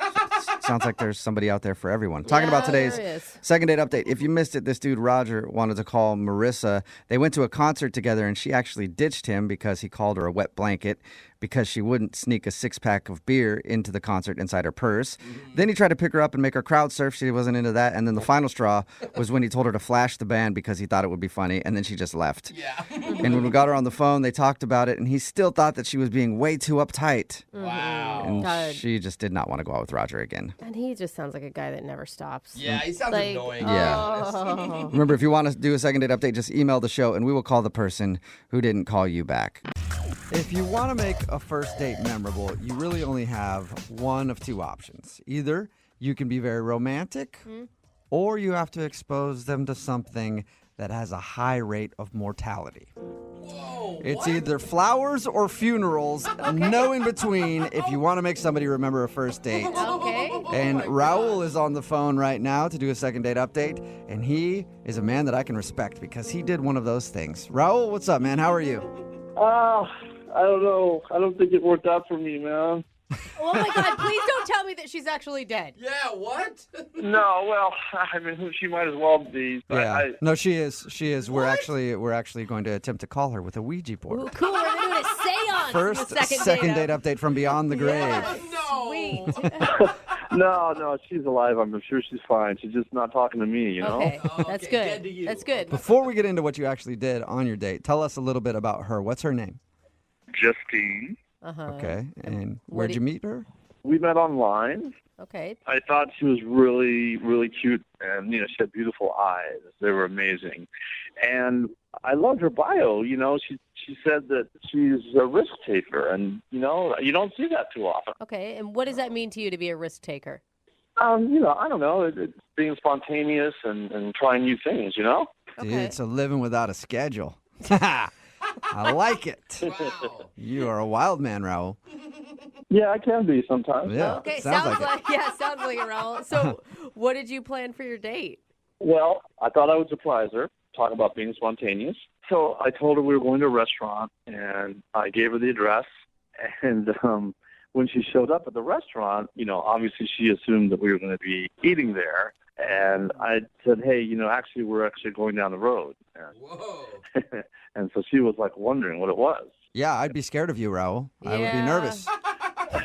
Sounds like there's somebody out there for everyone. Talking about today's second date update. If you missed it, this dude, Roger, wanted to call Marissa. They went to a concert together, and she actually ditched him because he called her a wet blanket because she wouldn't sneak a 6-pack of beer into the concert inside her purse. Then he tried to pick her up and make her crowd surf. She wasn't into that. And then the final straw was when he told her to flash the band because he thought it would be funny, and then she just left. Yeah. And when we got her on the phone, they talked about it, and he still thought that she was being way too uptight. Wow. And God. she just did not want to go out with Roger again. And he just sounds like a guy that never stops. Yeah, he sounds Like, annoying. Yeah. Oh. Remember, if you want to do a second date update, just email the show, and we will call the person who didn't call you back. If you want to make a first date memorable, you really only have one of two options. Either you can be very romantic, or you have to expose them to something that has a high rate of mortality. Whoa, It's what? either flowers or funerals, no in between if you want to make somebody remember a first date. Okay. And Raul is on the phone right now to do a second date update, and he is a man that I can respect because he did one of those things. Raul, what's up, man? How are you? I don't know. I don't think it worked out for me, man. Oh, my God. Please don't tell me that she's actually dead. Yeah, what? No, well, I mean, she might as well be. Yeah. No, she is. She is. We're actually going to attempt to call her with a Ouija board. Ooh, cool. We're doing a seance. First on the second date update from beyond the grave. No. Sweet. No, she's alive. I'm sure she's fine. She's just not talking to me, you know? Okay, that's good. That's good. Before we get into what you actually did on your date, tell us a little bit about her. What's her name? Justine. Okay. And where'd you meet her? We met online. Okay. I thought she was really, really cute, and she had beautiful eyes. They were amazing, and I loved her bio. She said that she's a risk taker, and you don't see that too often. Okay. And what does that mean to you to be a risk taker? I don't know. It's being spontaneous and trying new things. Dude, it's a living without a schedule. I like it. Wow. You are a wild man, Raul. Yeah, I can be sometimes. Yeah. Okay. Sounds like sounds like it, Raul. So, what did you plan for your date? Well, I thought I would surprise her, talk about being spontaneous. So I told her we were going to a restaurant, and I gave her the address. And when she showed up at the restaurant, obviously she assumed that we were going to be eating there. And I said, hey, actually, we're actually going down the road. Whoa. And so she was like wondering what it was. Yeah, I'd be scared of you, Raul. I would be nervous.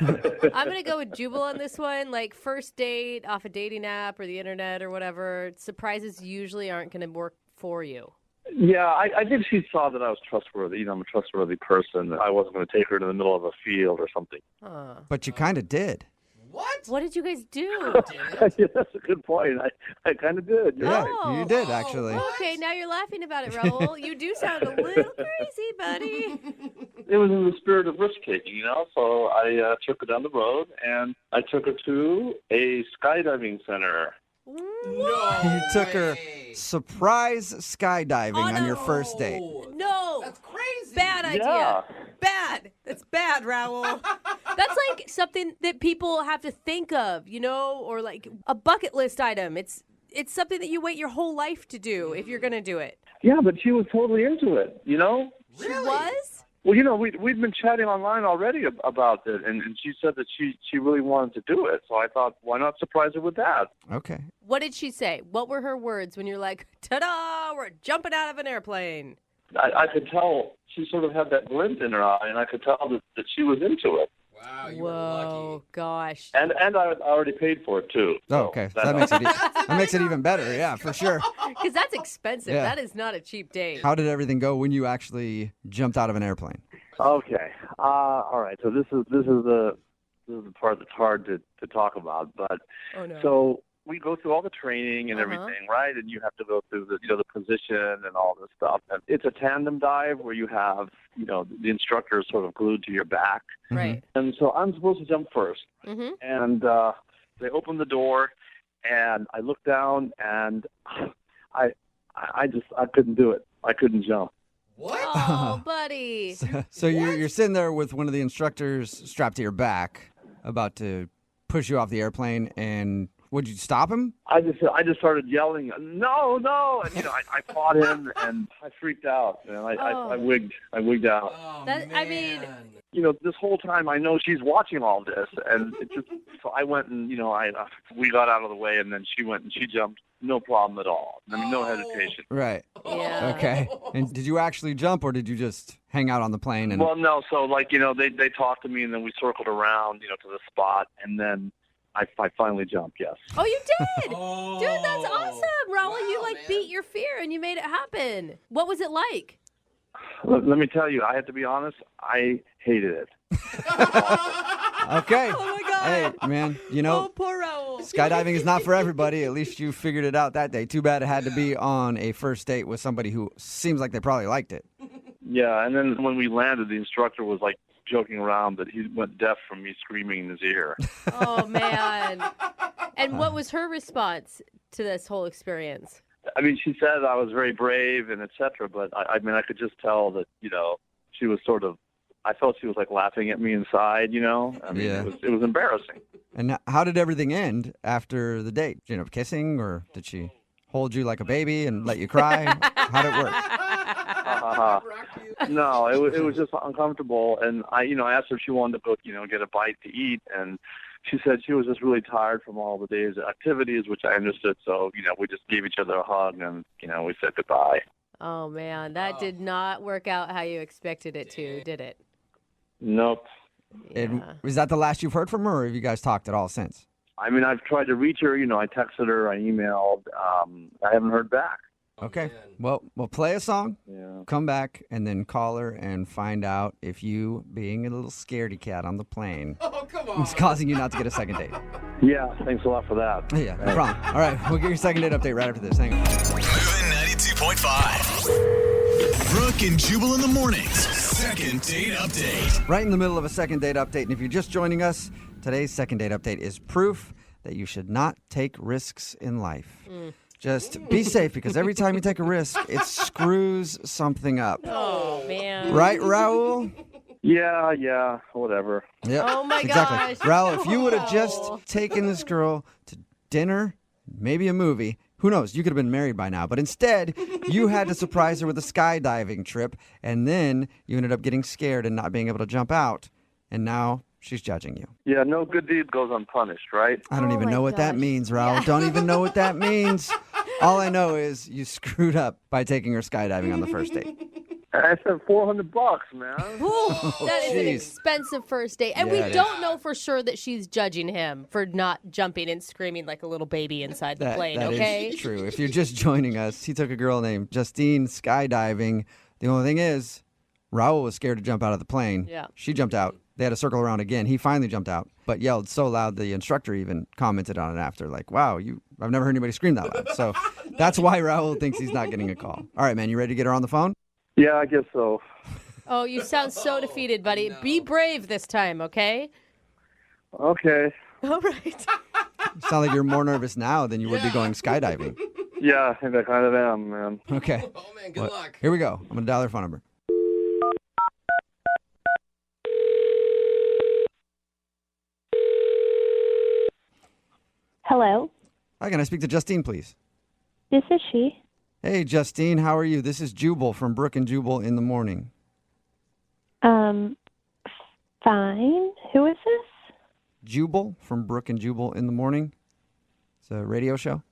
I'm going to go with Jubal on this one. Like, first date off a dating app or the internet or whatever, surprises usually aren't going to work for you. Yeah, I think she saw that I was trustworthy. I'm a trustworthy person. I wasn't going to take her to the middle of a field or something. But you kind of did. What? What did you guys do? Yeah, that's a good point. I kind of did. Yeah, Oh. you did, actually. Okay, now you're laughing about it, Raul. You do sound a little crazy, buddy. It was in the spirit of risk-taking, So I took her down the road, and I took her to a skydiving center. No. You took her surprise skydiving on your first date. No. That's crazy. Bad idea. Yeah. Bad. That's bad, Raul. That's like something that people have to think of, or like a bucket list item. It's it's something that you wait your whole life to do if you're going to do it. Yeah, but she was totally into it, you know? She was? Well, you know, we'd been chatting online already about it, and she said that she really wanted to do it. So I thought, why not surprise her with that? Okay. What did she say? What were her words when you're like, ta-da, we're jumping out of an airplane? I could tell she sort of had that glint in her eye, and I could tell that she was into it. Wow, you Whoa, gosh. And I already paid for it, too. Oh, okay. So that makes it even better. Yeah, for sure. Because that's expensive. Yeah. That is not a cheap date. How did everything go when you actually jumped out of an airplane? Okay. All right. So this is the part that's hard to talk about. But Oh, no. so we go through all the training and everything, right? And you have to go through the position and all this stuff. And it's a tandem dive where you have the instructor is sort of glued to your back. Right. And so I'm supposed to jump first. Mm-hmm. And they open the door, and I look down, and I couldn't do it. I couldn't jump. What? Oh, buddy. So you're sitting there with one of the instructors strapped to your back, about to push you off the airplane, and would you stop him? I just started yelling, no, and I fought him, and I freaked out, and I wigged out. Oh, I mean, This whole time I know she's watching all this, and so I went and we got out of the way, and then she went and she jumped, no problem at all. I mean, no hesitation. Right. Yeah. Okay. And did you actually jump, or did you just hang out on the plane? And Well, no. So they talked to me, and then we circled around, to the spot, and then I finally jumped. Yes. Oh, you did? Oh, Dude, that's awesome. Raul, you man. beat your fear and you made it happen. What was it like? Let me tell you, I have to be honest. I hated it. Okay. Oh, my God. Hey, man, Oh, poor Raul. skydiving is not for everybody. At least you figured it out that day. Too bad it had to be on a first date with somebody who seems like they probably liked it. Yeah, and then when we landed, the instructor was joking around that he went deaf from me screaming in his ear. Oh, man. And what was her response to this whole experience? I mean, she said I was very brave and et cetera, but I could just tell that, she was sort of, I felt she was laughing at me inside, I mean, Yeah. it was embarrassing. And how did everything end after the date? Kissing, or did she hold you like a baby and let you cry? How'd it work? No, it was just uncomfortable, and I asked her if she wanted to go, get a bite to eat, and she said she was just really tired from all the day's activities, which I understood. So, we just gave each other a hug, and we said goodbye. Oh, man. That did not work out how you expected it to, did it? Nope. And is that the last you've heard from her, or have you guys talked at all since? I mean, I've tried to reach her. I texted her, I emailed. I haven't heard back. Okay. Well, we'll play a song, Yeah. come back, and then call her and find out if you, being a little scaredy cat on the plane, Oh, come on. is causing you not to get a second date. Yeah, thanks a lot for that. Yeah, no problem. All right, we'll get your second date update right after this. Hang on. Moving 92.5. Brooke and Jubal in the mornings. Second date update. Right in the middle of a second date update, and if you're just joining us, today's second date update is proof that you should not take risks in life. Just be safe, because every time you take a risk, it screws something up. Oh, man. Right, Raul? Yeah, whatever. Yep. Oh, my exactly. gosh. Raul, if you would have just taken this girl to dinner, maybe a movie, who knows, you could have been married by now. But instead, you had to surprise her with a skydiving trip, and then you ended up getting scared and not being able to jump out. And now she's judging you. Yeah, no good deed goes unpunished, right? I don't Oh even my know what that gosh. means, Raul. Don't even know what that means. All I know is you screwed up by taking her skydiving on the first date. I spent $400, man. Ooh, that is an jeez. expensive first date. And Yeah, we it don't know for sure that she's judging him for not jumping and screaming like a little baby inside the plane, that okay? is true. If you're just joining us, he took a girl named Justine skydiving. The only thing is, Raul was scared to jump out of the plane. Yeah. She jumped out. They had to circle around again. He finally jumped out, but yelled so loud the instructor even commented on it after, like, wow, I've never heard anybody scream that loud. So that's why Raul thinks he's not getting a call. All right, man, you ready to get her on the phone? Yeah, I guess so. Oh, you sound so defeated, buddy. Be brave this time, okay? Okay. All right. You sound like you're more nervous now than you would be going skydiving. Yeah, I think I kind of am, man. Okay. Oh, man, good luck. Here we go. I'm going to dial her phone number. Hello. Hi, can I speak to Justine, please? This is she. Hey, Justine, how are you? This is Jubal from Brooke and Jubal in the morning. Fine. Who is this? Jubal from Brooke and Jubal in the morning. It's a radio show.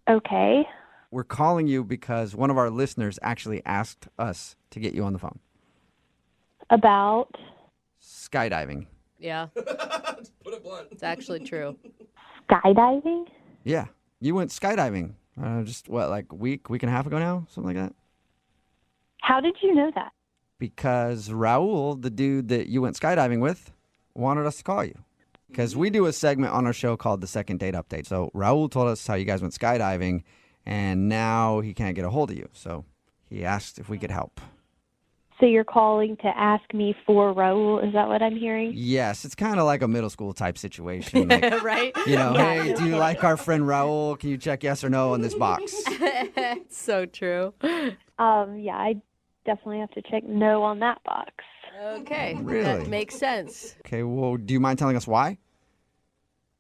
Okay. We're calling you because one of our listeners actually asked us to get you on the phone. About? Skydiving. Yeah. Put it blunt. It's actually true. Skydiving? Yeah. You went skydiving just, like a week and a half ago now? Something like that? How did you know that? Because Raul, the dude that you went skydiving with, wanted us to call you. Because we do a segment on our show called the Second Date Update. So Raul told us how you guys went skydiving, and now he can't get a hold of you. So he asked if we could help. So you're calling to ask me for Raul? Is that what I'm hearing? Yes, it's kind of like a middle school type situation. Like, Right? you know, Yeah. hey, do you like our friend Raul? Can you check yes or no on this box? It's so true. Yeah, I definitely have to check no on that box. Okay. Really? That makes sense. Okay, well, do you mind telling us why?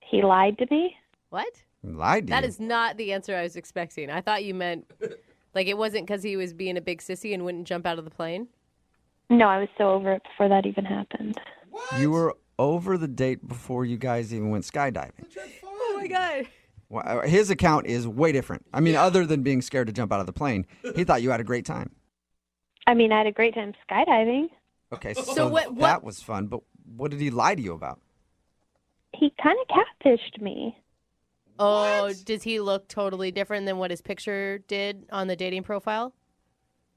He lied to me? What? He lied to That you. is not the answer I was expecting. I thought you meant, like, it wasn't because he was being a big sissy and wouldn't jump out of the plane? No, I was so over it before that even happened. You were over the date before you guys even went skydiving. Oh, my God. Well, his account is way different. I mean, other than being scared to jump out of the plane, he thought you had a great time. I mean, I had a great time skydiving. Okay, So so what- that was fun, but what did he lie to you about? He kind of catfished me. Oh, does he look totally different than what his picture did on the dating profile?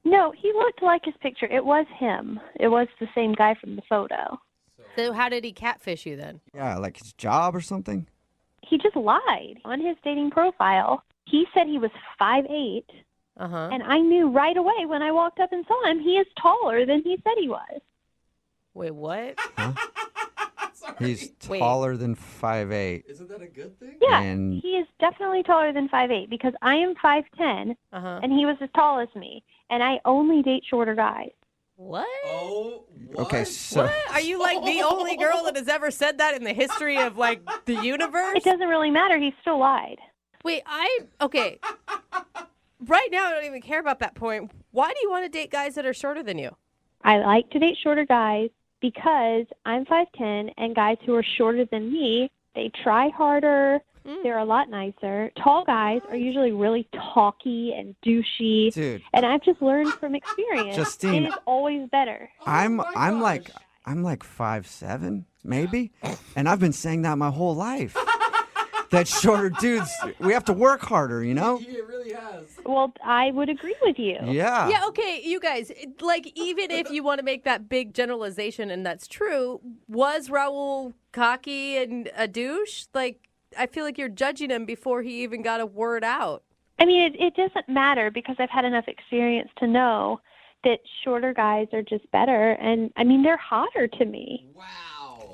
No, he looked like his picture. It was him. It was the same guy from the photo. So how did he catfish you then? Yeah, like his job or something? He just lied on his dating profile. He said he was 5'8", Uh-huh. and I knew right away when I walked up and saw him, he is taller than he said he was. Wait, what? He's Wait. taller than 5'8". Isn't that a good thing? Yeah, And- he is definitely taller than 5'8", because I am 5'10", Uh-huh. and he was as tall as me, and I only date shorter guys. What? Oh, what? Okay, so What? Are you like the only girl that has ever said that in the history of like the universe? It doesn't really matter. He still lied. Wait, okay. Right now, I don't even care about that point. Why do you want to date guys that are shorter than you? I like to date shorter guys because I'm 5'10", and guys who are shorter than me, they try harder. They're a lot nicer. Tall guys are usually really talky and douchey. Dude. And I've just learned from experience. Justine. It is always better. I'm like 5'7", maybe, and I've been saying that my whole life. That shorter dudes, we have to work harder, you know? He really has. Well, I would agree with you. Yeah. Yeah, okay, you guys, like, even if you want to make that big generalization and that's true, was Raul cocky and a douche? Like, I feel like you're judging him before he even got a word out. I mean, it doesn't matter because I've had enough experience to know that shorter guys are just better. And, I mean, they're hotter to me.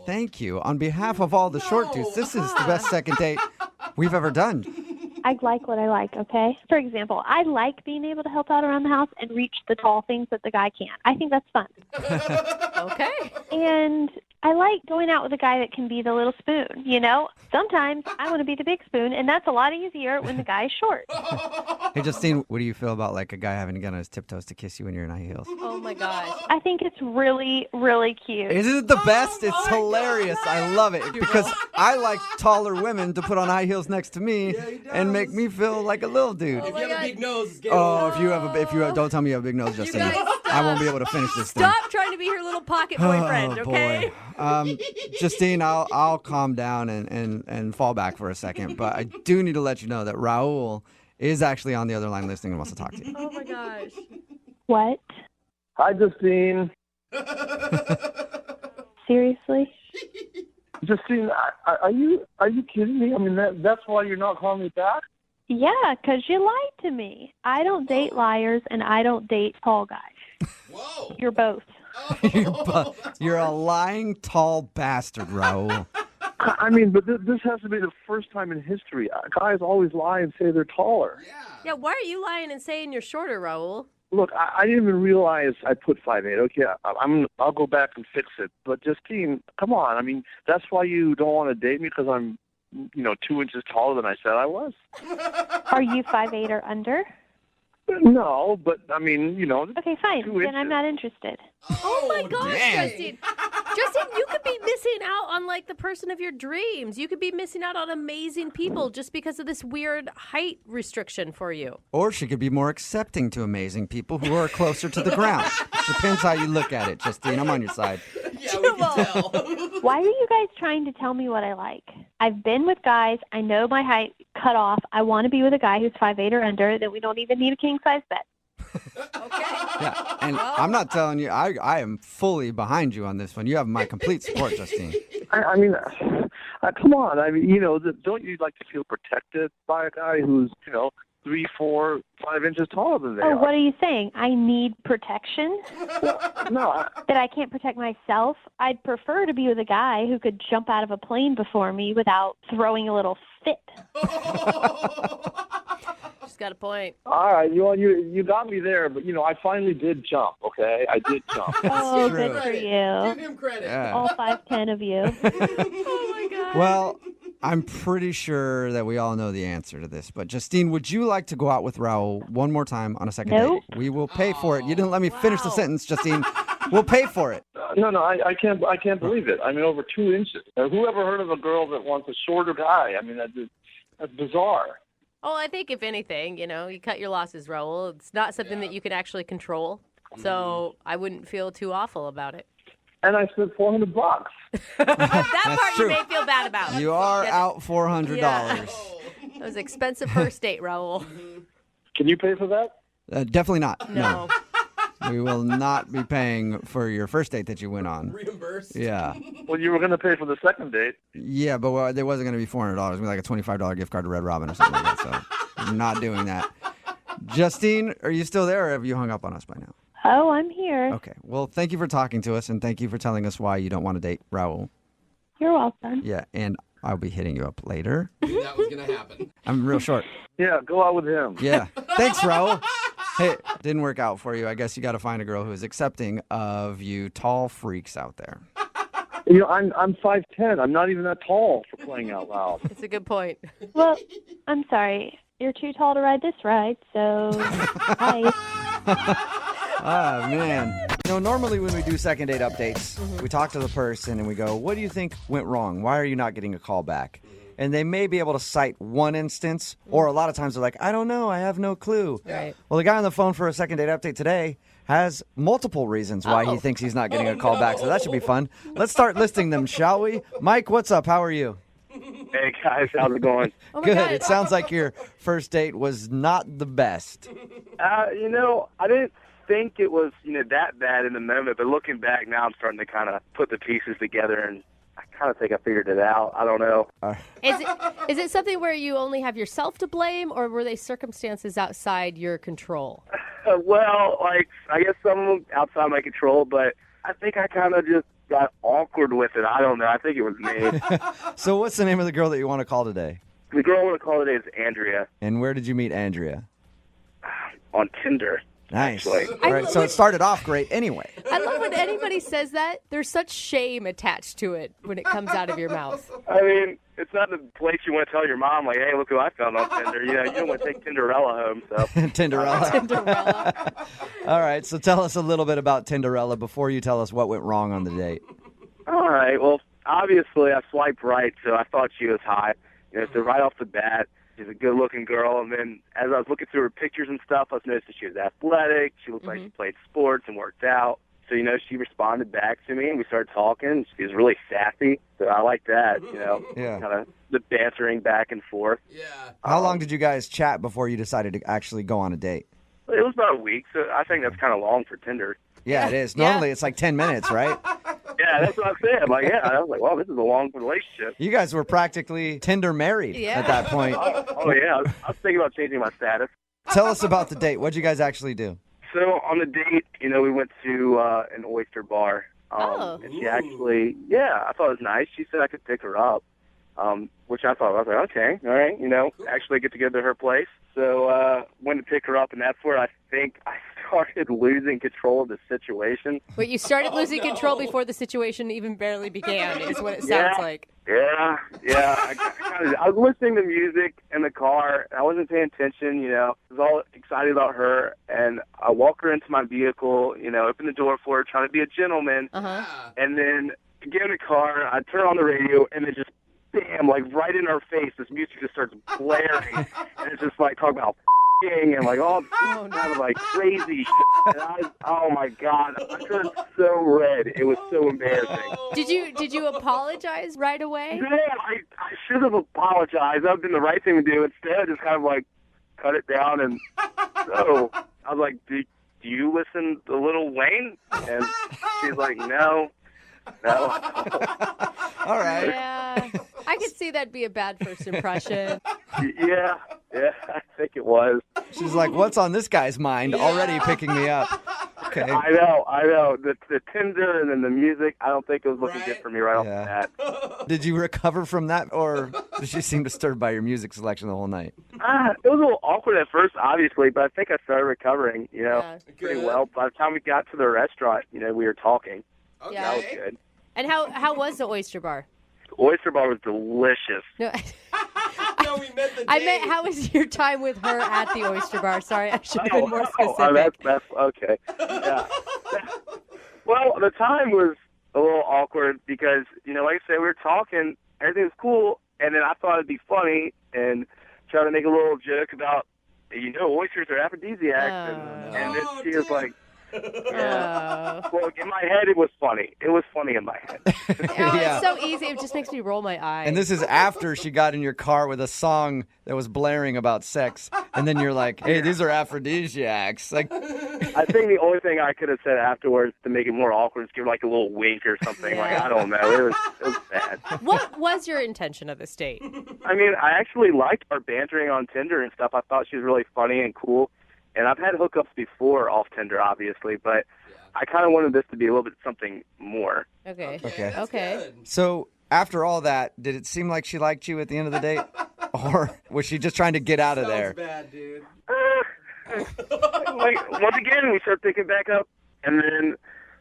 Thank you. On behalf of all the short dudes, this is the best second date we've ever done. I like what I like, okay? For example, I like being able to help out around the house and reach the tall things that the guy can't. I think that's fun. Okay. And I like going out with a guy that can be the little spoon, you know? Sometimes I want to be the big spoon, and that's a lot easier when the guy is short. Hey, Justine, what do you feel about like a guy having to get on his tiptoes to kiss you when you're in high heels? Oh, my gosh. I think it's really, really cute. Isn't it the best? It's hilarious. I love it because I like taller women to put on high heels next to me and make me feel like a little dude. If you have a big nose, it's game Oh, over. if you don't tell me you have a big nose, Justine, guys, I won't be able to finish this thing. Stop trying to be her little pocket boyfriend, Oh, okay? boy. Justine, I'll calm down and fall back for a second, but I do need to let you know that Raul is actually on the other line listening and wants to talk to you. Oh, my gosh. What? Hi, Justine. Seriously? Justine, are you kidding me? I mean, that's why you're not calling me back? Yeah, because you lied to me. I don't date liars, and I don't date tall guys. Whoa. You're both. You're a lying tall bastard, Raul. I mean, but this has to be the first time in history. Guys always lie and say they're taller. Yeah, why are you lying and saying you're shorter, Raul? Look, I didn't even realize I put 5'8". Okay, I'll go back and fix it. But Justine, come on. I mean, that's why you don't want to date me because I'm 2 inches taller than I said I was. Are you 5'8" or under? No, but I mean, Okay, fine. 2 Then inches. I'm not interested. Oh my gosh, man. Justin. Justin, you could be missing out on like the person of your dreams. You could be missing out on amazing people just because of this weird height restriction for you. Or she could be more accepting to amazing people who are closer to the ground. Depends how you look at it, Justine. I'm on your side. Yeah, we can tell. Why are you guys trying to tell me what I like? I've been with guys. I know my height cut off. I want to be with a guy who's 5'8" or under. Then we don't even need a king size bed. Yeah, and I'm not telling you, I am fully behind you on this one. You have my complete support, Justine. I mean, come on. I mean, don't you like to feel protected by a guy who's, 3, 4, 5 inches taller than they Oh, are? what are you saying? I need protection? No, That I can't protect myself? I'd prefer to be with a guy who could jump out of a plane before me without throwing a little fit. She's got a point. all right, you got me there, but I finally did jump. Okay, I did jump. Oh, true. good for Give you. him credit. Yeah. All 5'10" of you. Oh my god. Well, I'm pretty sure that we all know the answer to this. But Justine, would you like to go out with Raul one more time on a second Nope. date? We will pay for it. You didn't let me finish the Wow. sentence, Justine. We'll pay for it. No, I can't believe it. I mean, over 2 inches. Who ever heard of a girl that wants a shorter guy? I mean, that's bizarre. Well, I think if anything, you cut your losses, Raul. It's not something that you can actually control. So I wouldn't feel too awful about it. And I spent $400. That part true. you may feel bad about. You are Yeah. out $400. Yeah. That was an expensive first date, Raul. Can you pay for that? Definitely not. No. We will not be paying for your first date that you went on. Reimbursed. Yeah. Well, you were going to pay for the second date. Yeah, but there wasn't going to be $400. It was gonna be like a $25 gift card to Red Robin or something like that. So we're not doing that. Justine, are you still there or have you hung up on us by now? Oh, I'm here. Okay. Well, thank you for talking to us and thank you for telling us why you don't want to date Raul. You're welcome. Yeah, and I'll be hitting you up later. That was going to happen. I'm real short. Yeah, go out with him. Yeah. Thanks, Raul. Hey, didn't work out for you. I guess you got to find a girl who is accepting of you tall freaks out there. I'm 5'10". I'm not even that tall for playing out loud. It's a good point. Well, I'm sorry. You're too tall to ride this ride, so hi. Oh, man. Normally when we do second date updates, we talk to the person and we go, what do you think went wrong? Why are you not getting a call back? And they may be able to cite one instance, or a lot of times they're like, I don't know, I have no clue. Right. Well, the guy on the phone for a second date update today has multiple reasons why he thinks he's not getting a call back, so that should be fun. Let's start listing them, shall we? Mike, what's up? How are you? Hey, guys, how's it going? Oh my Good. God. It sounds like your first date was not the best. I didn't think it was, that bad in the moment, but looking back now, I'm starting to kind of put the pieces together, and I kind of think I figured it out. I don't know. Is it something where you only have yourself to blame, or were they circumstances outside your control? Well, I guess some of them outside my control, but I think I kind of just got awkward with it. I don't know. I think it was me. So what's the name of the girl that you want to call today? The girl I want to call today is Andrea And where did you meet Andrea? on Tinder. Nice. Actually. All right, so it started off great anyway. I love when anybody says that. There's such shame attached to it when it comes out of your mouth. I mean, it's not the place you want to tell your mom, like, hey, look who I found on Tinder. You don't want to take Tinderella home, so. Tinderella. Cinderella. All right, so tell us a little bit about Tinderella before you tell us what went wrong on the date. All right, well, obviously I swiped right, so I thought she was hot. So right off the bat, she's a good-looking girl, and then as I was looking through her pictures and stuff, I was noticing that she was athletic. She looked like she played sports and worked out. So, she responded back to me, and we started talking. She was really sassy, so I like that, Yeah. kind of the bantering back and forth. Yeah. How long did you guys chat before you decided to actually go on a date? It was about a week, so I think that's kind of long for Tinder. Yeah, it is. Normally it's like 10 minutes, right? Yeah, that's what I'm saying. I was like, wow, this is a long relationship. You guys were practically Tinder married at that point. Oh yeah, I was thinking about changing my status. Tell us about the date. What'd you guys actually do? So on the date, we went to an oyster bar. And she actually, I thought it was nice. She said I could pick her up, which I thought, I was like, okay, all right, actually get to go to her place. So went to pick her up, and that's where I think I started losing control of the situation. Wait, you started losing control before the situation even barely began, is what it sounds like. Yeah. I was listening to music in the car. I wasn't paying attention, I was all excited about her, and I walk her into my vehicle, open the door for her, trying to be a gentleman, and then get in the car, I turn on the radio, and then just, bam, like right in her face, this music just starts blaring, and it's just like talking about and like all kind of like crazy shit. And oh my God, I turned so red. It was so embarrassing. Did you apologize right away? No, I should have apologized. That would have been the right thing to do. Instead, I just kind of like cut it down. And so I was like, do you listen to Lil Wayne? And she's like, no. All right. Yeah. I could see that'd be a bad first impression. Yeah, I think it was. She's like, what's on this guy's mind? Already picking me up. Okay. I know. The Tinder and then the music, I don't think it was looking good for me right off the bat. Did you recover from that, or did she seem disturbed by your music selection the whole night? It was a little awkward at first, obviously, but I think I started recovering, pretty well. By the time we got to the restaurant, we were talking. Okay. That was good. And how was the oyster bar? The oyster bar was delicious. No, No, we met the I meant, how was your time with her at the oyster bar? Sorry, I should have been more specific. That's okay. Yeah. Well, the time was a little awkward because, like I said, we were talking, everything was cool, and then I thought it'd be funny and try to make a little joke about, oysters are aphrodisiacs, and then she was like, well, in my head, it was funny. It was funny in my head. It's so easy. It just makes me roll my eyes. And this is after she got in your car with a song that was blaring about sex. And then you're like, hey, these are aphrodisiacs. Like, I think the only thing I could have said afterwards to make it more awkward is give like a little wink or something. Like, I don't know. It was bad. What was your intention of this date? I mean, I actually liked our bantering on Tinder and stuff. I thought she was really funny and cool. And I've had hookups before off Tinder, obviously, but I kind of wanted this to be a little bit something more. Okay. So after all that, did it seem like she liked you at the end of the date? Or was she just trying to get out of there? Bad, dude. Once again, we start picking back up, and then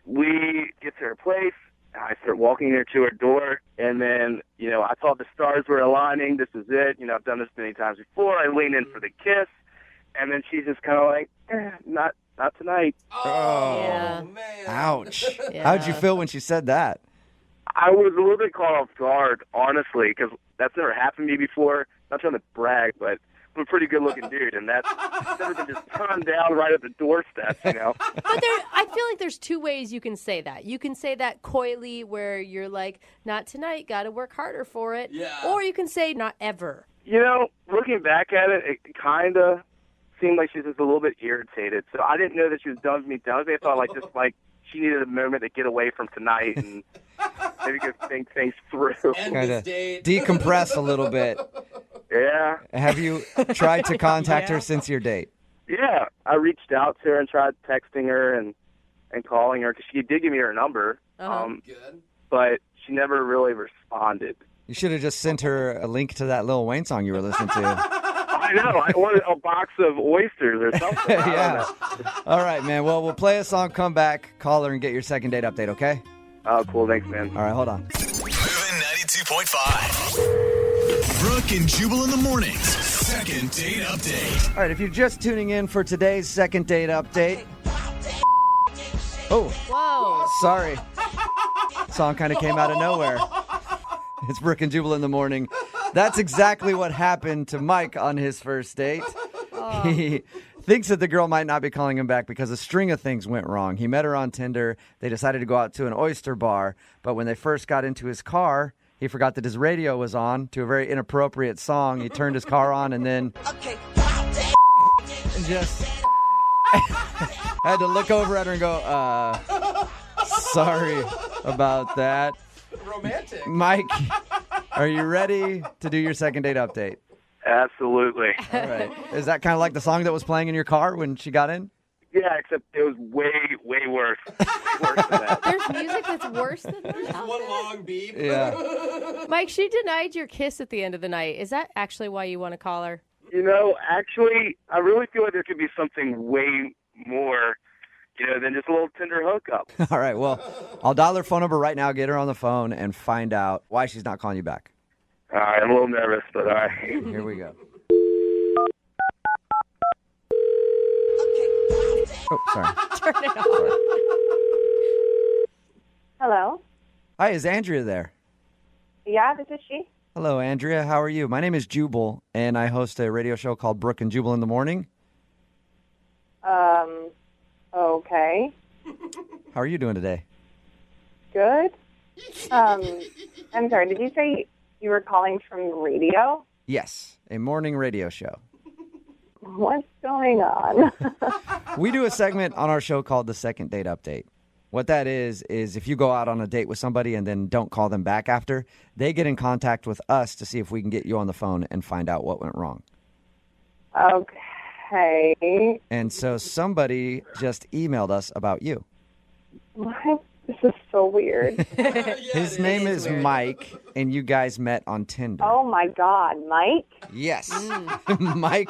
we get to her place. I start walking her to her door, and then, I thought the stars were aligning. This is it. I've done this many times before. I lean in for the kiss. And then she's just kind of like, not tonight. Oh, man. Ouch. How'd you feel when she said that? I was a little bit caught off guard, honestly, because that's never happened to me before. Not trying to brag, but I'm a pretty good-looking dude, and that's never been just turned down right at the doorstep, But I feel like there's two ways you can say that. You can say that coyly, where you're like, not tonight, got to work harder for it. Yeah. Or you can say, not ever. Looking back at it, it kind of seemed like she was just a little bit irritated. So I didn't know that she was done with me. I thought just she needed a moment to get away from tonight and maybe go think things through. Kind of decompress a little bit. Yeah. Have you tried to contact her since your date? Yeah. I reached out to her and tried texting her and calling her because she did give me her number. Good. But she never really responded. You should have just sent her a link to that Lil Wayne song you were listening to. I know. I wanted a box of oysters or something. Yeah. All right, man. Well, we'll play a song, come back, call her, and get your second date update, okay? Oh, cool. Thanks, man. All right, hold on. Moving 92.5. Brooke and Jubal in the mornings. Second date update. All right, if you're just tuning in for today's second date update. Oh. Whoa. Sorry. Song kind of came out of nowhere. It's Brooke and Jubal in the morning. That's exactly what happened to Mike on his first date. He thinks that the girl might not be calling him back because a string of things went wrong. He met her on Tinder. They decided to go out to an oyster bar. But when they first got into his car, he forgot that his radio was on to a very inappropriate song. He turned his car on and then just had to look over at her and go, sorry about that. Romantic. Mike, are you ready to do your second date update? Absolutely. All right. Is that kind of like the song that was playing in your car when she got in? Yeah, except it was way, way worse. Worse than that. There's music that's worse than that? Just one long beep. Yeah. Mike, she denied your kiss at the end of the night. Is that actually why you want to call her? Actually, I really feel like there could be something way more and then just a little Tinder hookup. All right, well, I'll dial her phone number right now, get her on the phone, and find out why she's not calling you back. All right, I'm a little nervous, but all right. Here we go. Oh, sorry. Turn it off. Hello? Hi, is Andrea there? Yeah, this is she. Hello, Andrea. How are you? My name is Jubal, and I host a radio show called Brooke and Jubal in the morning. Okay. How are you doing today? Good. I'm sorry, did you say you were calling from radio? Yes, a morning radio show. What's going on? We do a segment on our show called the Second Date Update. What that is if you go out on a date with somebody and then don't call them back after, they get in contact with us to see if we can get you on the phone and find out what went wrong. Okay. And so somebody just emailed us about you. What? This is so weird. His name is Mike, and you guys met on Tinder. Oh, my God. Mike? Yes. Mike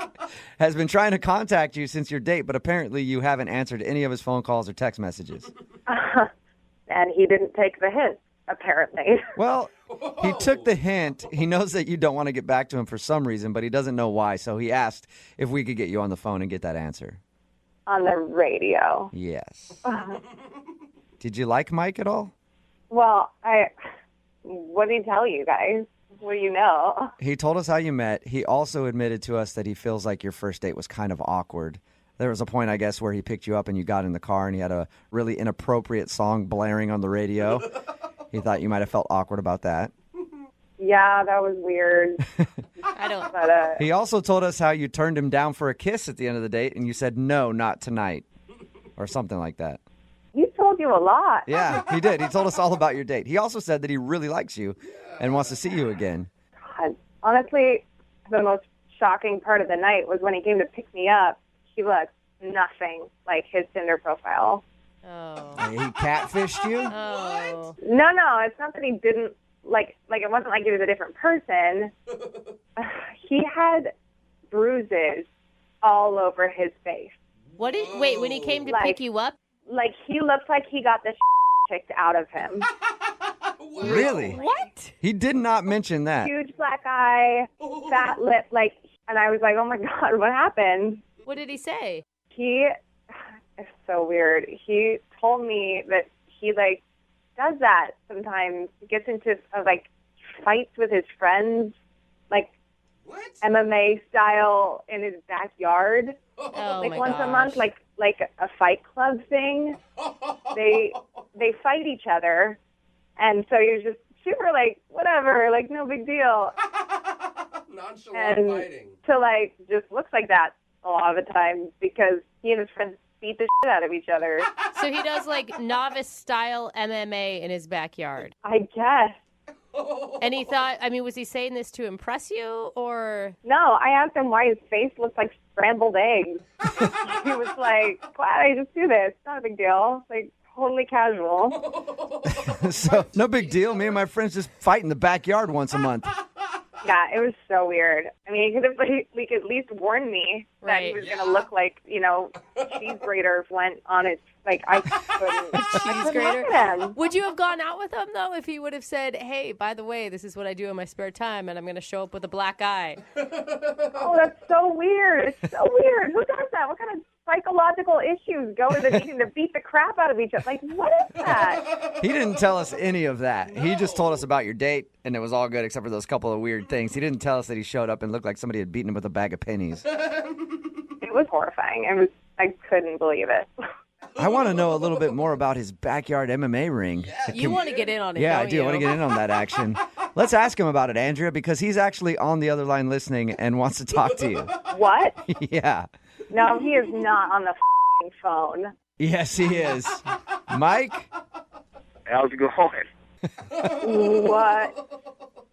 has been trying to contact you since your date, but apparently you haven't answered any of his phone calls or text messages. And he didn't take the hint, apparently. Well, he took the hint. He knows that you don't want to get back to him for some reason, but he doesn't know why. So he asked if we could get you on the phone and get that answer. On the radio. Yes. Did you like Mike at all? Well, what did he tell you guys? What do you know? He told us how you met. He also admitted to us that he feels like your first date was kind of awkward. There was a point, I guess, where he picked you up and you got in the car and he had a really inappropriate song blaring on the radio. He thought you might have felt awkward about that. Yeah, that was weird. I don't. But, He also told us how you turned him down for a kiss at the end of the date and you said, no, not tonight, or something like that. he told you a lot. Yeah, he did. He told us all about your date. He also said that he really likes you and wants to see you again. God. Honestly, the most shocking part of the night was when he came to pick me up. He looked nothing like his Tinder profile. Oh. He catfished you? Oh. No, it's not that he didn't, like it wasn't like he was a different person. He had bruises all over his face. Wait, when he came to pick you up? Like, he looked like he got the kicked out of him. Really? What? He did not mention that. Huge black eye, fat lip, and I was like, oh my God, what happened? What did he say? It's so weird. He told me that he, does that sometimes. He gets into, fights with his friends, MMA style in his backyard. Oh, my once a gosh. month, like a fight club thing. They fight each other. And so he was just super, whatever, no big deal. Nonchalant And fighting. to, just looks like that a lot of the time because he and his friends beat the shit out of each other. So he does novice-style MMA in his backyard. I guess. And he thought, was he saying this to impress you or? No, I asked him why his face looked like scrambled eggs. He was like, why did I just do this? Not a big deal. Totally casual. So, no big deal. Me and my friends just fight in the backyard once a month. Yeah, it was so weird. He could have at least warned me that he was going to look like, cheese grater went on it. I couldn't. Cheese look grater. at him. Would you have gone out with him, though, if he would have said, hey, by the way, this is what I do in my spare time, and I'm going to show up with a black eye? Oh, that's so weird. It's so weird. Who does that? What kind of psychological issues go into needing to beat the crap out of each other? What is that? He didn't tell us any of that. He just told us about your date, and it was all good except for those couple of weird things. He didn't tell us that he showed up and looked like somebody had beaten him with a bag of pennies. It was horrifying. I couldn't believe it. I want to know a little bit more about his backyard MMA ring. You want to get in on it, Yeah, don't I do. you? I want to get in on that action. Let's ask him about it, Andrea, because he's actually on the other line listening and wants to talk to you. What? Yeah. No, he is not on the phone. Yes, he is. Mike? How's it going?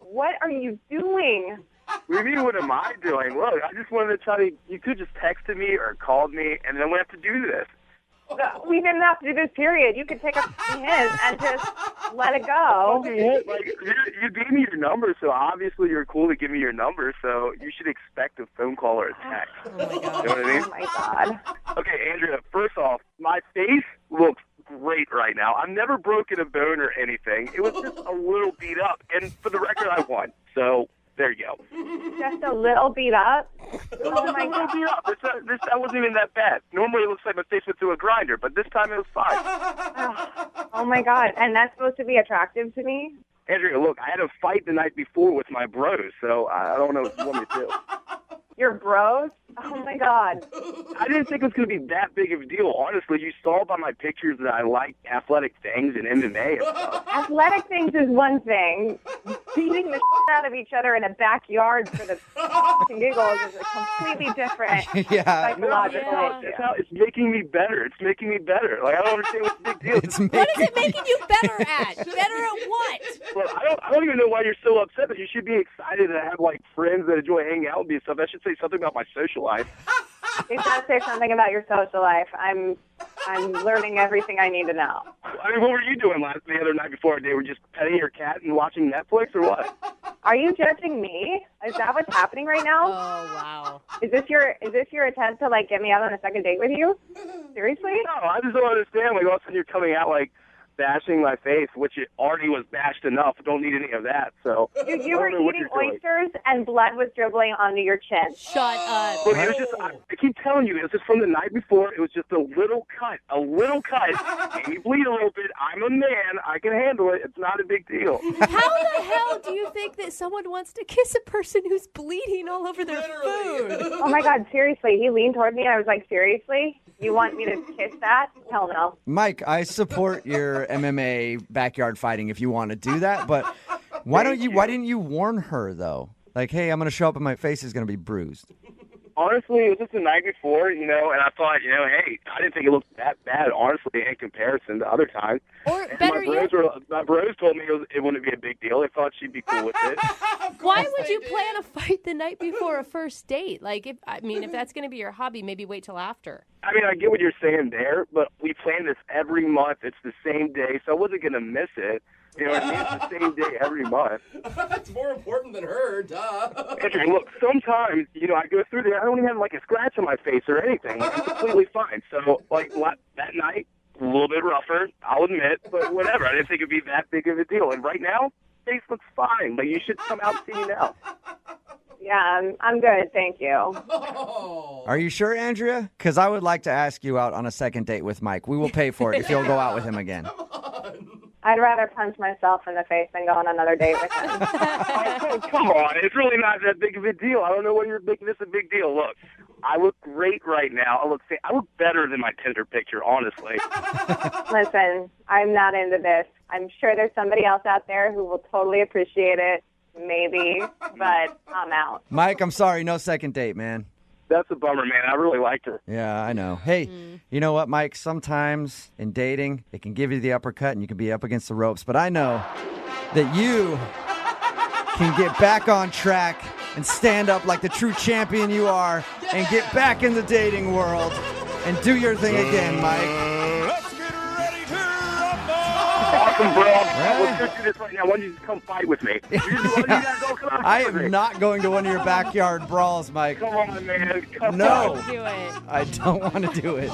What are you doing? What do you mean, what am I doing? Look, I just wanted to tell you, you could just texted me or called me, and then we have to do this. We didn't have to do this, period. You could take a hint and just let it go. You gave me your number, so obviously you're cool to give me your number, so you should expect a phone call or a text. Oh, my God. You know what I mean? Oh, my God. Okay, Andrea, first off, my face great right now. I've never broken a bone or anything. It was just a little beat up. And for the record, I won. So there you go. Just a little beat up. Oh my God. Beat up. That wasn't even that bad. Normally it looks like my face went through a grinder, but this time it was fine. Oh my God. And that's supposed to be attractive to me? Andrea, look, I had a fight the night before with my bros, so I don't know what you want me to do. Your bros? Oh my God. I didn't think it was going to be that big of a deal. Honestly, you saw by my pictures that I like athletic things and MMA and stuff. Athletic things is one thing. Beating the shit out of each other in a backyard for the and giggles is a completely different psychological issue. It's making me better. It's making me better. Like, I don't understand what's the big deal. What is it making you better at? Better at what? Well, I don't even know why you're so upset, but you should be excited to have, like, friends that enjoy hanging out with me and stuff. That should say something about my social life. It does say something about your social life. I'm learning everything I need to know. I mean, what were you doing the other night before our day? Were you just petting your cat and watching Netflix or what? Are you judging me? Is that what's happening right now? Oh, wow. Is this your attempt to, like, get me out on a second date with you? Seriously? No, I just don't understand. Like, all of a sudden you're coming out, like, bashing my face, which it already was bashed enough. Don't need any of that. So you were eating oysters and blood was dribbling onto your chin. Shut up. Look, it was just, I keep telling you, it was just from the night before. It was just a little cut. Maybe bleed a little bit. I'm a man. I can handle it. It's not a big deal. How the hell do you think that someone wants to kiss a person who's bleeding all over their food? Oh my God, seriously. He leaned toward me. I was like, seriously? You want me to kiss that? Hell no. Mike, I support your MMA backyard fighting if you want to do that, but why didn't you warn her though? Like, hey, I'm going to show up and my face is going to be bruised. Honestly, it was just the night before, and I thought, hey, I didn't think it looked that bad, honestly, in comparison to other times. Or and better my bros told me it wouldn't be a big deal. They thought she'd be cool with it. Why would you plan a fight the night before a first date? Like, if that's going to be your hobby, maybe wait till after. I mean, I get what you're saying there, but we plan this every month. It's the same day, so I wasn't going to miss it. You know what I mean? It's the same day every month. That's more important than her, duh. Andrew, look, sometimes, I go through there, I don't even have, like, a scratch on my face or anything. I'm completely fine. So, like, that night, a little bit rougher, I'll admit, but whatever. I didn't think it'd be that big of a deal. And right now, face looks fine. Like, you should come out and see me now. Yeah, I'm good, thank you. Are you sure, Andrea? Because I would like to ask you out on a second date with Mike. We will pay for it if you'll go out with him again. I'd rather punch myself in the face than go on another date with him. Oh, come on. It's really not that big of a deal. I don't know why you're making this a big deal. Look, I look great right now. I look better than my Tinder picture, honestly. Listen, I'm not into this. I'm sure there's somebody else out there who will totally appreciate it. Maybe, but I'm out. Mike, I'm sorry. No second date, man. That's a bummer, man. I really liked her. Yeah, I know. Hey, you know what, Mike? Sometimes in dating, it can give you the uppercut and you can be up against the ropes. But I know that you can get back on track and stand up like the true champion you are and get back in the dating world and do your thing again, Mike. Awesome, bro. Let's go do this right now. Why don't you just come fight with me? I am not going to one of your backyard brawls, Mike. Come on, man. No. Don't do it. I don't want to do it.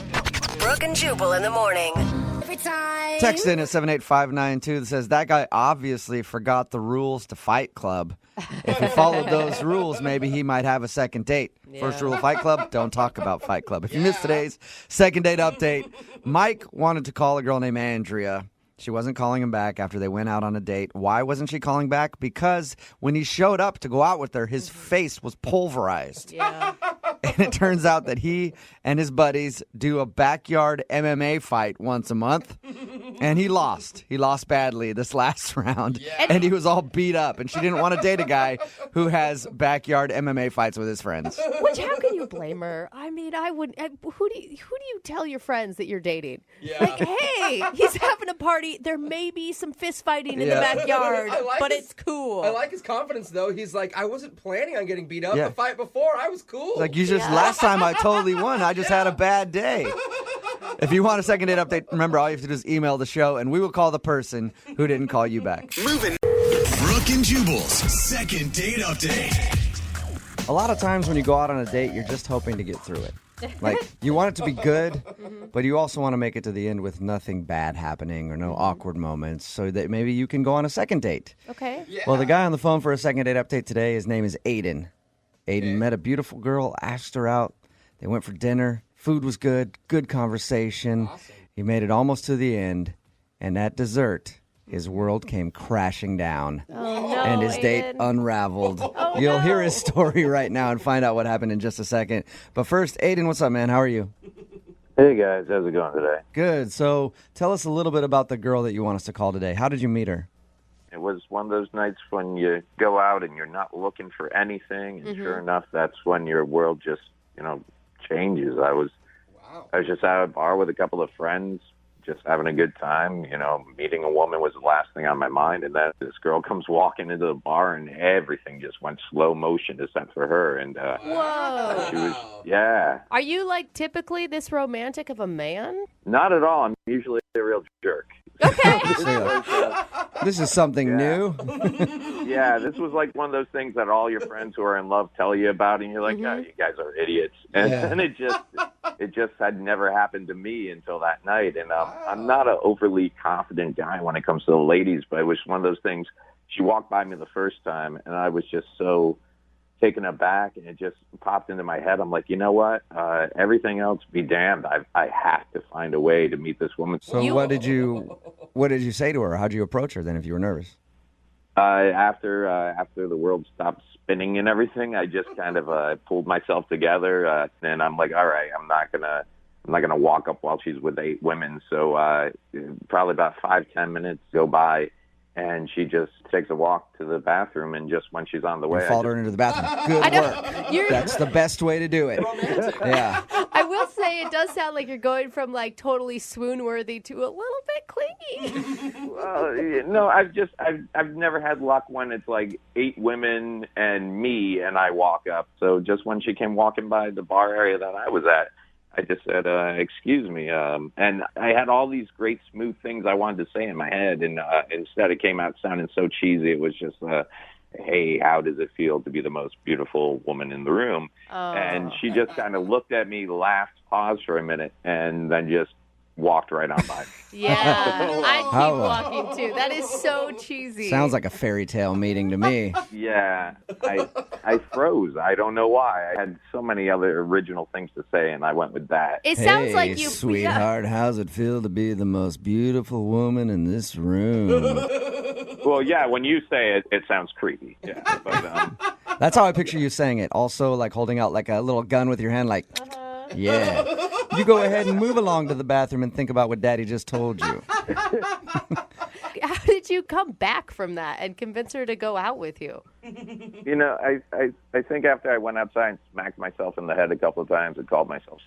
Brooke and Jubal in the morning. Every time. Text in at 78592 that says, that guy obviously forgot the rules to Fight Club. If he followed those rules, maybe he might have a second date. First rule of Fight Club, don't talk about Fight Club. If you missed today's second date update, Mike wanted to call a girl named Andrea. She wasn't calling him back after they went out on a date. Why wasn't she calling back? Because when he showed up to go out with her, his face was pulverized. Yeah. And it turns out that he and his buddies do a backyard MMA fight once a month. And he lost. He lost badly this last round. Yeah. And he was all beat up. And she didn't want to date a guy who has backyard MMA fights with his friends. Which, how can you blame her? I mean, I would. Who do you tell your friends that you're dating? Yeah. Like, hey, he's having a party. There may be some fist fighting in the backyard, but it's cool. I like his confidence, though. He's like, I wasn't planning on getting beat up. The fight before, I was cool. Like, last time I totally won. I just had a bad day. If you want a second date update, remember, all you have to do is email the show, and we will call the person who didn't call you back. Moving. Brooke and Jubal's second date update. A lot of times when you go out on a date, you're just hoping to get through it. Like, you want it to be good, but you also want to make it to the end with nothing bad happening or no awkward moments so that maybe you can go on a second date. Okay. Well, the guy on the phone for a second date update today, his name is Aiden. Aiden met a beautiful girl, asked her out. They went for dinner. Food was good. Good conversation. Awesome. He made it almost to the end. And at dessert, his world came crashing down. Oh, no, and his date Aiden. unraveled. Oh, You'll no. hear his story right now and find out what happened in just a second. But first, Aiden, what's up, man? How are you? Hey, guys. How's it going today? Good. So tell us a little bit about the girl that you want us to call today. How did you meet her? It was one of those nights when you go out and you're not looking for anything, and sure enough, that's when your world just, changes. I was just at a bar with a couple of friends, just having a good time. Meeting a woman was the last thing on my mind, and then this girl comes walking into the bar, and everything just went slow motion except for her. And Whoa. she was, yeah, Are you like typically this romantic of a man? not at all. I'm usually a real jerk. Okay. This is something new. Yeah, this was like one of those things that all your friends who are in love tell you about, and you're like, oh, you guys are idiots. And then it just had never happened to me until that night. And I'm not an overly confident guy when it comes to the ladies, but it was one of those things. She walked by me the first time, and I was just so taken aback, and it just popped into my head. I'm like, you know what? Everything else be damned. I have to find a way to meet this woman. So what did you say to her? How'd you approach her then if you were nervous? After the world stopped spinning and everything, I just kind of pulled myself together, and I'm like, all right, I'm not gonna walk up while she's with 8 women. So probably about 5-10 minutes go by, and she just takes a walk to the bathroom, and just when she's on the way, You followed her into the bathroom. Good work. That's the best way to do it. Yeah. I will say it does sound like you're going from like totally swoon-worthy to a little bit clingy. Well, no, I've never had luck when it's like 8 women and me, and I walk up. So just when she came walking by the bar area that I was at, I just said, excuse me. And I had all these great smooth things I wanted to say in my head, and instead it came out sounding so cheesy. It was just, hey, how does it feel to be the most beautiful woman in the room? And she just kind of looked at me, laughed, paused for a minute, and then just walked right on by. Yeah, I'd keep walking too. That is so cheesy. Sounds like a fairy tale meeting to me. Yeah, I froze. I don't know why. I had so many other original things to say, and I went with that. It sounds Hey, like you, sweetheart, how's it feel to be the most beautiful woman in this room? Well, yeah, when you say it, it sounds creepy. Yeah, but That's how I picture you saying it. Also, like holding out like a little gun with your hand, like, yeah. You go ahead and move along to the bathroom and think about what Daddy just told you. How did you come back from that and convince her to go out with you? I think after I went outside and smacked myself in the head a couple of times and called myself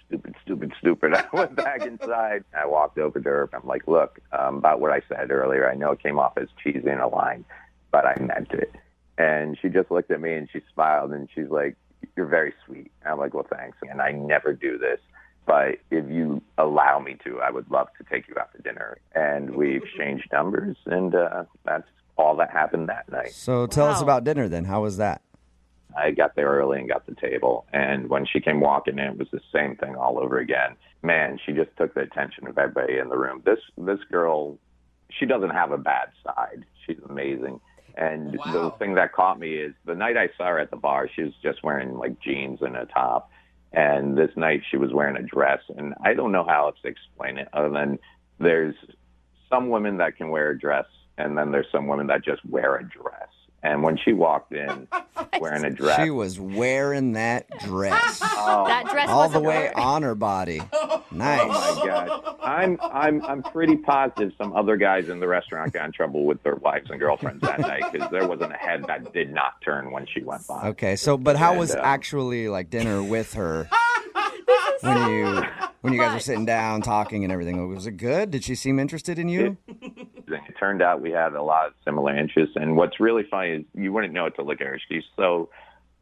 stupid, I went back inside. I walked over to her. I'm like, look, about what I said earlier, I know it came off as cheesy and a line, but I meant it. And she just looked at me and she smiled and she's like, you're very sweet. I'm like, well, thanks. And I never do this, but if you allow me to, I would love to take you out to dinner. And we exchanged numbers, and that's all that happened that night. So tell us about dinner then. How was that? I got there early and got the table, and when she came walking in, it was the same thing all over again. Man, she just took the attention of everybody in the room. This girl, she doesn't have a bad side. She's amazing. And the thing that caught me is the night I saw her at the bar, she was just wearing like jeans and a top. And this night she was wearing a dress. And I don't know how else to explain it other than there's some women that can wear a dress, and then there's some women that just wear a dress. And when she walked in wearing a dress. She was wearing that dress. That dress all the wasn't way her. on her body. Nice. Oh my God. I'm pretty positive some other guys in the restaurant got in trouble with their wives and girlfriends that night because there wasn't a head that did not turn when she went by. Okay, so but how was actually like dinner with her when you guys were sitting down talking and everything? Was it good? Did she seem interested in you? It turned out we had a lot of similar interests, and what's really funny is you wouldn't know it to look at her. She's so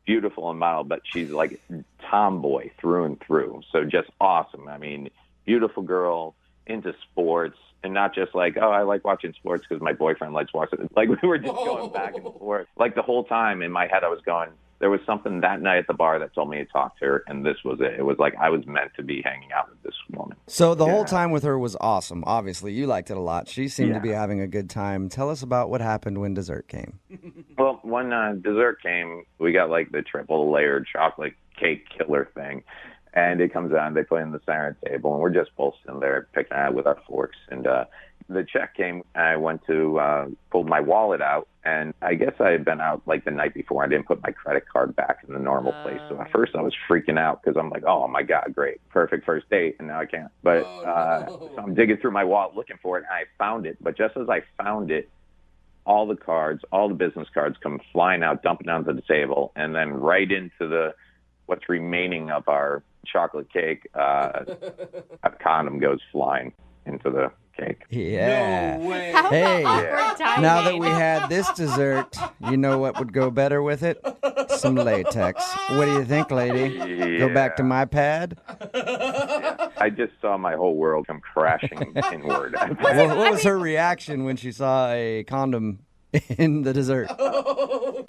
beautiful and mild, but she's like tomboy through and through. So just awesome. I mean, beautiful girl, into sports, and not just like, oh, I like watching sports because my boyfriend likes watching it. Like we were just going back and forth. Like the whole time in my head I was going, There was something that night at the bar that told me to talk to her, and this was it. It was like I was meant to be hanging out with this woman. So the whole time with her was awesome. Obviously, you liked it a lot. She seemed to be having a good time. Tell us about what happened when dessert came. Well, when dessert came, we got like the triple layered chocolate cake killer thing. And it comes out, and they put it in the center table, and we're just both sitting there picking at it with our forks. And the check came, and I went to pull my wallet out, and I guess I had been out like the night before. I didn't put my credit card back in the normal place. So at first I was freaking out because I'm like, oh, my God, great, perfect first date, and now I can't. But so I'm digging through my wallet looking for it, and I found it. But just as I found it, all the cards, all the business cards come flying out, dumping onto the table, and then right into what's remaining of our chocolate cake, a condom goes flying into the cake. Yeah. No way. How Hey, awkward timing. now that we had this dessert, you know what would go better with it? Some latex. What do you think, lady? Go back to my pad? I just saw my whole world come crashing inward. What was her reaction when she saw a condom in the dessert?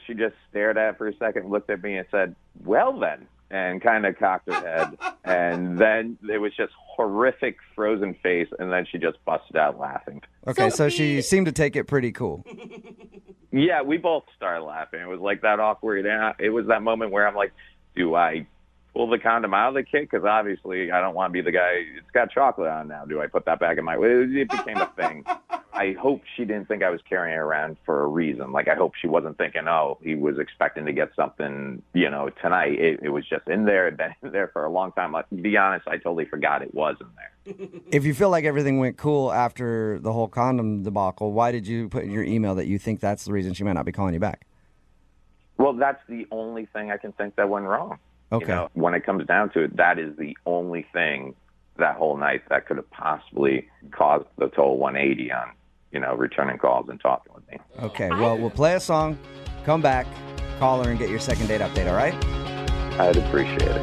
She just stared at it for a second, looked at me and said, well then, and kind of cocked her head. And then it was just horrific frozen face, and then she just busted out laughing. Okay, so she seemed to take it pretty cool. Yeah, we both started laughing. It was like that awkward. It was that moment where I'm like, do I pull the condom out of the cake? Because obviously I don't want to be the guy. It's got chocolate on now. Do I put that back in my... It became a thing. I hope she didn't think I was carrying it around for a reason. Like, I hope she wasn't thinking, oh, he was expecting to get something, tonight. It was just in there. It'd been in there for a long time. Like, to be honest, I totally forgot it was in there. If you feel like everything went cool after the whole condom debacle, why did you put in your email that you think that's the reason she might not be calling you back? Well, that's the only thing I can think that went wrong. Okay. When it comes down to it, that is the only thing that whole night that could have possibly caused the total 180 on, returning calls and talking with me. Okay, well, we'll play a song, come back, call her, and get your second date update, all right? I'd appreciate it.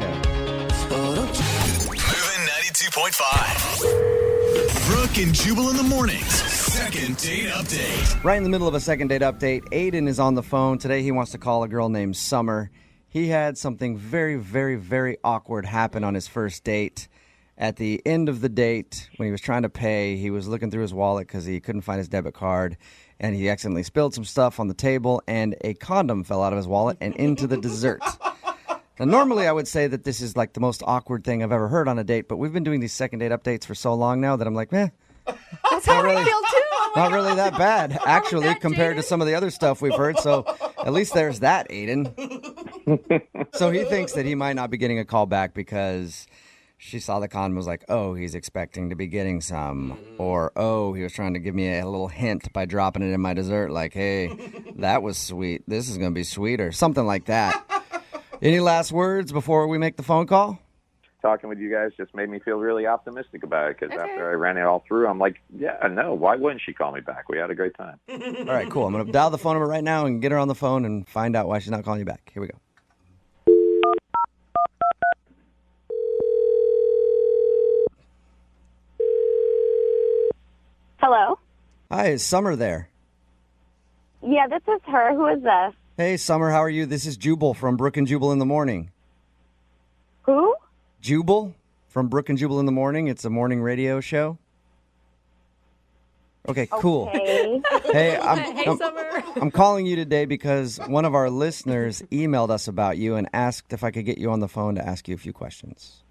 Moving 92.5. Brooke and Jubal in the mornings. Second date update. Right in the middle of a second date update, Aiden is on the phone. Today he wants to call a girl named Summer. He had something very, very, very awkward happen on his first date. At the end of the date, when he was trying to pay, he was looking through his wallet because he couldn't find his debit card, and he accidentally spilled some stuff on the table, and a condom fell out of his wallet and into the dessert. Now, normally I would say that this is like the most awkward thing I've ever heard on a date, but we've been doing these second date updates for so long now that I'm like, That's how I feel too. not really that bad, actually, compared to some of the other stuff we've heard. So at least there's that, Aiden. So he thinks that he might not be getting a call back because she saw the condom and was like, oh, he's expecting to be getting some. Or, oh, he was trying to give me a little hint by dropping it in my dessert. Like, hey, that was sweet. This is going to be sweeter. Something like that. Any last words before we make the phone call? Talking with you guys just made me feel really optimistic about it because after I ran it all through, I'm like, yeah, no, why wouldn't she call me back? We had a great time. All right, cool. I'm going to dial the phone number right now and get her on the phone and find out why she's not calling you back. Here we go. Hello? Hi, is Summer there? Yeah, this is her. Who is this? Hey, Summer, how are you? This is Jubal from Brooke and Jubal in the morning. Who? Jubal from Brooke and Jubal in the morning. It's a morning radio show. Okay, cool. Okay. Hey, Summer. I'm calling you today because one of our listeners emailed us about you and asked if I could get you on the phone to ask you a few questions.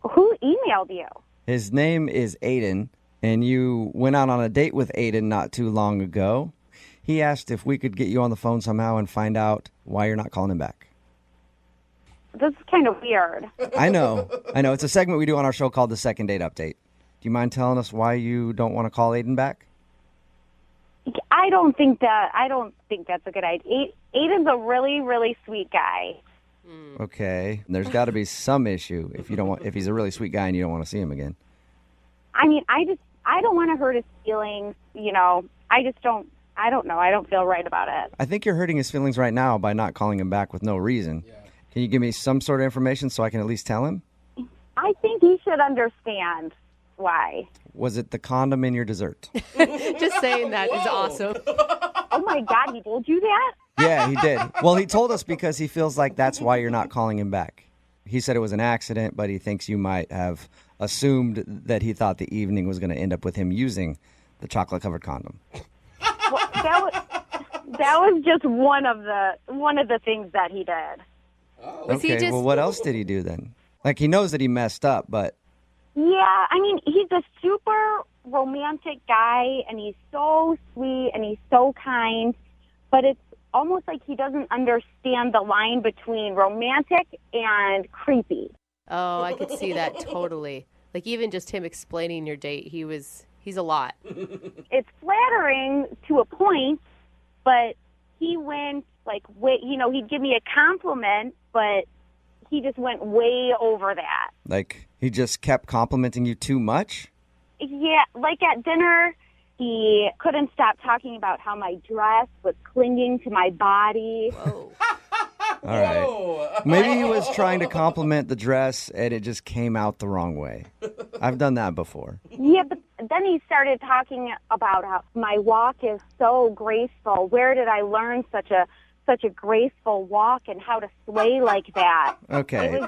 Who emailed you? His name is Aiden, and you went out on a date with Aiden not too long ago. He asked if we could get you on the phone somehow and find out why you're not calling him back. This is kind of weird. I know. It's a segment we do on our show called the Second Date Update. Do you mind telling us why you don't want to call Aiden back? I don't think that's a good idea. Aiden's a really, really sweet guy. Okay. There's got to be some issue if he's a really sweet guy and you don't want to see him again. I mean, I don't want to hurt his feelings, I don't know. I don't feel right about it. I think you're hurting his feelings right now by not calling him back with no reason. Yeah. Can you give me some sort of information so I can at least tell him? I think he should understand why. Was it the condom in your dessert? Just saying that is awesome. Oh, my God. He told you that? Yeah, he did. Well, he told us because he feels like that's why you're not calling him back. He said it was an accident, but he thinks you might have assumed that he thought the evening was going to end up with him using the chocolate-covered condom. Well, that was just one of the things that he did. Okay, well, what else did he do then? Like, he knows that he messed up, but... Yeah, I mean, he's a super romantic guy, and he's so sweet, and he's so kind, but it's almost like he doesn't understand the line between romantic and creepy. Oh, I could see that totally. Like, even just him explaining your date, he's a lot. It's flattering to a point, but he went, like, he'd give me a compliment, but he just went way over that. Like, he just kept complimenting you too much? Yeah, like at dinner, he couldn't stop talking about how my dress was clinging to my body. Whoa. All right. Maybe he was trying to compliment the dress and it just came out the wrong way. I've done that before. Yeah, but then he started talking about how my walk is so graceful. Where did I learn such a graceful walk and how to sway like that? Okay.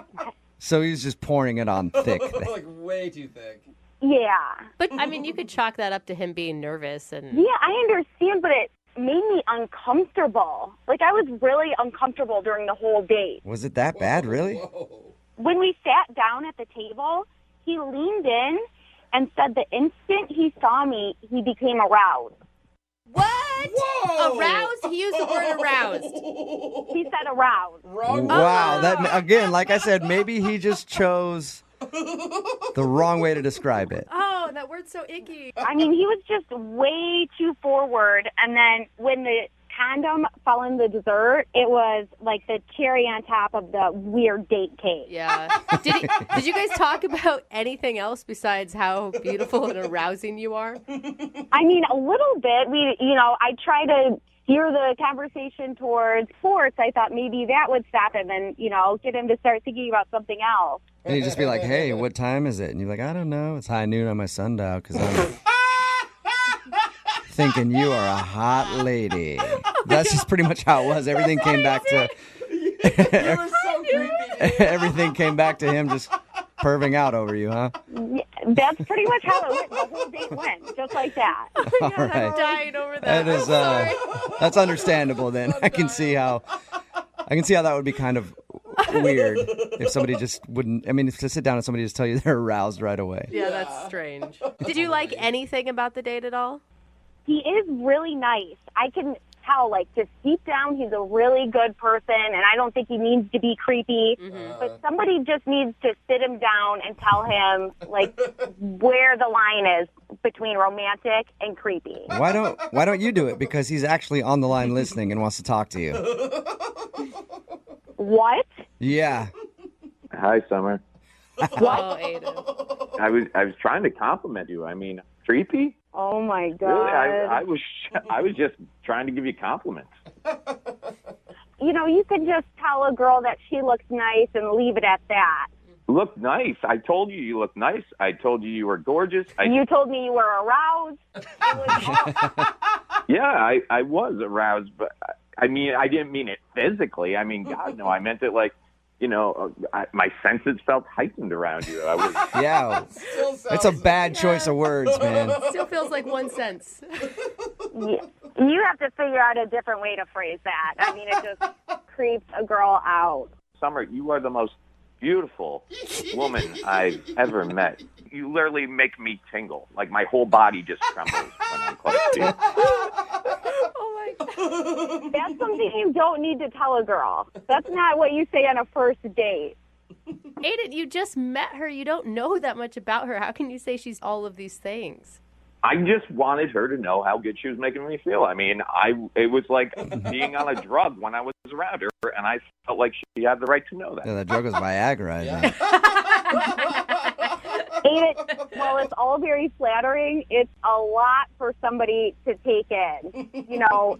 So he's just pouring it on thick. Like way too thick. Yeah. But, I mean, you could chalk that up to him being nervous. And Yeah, I understand, but it made me uncomfortable. Like, I was really uncomfortable during the whole date. Was it that bad, really? When we sat down at the table, he leaned in and said the instant he saw me, he became aroused. What? Whoa! Aroused? He used the word aroused. He said aroused. Wow. That, again, like I said, maybe he just chose the wrong way to describe it. Oh, that word's so icky. I mean, he was just way too forward. And then when the condom fell in the dessert, it was like the cherry on top of the weird date cake. Yeah. Did you guys talk about anything else besides how beautiful and arousing you are? I mean, a little bit. I try to steer the conversation towards sports. I thought maybe that would stop him and, get him to start thinking about something else. And he'd just be like, hey, what time is it? And you're like, I don't know. It's high noon on my sundial because I'm thinking you are a hot lady. That's just pretty much how it was. Everything came back to... Everything came back to him just perving out over you, huh? Yeah, that's pretty much how it went. The whole date went, just like that. Oh my God, I'm dying over that. That is, that's understandable then. I can see how that would be kind of weird if somebody just wouldn't, to sit down and somebody just tell you they're aroused right away. Yeah, that's strange. Did you like anything about the date at all? He is really nice. I can tell, just deep down, he's a really good person, and I don't think he needs to be creepy. Mm-hmm. But somebody just needs to sit him down and tell him, where the line is between romantic and creepy. Why don't you do it? Because he's actually on the line listening and wants to talk to you. What? Yeah. Hi, Summer. What? Oh, Aiden. I was trying to compliment you. Creepy? Oh my God! Really, I was just trying to give you compliments. You can just tell a girl that she looks nice and leave it at that. Look nice. I told you looked nice. I told you were gorgeous. You told me you were aroused. Yeah, I was aroused, but I didn't mean it physically. God, no, I meant it my senses felt heightened around you. Yeah, it's a bad choice of words, man. Still feels like one sense. You have to figure out a different way to phrase that. It just creeps a girl out. Summer, you are the most beautiful woman I've ever met. You literally make me tingle. My whole body just trembles when I'm close to you. Oh my God. That's something you don't need to tell a girl. That's not what you say on a first date. Aiden, you just met her. You don't know that much about her. How can you say she's all of these things? I just wanted her to know how good she was making me feel. It was like being on a drug when I was around her, and I felt like she had the right to know that. Yeah, that drug was Viagra, I think. Well, it's all very flattering. It's a lot for somebody to take in.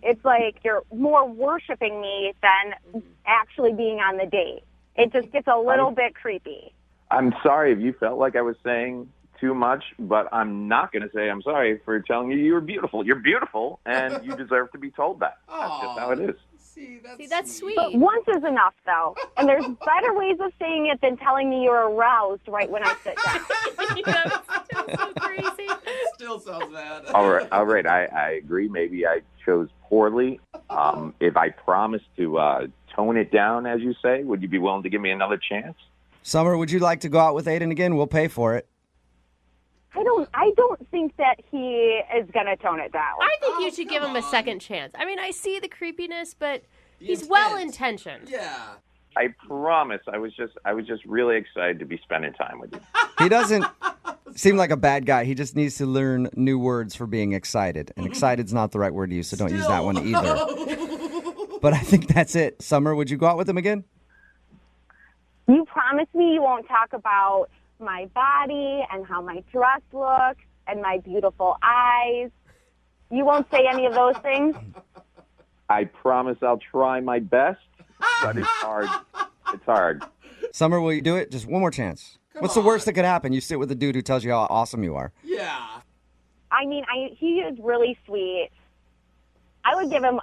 It's like you're more worshiping me than actually being on the date. It just gets a little bit creepy. I'm sorry if you felt like I was saying too much, but I'm not going to say I'm sorry for telling you were beautiful. You're beautiful, and you deserve to be told that. That's just how it is. See, that's sweet. But once is enough, though. And there's better ways of saying it than telling me you're aroused right when I sit down. Still so crazy. Still sounds bad. All right. I agree. Maybe I chose poorly. If I promise to tone it down, as you say, would you be willing to give me another chance? Summer, would you like to go out with Aiden again? We'll pay for it. I don't think that he is going to tone it down. I think you should give him a second chance. I mean, I see the creepiness, but he's well-intentioned. Yeah. I promise. I was just really excited to be spending time with you. He doesn't seem like a bad guy. He just needs to learn new words for being excited. And excited's not the right word to use, so don't use that one either. But I think that's it. Summer, would you go out with him again? You promise me you won't talk about my body and how my dress looks and my beautiful eyes. You won't say any of those things? I promise I'll try my best, but it's hard. It's hard. Summer, will you do it? Just one more chance. What's the worst that could happen? You sit with a dude who tells you how awesome you are. Yeah. I mean, he is really sweet. I would give him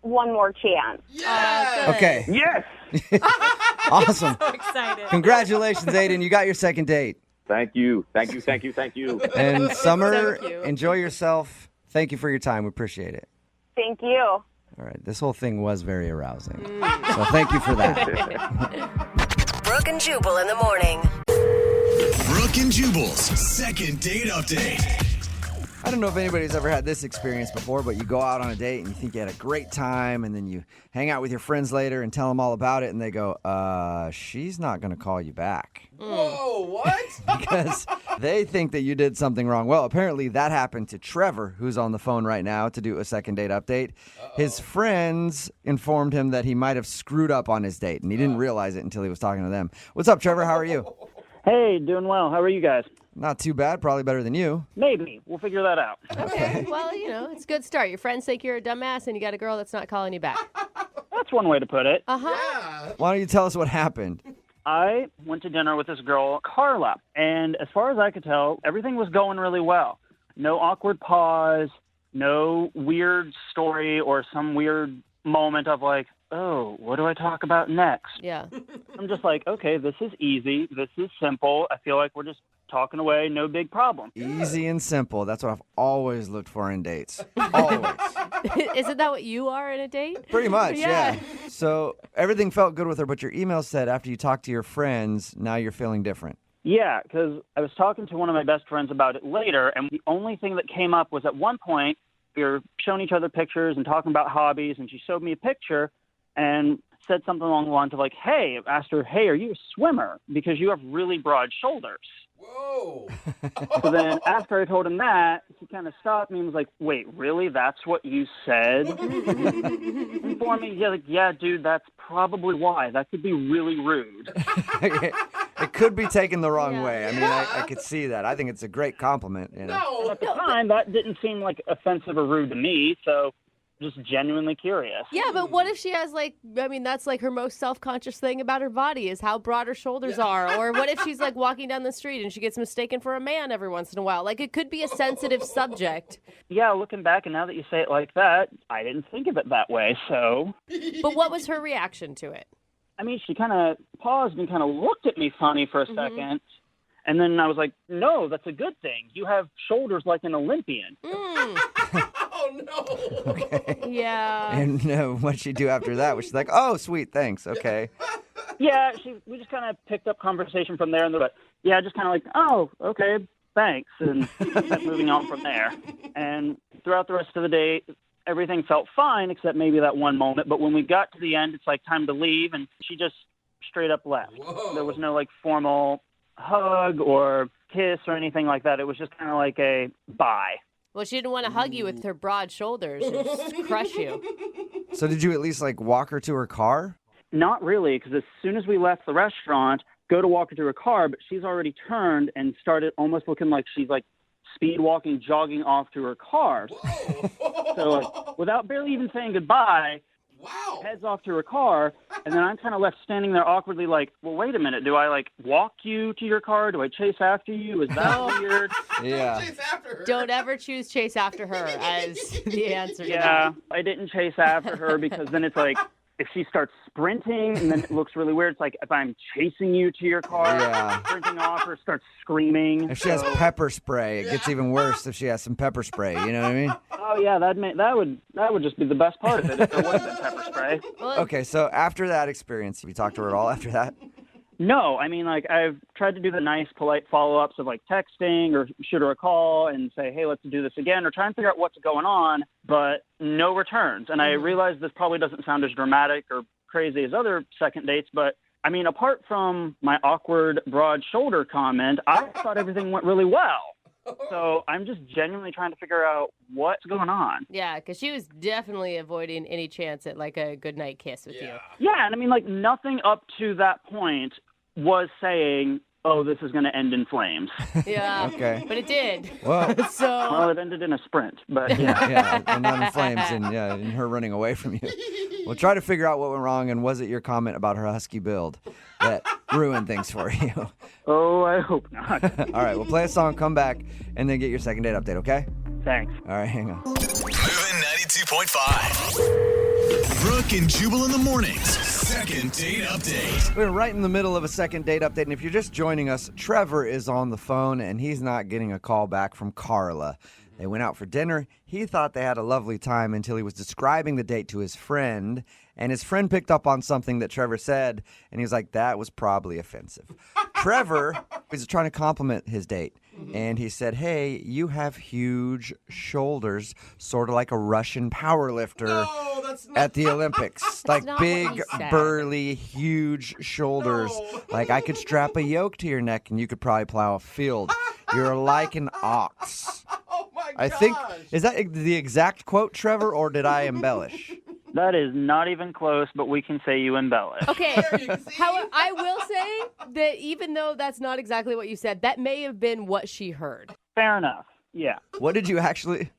one more chance. Yeah. Okay. Yes. Awesome. So excited. Congratulations, Aiden. You got your second date. Thank you. And Summer, enjoy yourself. Thank you for your time. We appreciate it. Thank you. All right. This whole thing was very arousing. So thank you for that. Brooke and Jubal in the morning. Brooke and Jubal's second date update. I don't know if anybody's ever had this experience before, but you go out on a date and you think you had a great time, and then you hang out with your friends later and tell them all about it, and they go, she's not going to call you back. Whoa, what? Because they think that you did something wrong. Well, apparently that happened to Trevor, who's on the phone right now to do a second date update. His friends informed him that he might have screwed up on his date, and he didn't realize it until he was talking to them. What's up, Trevor? How are you? Hey, doing well. How are you guys? Not too bad. Probably better than you. Maybe. We'll figure that out. Okay. Well, it's a good start. Your friends think you're a dumbass, and you got a girl that's not calling you back. That's one way to put it. Uh-huh. Why don't you tell us what happened? I went to dinner with this girl, Carla, and as far as I could tell, everything was going really well. No awkward pause, no weird story or some weird moment of like, oh, what do I talk about next? Yeah. I'm just like, okay, this is easy. This is simple. I feel like we're just talking away, no big problem. Easy and simple. That's what I've always looked for in dates. Always. Isn't that what you are in a date? Pretty much, yeah. So everything felt good with her, but your email said after you talked to your friends, now you're feeling different. Yeah, because I was talking to one of my best friends about it later, and the only thing that came up was at one point, we were showing each other pictures and talking about hobbies, and she showed me a picture and said something along the lines of like, hey, asked her, hey, are you a swimmer? Because you have really broad shoulders. Whoa. So then after I told him that, he kind of stopped me and was like, wait, really? That's what you said? And for me, yeah, dude, that's probably why. That could be really rude. It could be taken the wrong way. I mean, I could see that. I think it's a great compliment. You know? No. At the time, that didn't seem like offensive or rude to me, so just genuinely curious. Yeah, but what if she has that's like her most self-conscious thing about her body is how broad her shoulders are. Or what if she's like walking down the street and she gets mistaken for a man every once in a while? Like it could be a sensitive subject. Yeah, looking back and now that you say it like that, I didn't think of it that way, so. But what was her reaction to it? I mean, she kind of paused and kind of looked at me funny for a second. And then I was like, no, that's a good thing. You have shoulders like an Olympian. Oh, no. Okay. Yeah. And what'd she do after that? Was she like, oh, sweet, thanks, okay. Yeah, we just kind of picked up conversation from there. But yeah, just kind of like, oh, okay, thanks. And kept moving on from there. And throughout the rest of the day, everything felt fine except maybe that one moment. But when we got to the end, it's like time to leave. And she just straight up left. Whoa. There was no like formal hug or kiss or anything like that. It was just kind of like a bye. Well, she didn't want to hug you with her broad shoulders and just crush you. So did you at least like walk her to her car? Not really, because as soon as we left the restaurant, go to walk her to her car, but she's already turned and started almost looking like she's like speed walking, jogging off to her car. So like, without barely even saying goodbye, heads off to her car, and then I'm kind of left standing there awkwardly like, well, wait a minute. Do I like walk you to your car? Do I chase after you? Is that weird? Yeah. Chase after Don't ever choose chase after her as the answer. Yeah, I didn't chase after her because then it's like, if she starts sprinting and then it looks really weird, it's like if I'm chasing you to your car, sprinting off or starts screaming. If she has pepper spray, it gets even worse if she has some pepper spray. You know what I mean? Oh yeah, that would just be the best part of it if there would have been pepper spray. Okay, so after that experience, have you talked to her at all after that? No, I mean, like, I've tried to do the nice, polite follow-ups of, like, texting or shoot her a call and say, hey, let's do this again, or try and figure out what's going on, but no returns. And I realize this probably doesn't sound as dramatic or crazy as other second dates, but, I mean, apart from my awkward broad shoulder comment, I thought everything went really well. So I'm just genuinely trying to figure out what's going on. Yeah, because she was definitely avoiding any chance at, like, a goodnight kiss with you. Yeah, and I mean, like, nothing up to that point was saying, oh, this is going to end in flames. Yeah. Okay. But it did. Well, Well, it ended in a sprint, but yeah. yeah, and not in flames and her running away from you. We'll try to figure out what went wrong, and was it your comment about her husky build that ruined things for you? Oh, I hope not. All right, we'll play a song, come back, and then get your second date update, okay? Thanks. All right, hang on. Moving 92.5. Brooke and Jubal in the mornings. Second date update. We're right in the middle of a second date update, and if you're just joining us, Trevor is on the phone, and he's not getting a call back from Carla. They went out for dinner. He thought they had a lovely time until he was describing the date to his friend, and his friend picked up on something that Trevor said, and he was like, that was probably offensive. Trevor was trying to compliment his date, and he said, hey, you have huge shoulders, sort of like a Russian powerlifter at the Olympics. Like not what he big, said. burly, huge shoulders. Like I could strap a yoke to your neck, and you could probably plow a field. You're like an ox. I think, is that the exact quote, Trevor, or did I embellish? That is not even close, but we can say you embellish. Okay. However, I will say that even though that's not exactly what you said, that may have been what she heard. Fair enough. Yeah. What did you actually?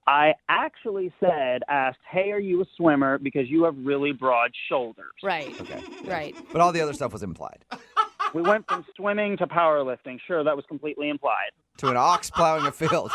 I actually asked, hey, are you a swimmer? Because you have really broad shoulders. Right. Okay. Right. But all the other stuff was implied. We went from swimming to powerlifting. Sure, that was completely implied. To an ox plowing a field.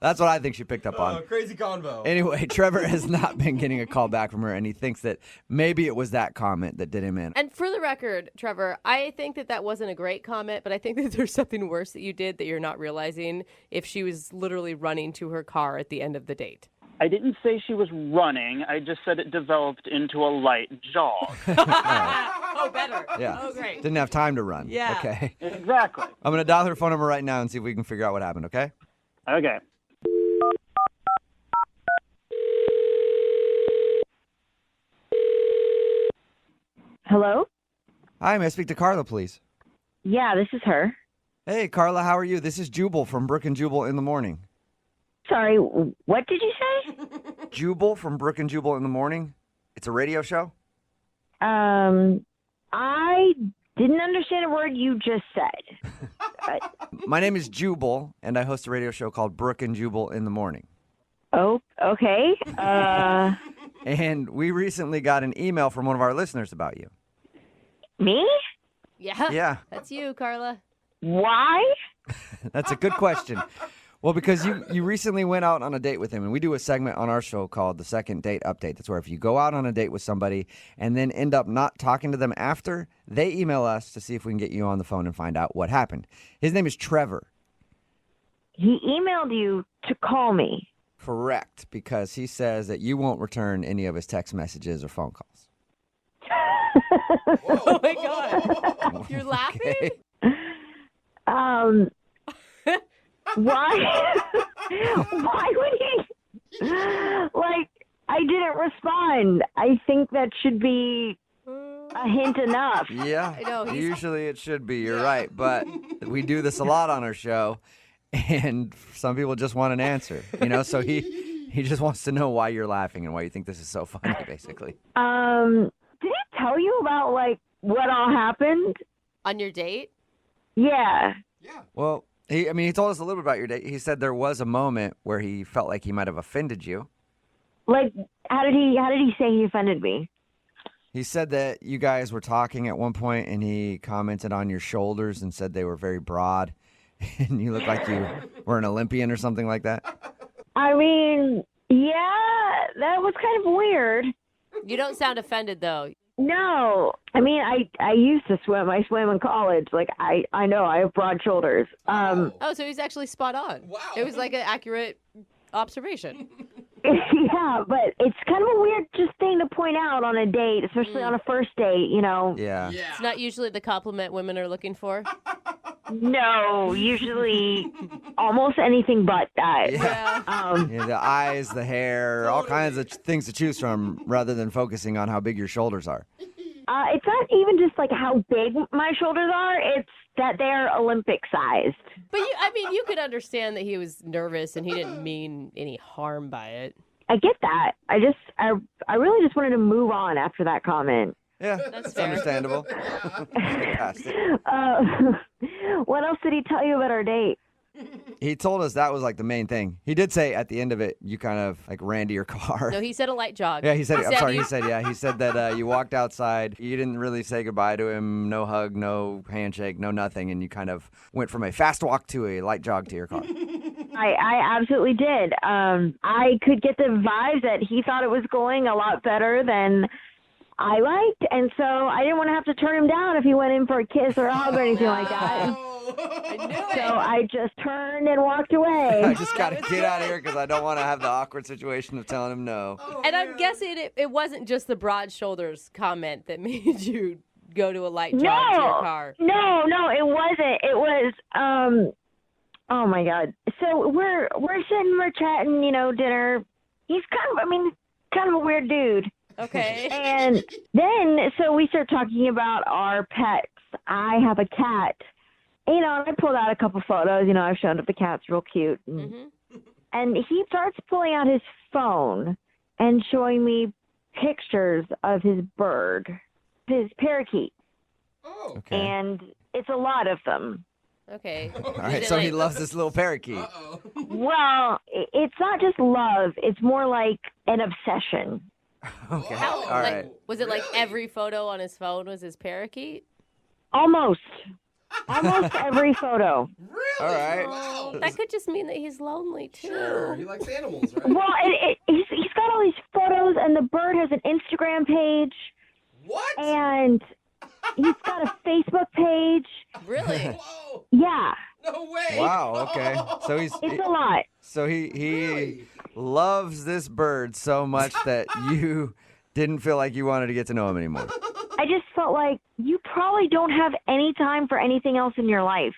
That's what I think she picked up on. Crazy convo. Anyway, Trevor has not been getting a call back from her, and he thinks that maybe it was that comment that did him in. And for the record, Trevor, I think that wasn't a great comment, but I think that there's something worse that you did that you're not realizing if she was literally running to her car at the end of the date. I didn't say she was running. I just said it developed into a light jog. Oh, better. Yeah. Oh, great. Didn't have time to run. Yeah. Okay. Exactly. I'm going to dial her phone number right now and see if we can figure out what happened, okay? Okay. Hello? Hi, may I speak to Carla, please? Yeah, this is her. Hey, Carla, how are you? This is Jubal from Brooke and Jubal in the morning. Sorry, what did you say? Jubal from Brooke and Jubal in the morning. It's a radio show. I didn't understand a word you just said. My name is Jubal, and I host a radio show called Brooke and Jubal in the morning. Oh, okay. And we recently got an email from one of our listeners about you. Me? Yeah. Yeah. That's you, Carla. Why? That's a good question. Well, because you recently went out on a date with him, and we do a segment on our show called the Second Date Update. That's where if you go out on a date with somebody and then end up not talking to them after, they email us to see if we can get you on the phone and find out what happened. His name is Trevor. He emailed you to call me. Correct, because he says that you won't return any of his text messages or phone calls. Oh, my God. You're laughing? Okay. Why? Why would he? Like, I didn't respond. I think that should be a hint enough. Yeah, I know, usually it should be. You're right, but we do this a lot on our show, and some people just want an answer, so he just wants to know why you're laughing and why you think this is so funny, basically. Did he tell you about, like, what all happened? On your date? Yeah. Well, he told us a little bit about your date. He said there was a moment where he felt like he might have offended you. Like, how did he say he offended me? He said that you guys were talking at one point, and he commented on your shoulders and said they were very broad. and you look like you were an Olympian or something like that? I mean, yeah, that was kind of weird. You don't sound offended, though. No, I mean, I used to swim. I swam in college. Like, I know I have broad shoulders. Oh, so he's actually spot on. Wow. It was like an accurate observation. Yeah, but it's kind of a weird just thing to point out on a date, especially on a first date, you know. Yeah. It's not usually the compliment women are looking for. No, usually almost anything but that. Yeah, the eyes, the hair, all kinds of things to choose from rather than focusing on how big your shoulders are. It's not even just like how big my shoulders are. It's that they're Olympic sized. But you could understand that he was nervous and he didn't mean any harm by it. I get that. I really just wanted to move on after that comment. Yeah, that's understandable. What else did he tell you about our date? He told us that was like the main thing. He did say at the end of it, you kind of like ran to your car. No, he said a light jog. Yeah, he said. I'm sorry. He said that you walked outside. You didn't really say goodbye to him. No hug, no handshake, no nothing, and you kind of went from a fast walk to a light jog to your car. I absolutely did. I could get the vibe that he thought it was going a lot better than I liked, and so I didn't want to have to turn him down if he went in for a kiss or a hug or anything like that. So I just turned and walked away. I just got to get out of here because I don't want to have the awkward situation of telling him no. And I'm guessing it wasn't just the broad shoulders comment that made you go to a light jog to your car. No, it wasn't. It was, oh my God. So we're sitting, we're chatting, dinner. He's kind of a weird dude. Okay. And then, so we start talking about our pets. I have a cat. And I pulled out a couple photos. I've shown up the cat's real cute. And he starts pulling out his phone and showing me pictures of his bird, his parakeet. Oh. Okay. And it's a lot of them. Okay. All right, so he loves this little parakeet. Well, it's not just love. It's more like an obsession. Okay. All right. Like, was it like every photo on his phone was his parakeet? Almost every photo. All right. Oh, that could just mean that he's lonely too. Sure, he likes animals, right? Well, he's got all these photos, and the bird has an Instagram page. What? And he's got a Facebook page. Really? Whoa. Yeah. No way. Wow. Okay. So It's a lot. So he loves this bird so much that you didn't feel like you wanted to get to know him anymore. I just felt like you probably don't have any time for anything else in your life.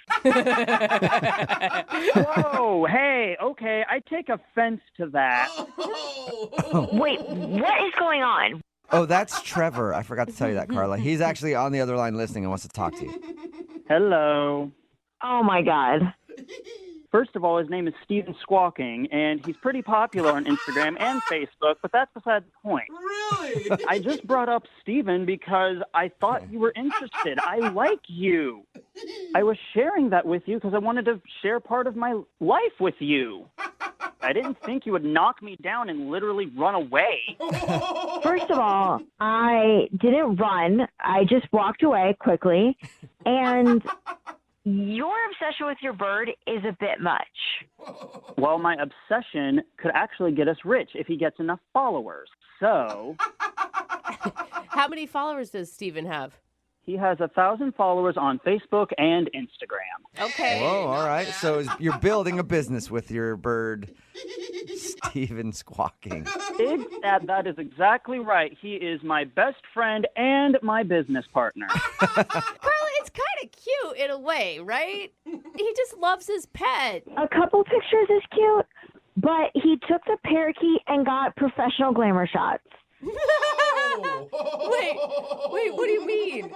Whoa, hey, okay, I take offense to that. Wait, what is going on? Oh, that's Trevor. I forgot to tell you that, Carla. He's actually on the other line listening and wants to talk to you. Hello. Oh, my God. First of all, his name is Steven Squawking, and he's pretty popular on Instagram and Facebook, but that's beside the point. Really? I just brought up Steven because I thought you were interested. I like you. I was sharing that with you because I wanted to share part of my life with you. I didn't think you would knock me down and literally run away. First of all, I didn't run. I just walked away quickly, and your obsession with your bird is a bit much. Well, my obsession could actually get us rich if he gets enough followers. So, how many followers does Steven have? He has 1,000 followers on Facebook and Instagram. Okay. Whoa, all right. So you're building a business with your bird, Steven Squawking. That is exactly right. He is my best friend and my business partner. Carla, it's kind of cute in a way, right? He just loves his pet. A couple pictures is cute, but he took the parakeet and got professional glamour shots. Wait, what do you mean?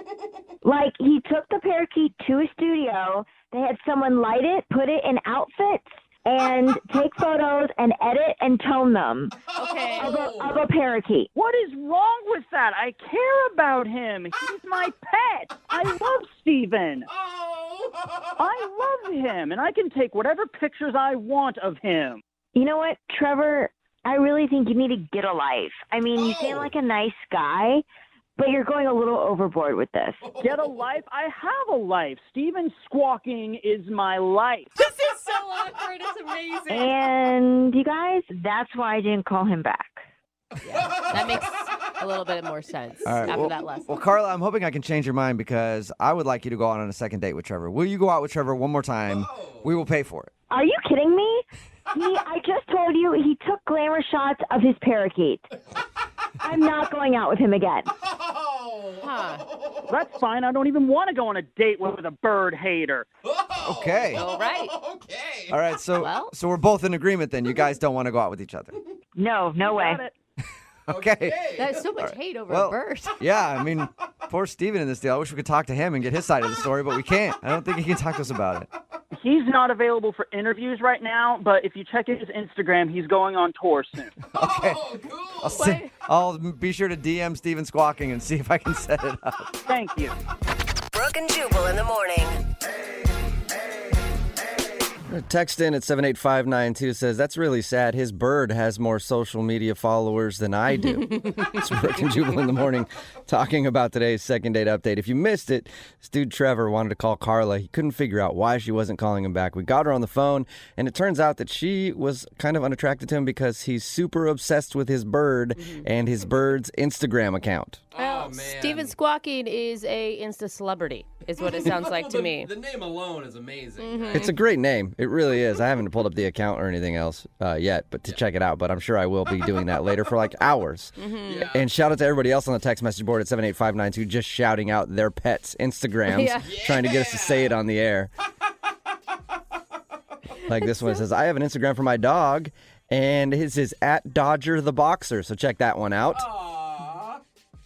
Like, he took the parakeet to a studio. They had someone light it, put it in outfits, and take photos and edit and tone them. Okay. Of a parakeet. What is wrong with that? I care about him. He's my pet. I love Steven. I love him, and I can take whatever pictures I want of him. You know what, Trevor? I really think you need to get a life. I mean, you seem like a nice guy, but you're going a little overboard with this. Get a life? I have a life. Steven squawking is my life. This is so awkward. It's amazing. And you guys, that's why I didn't call him back. Yeah, that makes a little bit more sense All right, after that lesson. Well, Carla, I'm hoping I can change your mind because I would like you to go out on a second date with Trevor. Will you go out with Trevor one more time? We will pay for it. Are you kidding me? I just told you he took glamour shots of his parakeet. I'm not going out with him again. That's fine. I don't even want to go on a date with a bird hater. Okay. All right. Okay. All right, so we're both in agreement then. You guys don't want to go out with each other. No way. Okay. There's so much hate over Well, a bird. Yeah, I mean, poor Steven in this deal. I wish we could talk to him and get his side of the story, but we can't. I don't think he can talk to us about it. He's not available for interviews right now, but if you check his Instagram, he's going on tour soon. Okay. I'll be sure to DM Steven Squawking and see if I can set it up. Thank you. Brooke and Jubal in the morning. Text in at 78592 says, that's really sad. His bird has more social media followers than I do. It's Brooke and Jubal in the morning talking about today's second date update. If you missed it, this dude Trevor wanted to call Carla. He couldn't figure out why she wasn't calling him back. We got her on the phone, and it turns out that she was kind of unattracted to him because he's super obsessed with his bird and his bird's Instagram account. Well, Steven Squawking is a Insta celebrity, is what it sounds like to me. The name alone is amazing. It's a great name. It really is. I haven't pulled up the account or anything else yet, but to check it out. But I'm sure I will be doing that later for like hours. Yeah. And shout out to everybody else on the text message board at 78592 just shouting out their pets' Instagrams, trying to get us to say it on the air. Like this one says, I have an Instagram for my dog, and his is at Dodger the Boxer. So check that one out.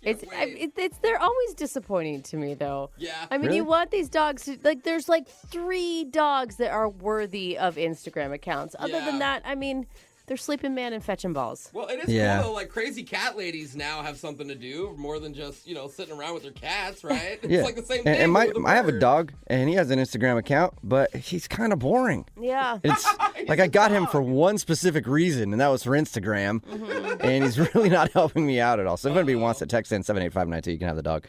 They're always disappointing to me, though. Yeah. I mean, Really? you want these dogs to, like, there's like 3 dogs that are worthy of Instagram accounts. Other than that, I mean, they're sleeping man and fetching balls. Well, it is cool, though. Like, crazy cat ladies now have something to do more than just, sitting around with their cats, right? It's like the same thing. And with a I have a bird. dog, and he has an Instagram account, but he's kind of boring. Yeah. It's like I got him for one specific reason, and that was for Instagram, and he's really not helping me out at all. So if anybody wants to text in 78592, you can have the dog.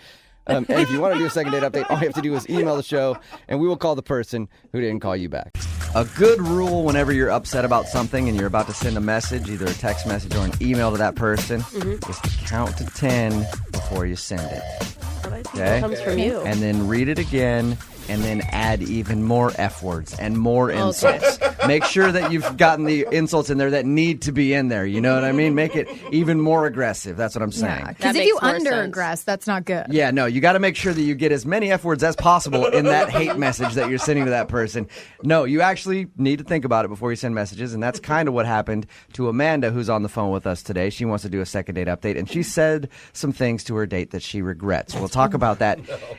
And if you want to do a second date update, all you have to do is email the show, and we will call the person who didn't call you back. A good rule whenever you're upset about something and you're about to send a message, either a text message or an email to that person, is to count to 10 before you send it. That comes from you. And then read it again, and then add even more F words and more insults. Make sure that you've gotten the insults in there that need to be in there. You know what I mean? Make it even more aggressive. That's what I'm saying. Because if you under-aggress, that's not good. Yeah, no, you got to make sure that you get as many F words as possible in that hate message that you're sending to that person. No, you actually need to think about it before you send messages, and that's kind of what happened to Amanda, who's on the phone with us today. She wants to do a second date update, and she said some things to her date that she regrets. We'll talk about that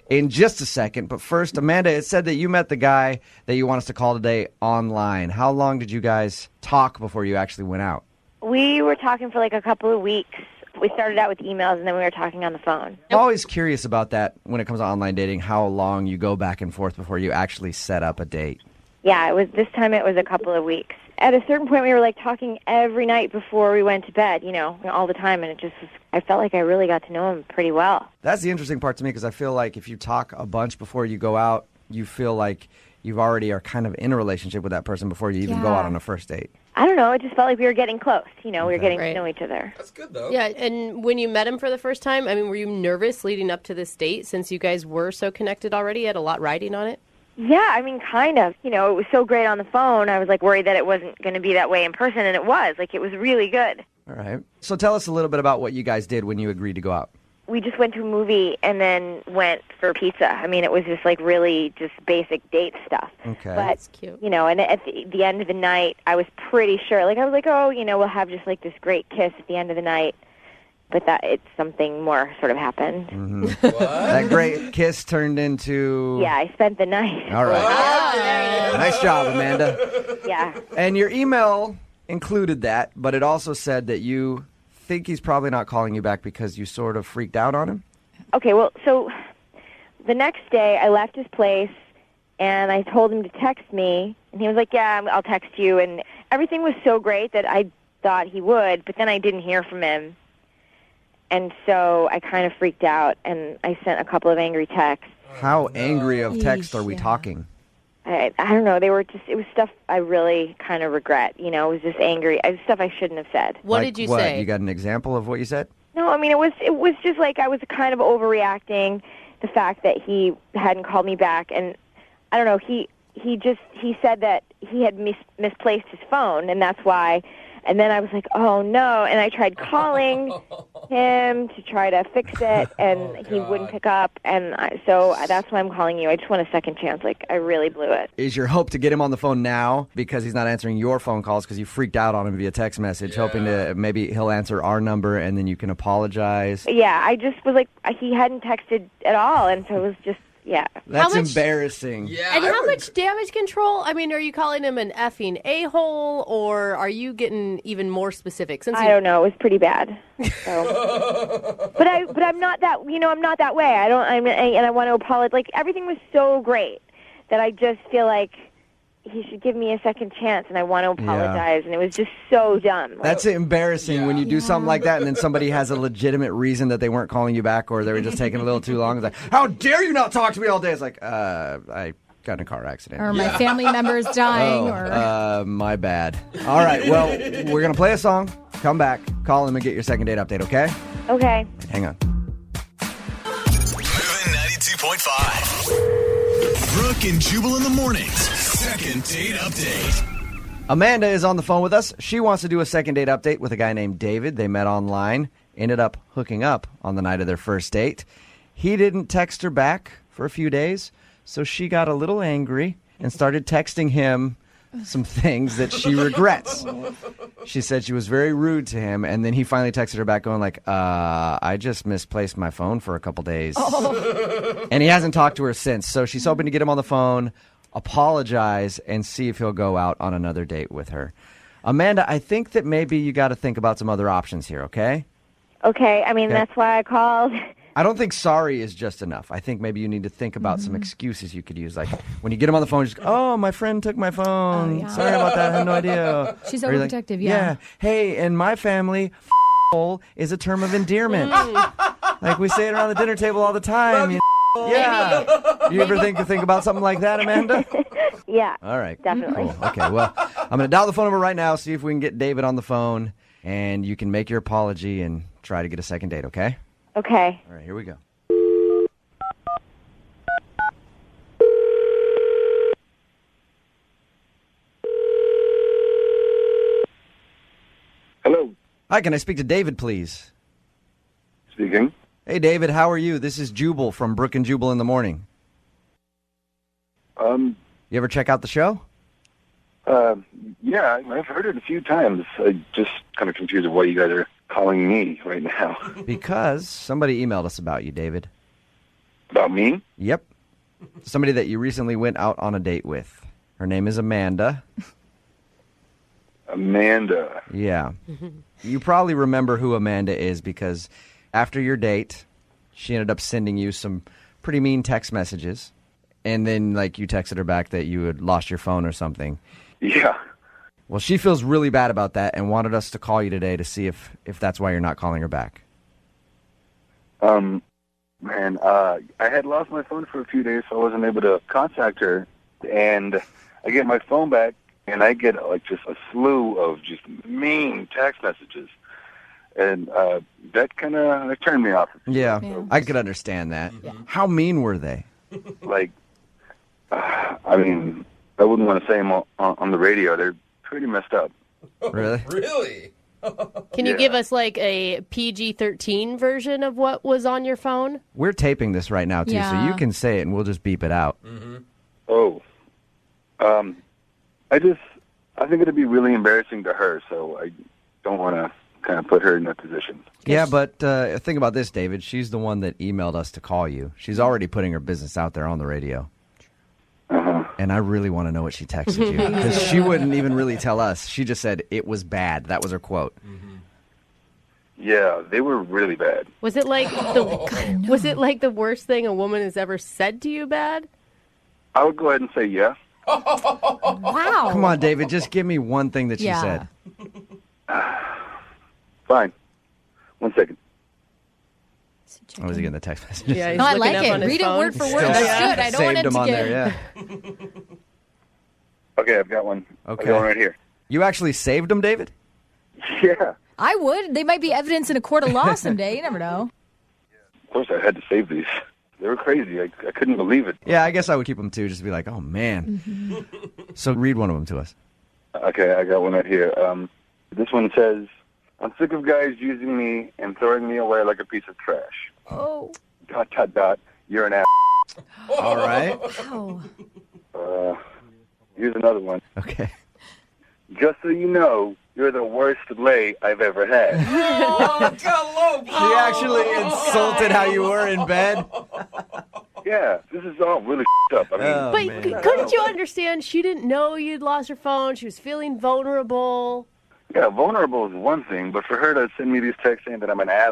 in just a second, but first, Amanda, it said that you met the guy that you want us to call today online. How long did you guys talk before you actually went out? We were talking for like a couple of weeks. We started out with emails, and then we were talking on the phone. I'm always curious about that when it comes to online dating, how long you go back and forth before you actually set up a date. Yeah, this time it was a couple of weeks. At a certain point, we were like talking every night before we went to bed, all the time, and I felt like I really got to know him pretty well. That's the interesting part to me, because I feel like if you talk a bunch before you go out, you feel like you already are kind of in a relationship with that person before you even go out on a first date. I don't know, it just felt like we were getting close, we were getting to know each other. That's good, though. Yeah, and when you met him for the first time, I mean, were you nervous leading up to this date since you guys were so connected already? You had a lot riding on it? Yeah, I mean, kind of. It was so great on the phone, I was like worried that it wasn't going to be that way in person, and it was. Like, it was really good. All right. So tell us a little bit about what you guys did when you agreed to go out. We just went to a movie and then went for pizza. I mean, it was just like really just basic date stuff. Okay. But, That's cute. And at the end of the night, I was pretty sure. Like, I was like, we'll have just like this great kiss at the end of the night. But something more sort of happened. Mm-hmm. That great kiss turned into... Yeah, I spent the night. All right. Nice job, Amanda. Yeah. And your email included that, but it also said that you think he's probably not calling you back because you sort of freaked out on him? Okay, well, so the next day I left his place, and I told him to text me, and he was like, yeah, I'll text you. And everything was so great that I thought he would, but then I didn't hear from him. And so I kind of freaked out, and I sent a couple of angry texts. How angry of text are we talking? I don't know. It was stuff I really kind of regret. It was just angry. It was stuff I shouldn't have said. What did you say? You got an example of what you said? No, I mean, it was just like I was kind of overreacting. The fact that he hadn't called me back, and I don't know, he said that he had misplaced his phone, and that's why. And then I was like, oh no, and I tried calling him to try to fix it, and he wouldn't pick up, and so that's why I'm calling you. I just want a second chance. Like, I really blew it. Is your hope to get him on the phone now because he's not answering your phone calls because you freaked out on him via text message, hoping to maybe he'll answer our number and then you can apologize? Yeah, I just was like, he hadn't texted at all, and so it was just, yeah. That's embarrassing. Yeah, And how much damage control? I mean, are you calling him an effing a-hole, or are you getting even more specific? I don't know. It was pretty bad. So. but I'm not that. I'm not that way. And I want to apologize. Like, everything was so great that I just feel like he should give me a second chance, and I want to apologize. And it was just so dumb. That's embarrassing when you do something like that and then somebody has a legitimate reason that they weren't calling you back or they were just taking a little too long. It's like, how dare you not talk to me all day? It's like, I got in a car accident. Or my family member's dying. My bad. All right, well, we're going to play a song, come back, call him and get your second date update, okay? Okay. Hang on. Moving 92.5. Brooke and Jubal in the mornings. Second date update. Amanda is on the phone with us. She wants to do a second date update with a guy named David. They met online, ended up hooking up on the night of their first date. He didn't text her back for a few days, so she got a little angry and started texting him some things that she regrets. She said she was very rude to him, and then he finally texted her back going like, I just misplaced my phone for a couple days. And he hasn't talked to her since, so she's hoping to get him on the phone, apologize, and see if he'll go out on another date with her. Amanda, I think that maybe you got to think about some other options here, okay? Okay. I mean, that's why I called. I don't think sorry is just enough. I think maybe you need to think about some excuses you could use. Like, when you get him on the phone, just go, oh, my friend took my phone. Sorry about that. I had no idea. She's Or you're like, overprotective, yeah. Hey, in my family, hole is a term of endearment. Like, we say it around the dinner table all the time. Yeah. You ever think about something like that, Amanda? Yeah. All right. Definitely. Cool. Okay, well, I'm going to dial the phone number right now, see if we can get David on the phone, and you can make your apology and try to get a second date, okay? Okay. All right, here we go. Hello. Hi, can I speak to David, please? Speaking. Hey, David, how are you? This is Jubal from Brooke and Jubal in the morning. You ever check out the show? Yeah, I've heard it a few times. I'm just kind of confused of why you guys are calling me right now. Because somebody emailed us about you, David. About me? Yep. Somebody that you recently went out on a date with. Her name is Amanda. Amanda. Yeah. You probably remember who Amanda is because after your date, she ended up sending you some pretty mean text messages. And then, like, you texted her back that you had lost your phone or something. Yeah. Well, she feels really bad about that and wanted us to call you today to see if that's why you're not calling her back. Man, I had lost my phone for a few days, so I wasn't able to contact her. And I get my phone back, and I get, like, just a slew of just mean text messages. And that kind of turned me off. Yeah, I could understand that. Yeah. How mean were they? Like, I mean, I wouldn't want to say them on the radio. They're pretty messed up. Really? Really? Can you give us like a PG-13 version of what was on your phone? We're taping this right now, too, so you can say it and we'll just beep it out. Mm-hmm. Oh. I think it'd be really embarrassing to her, so I don't want to kind of put her in that position. Yeah, but think about this, David. She's the one that emailed us to call you. She's already putting her business out there on the radio. And I really want to know what she texted you because she wouldn't even really tell us. She just said it was bad. That was her quote. Yeah, they were really bad. Was it like the worst thing a woman has ever said to you bad? I would go ahead and say yes. Wow. Come on, David. Just give me one thing that she said. Fine. 1 second. Oh, was he getting the text messages? Yeah, he's No, I looking like up on it. his Read it phone. word for word. That's good. I don't want Saved it him to on get... there, yeah. Okay, I've got one. Okay. I've got one right here. You actually saved him, David? Yeah. I would. They might be evidence in a court of law someday. You never know. Of course, I had to save these. They were crazy. I couldn't believe it. Yeah, I guess I would keep them too, just to be like, oh, man. So read one of them to us. Okay, I got one right here. This one says, I'm sick of guys using me and throwing me away like a piece of trash. Oh. ... You're an ass. All right. Wow. Here's another one. Okay. Just so you know, you're the worst lay I've ever had. She actually insulted how you were in bed. Yeah, this is all really up. I mean, But couldn't you understand? She didn't know you'd lost her phone. She was feeling vulnerable. yeah, vulnerable is one thing, but for her to send me these texts saying that I'm an ass,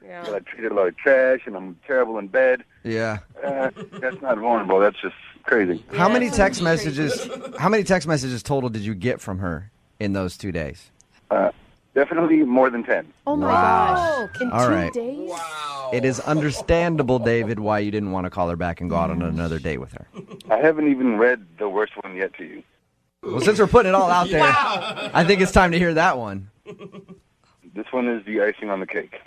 that I treated a lot of trash and I'm terrible in bed, Yeah. that's not vulnerable. That's just crazy. How many text messages? How many text messages total did you get from her in those 2 days? Definitely more than 10. Oh my Wow. gosh! In All 2 right. days? It is understandable, David, why you didn't want to call her back and go out on another date with her. I haven't even read the worst one yet to you. Well, since we're putting it all out there, I think it's time to hear that one. This one is the icing on the cake.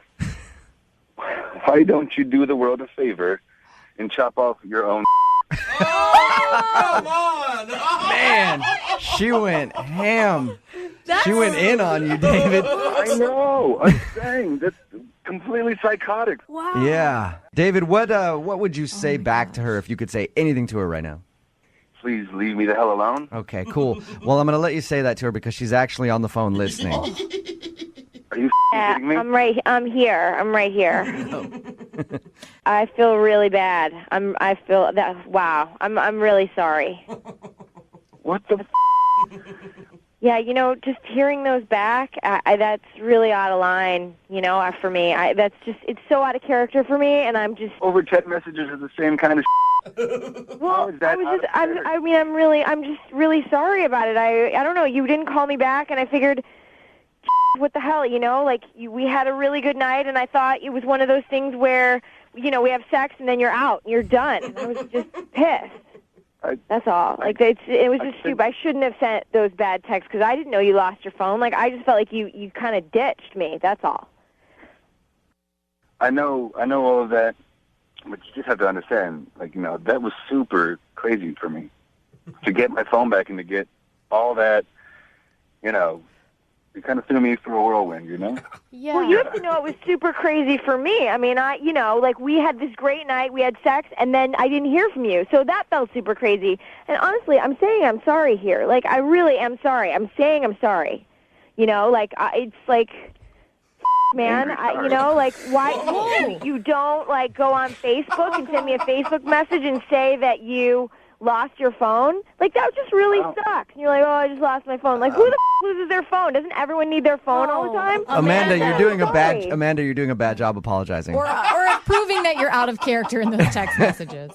Why don't you do the world a favor and chop off your own? Come on! Man, she went ham. She went in on you, David. I know. I'm saying that's completely psychotic. Wow. Yeah. David, what would you say back to her if you could say anything to her right now? Please leave me the hell alone. Okay, cool. Well, I'm going to let you say that to her because she's actually on the phone listening. Are you Yeah, kidding me? I'm here. I'm right here. I feel really bad. I feel that. Wow. I'm really sorry. What the? Yeah, just hearing those back, that's really out of line. For me, that's just it's so out of character for me, and I'm just Over text messages are the same kind of. well. I'm just really sorry about it. I don't know. You didn't call me back, and I figured, what the hell, we had a really good night, and I thought it was one of those things where, we have sex and then you're out, and you're done. And I was just pissed. That's all. It was just stupid. I shouldn't have sent those bad texts because I didn't know you lost your phone. I just felt like you kind of ditched me. That's all. I know all of that, but you just have to understand, that was super crazy for me to get my phone back and to get all that, it kind of threw me through a whirlwind, Yeah. Well, you have to know it was super crazy for me. I mean, we had this great night, we had sex, and then I didn't hear from you. So that felt super crazy. And honestly, I'm saying I'm sorry here. I really am sorry. I'm saying I'm sorry. It's like, man, why you don't, go on Facebook and send me a Facebook message and say that you lost your phone? That just really sucks. And you're like, oh, I just lost my phone. Who the loses their phone? Doesn't everyone need their phone all the time? Amanda, you're doing a bad job apologizing. Or proving that you're out of character in those text messages.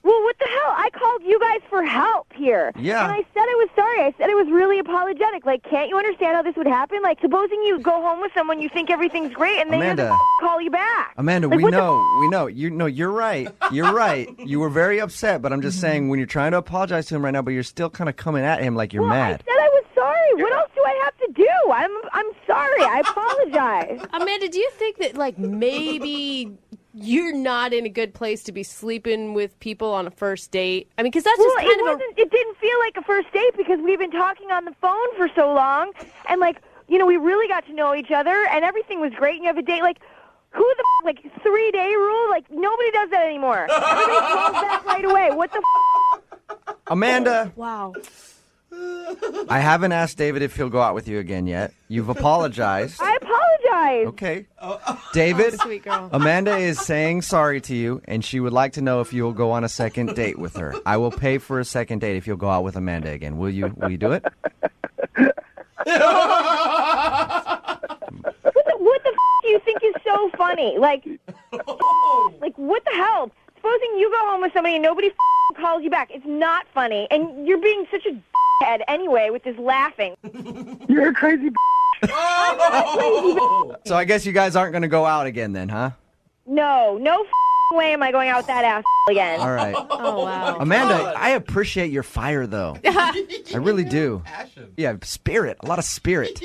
Well, what the hell? I called you guys for help here. Yeah. And I said I was sorry. I said it was really apologetic. Can't you understand how this would happen? Supposing you go home with someone, you think everything's great, and then Amanda, call you back. Amanda, we know. You're right. You're right. You were very upset, but I'm just saying when you're trying to apologize to him right now, but you're still kind of coming at him like you're mad. I said I was sorry. What else do I have to do? I'm sorry. I apologize. Amanda, do you think that maybe you're not in a good place to be sleeping with people on a first date? I mean, because that's just kind of it didn't feel like a first date because we've been talking on the phone for so long, and we really got to know each other, and everything was great. And you have a date, who the 3-day rule? Nobody does that anymore. Everybody calls back right away. What the? Amanda. Wow. I haven't asked David if he'll go out with you again yet. You've apologized. I apologize. Okay. David, sweet girl. Amanda is saying sorry to you, and she would like to know if you'll go on a second date with her. I will pay for a second date if you'll go out with Amanda again. Will you do it? What the do you think is so funny? What the hell? Supposing you go home with somebody and nobody calls you back. It's not funny, and you're being such a head anyway with this laughing. You're a crazy. So I guess you guys aren't going to go out again then, huh? No way am I going out with that ass again. All right. Oh, wow. Amanda, I appreciate your fire, though. I really do. Yeah, spirit. A lot of spirit.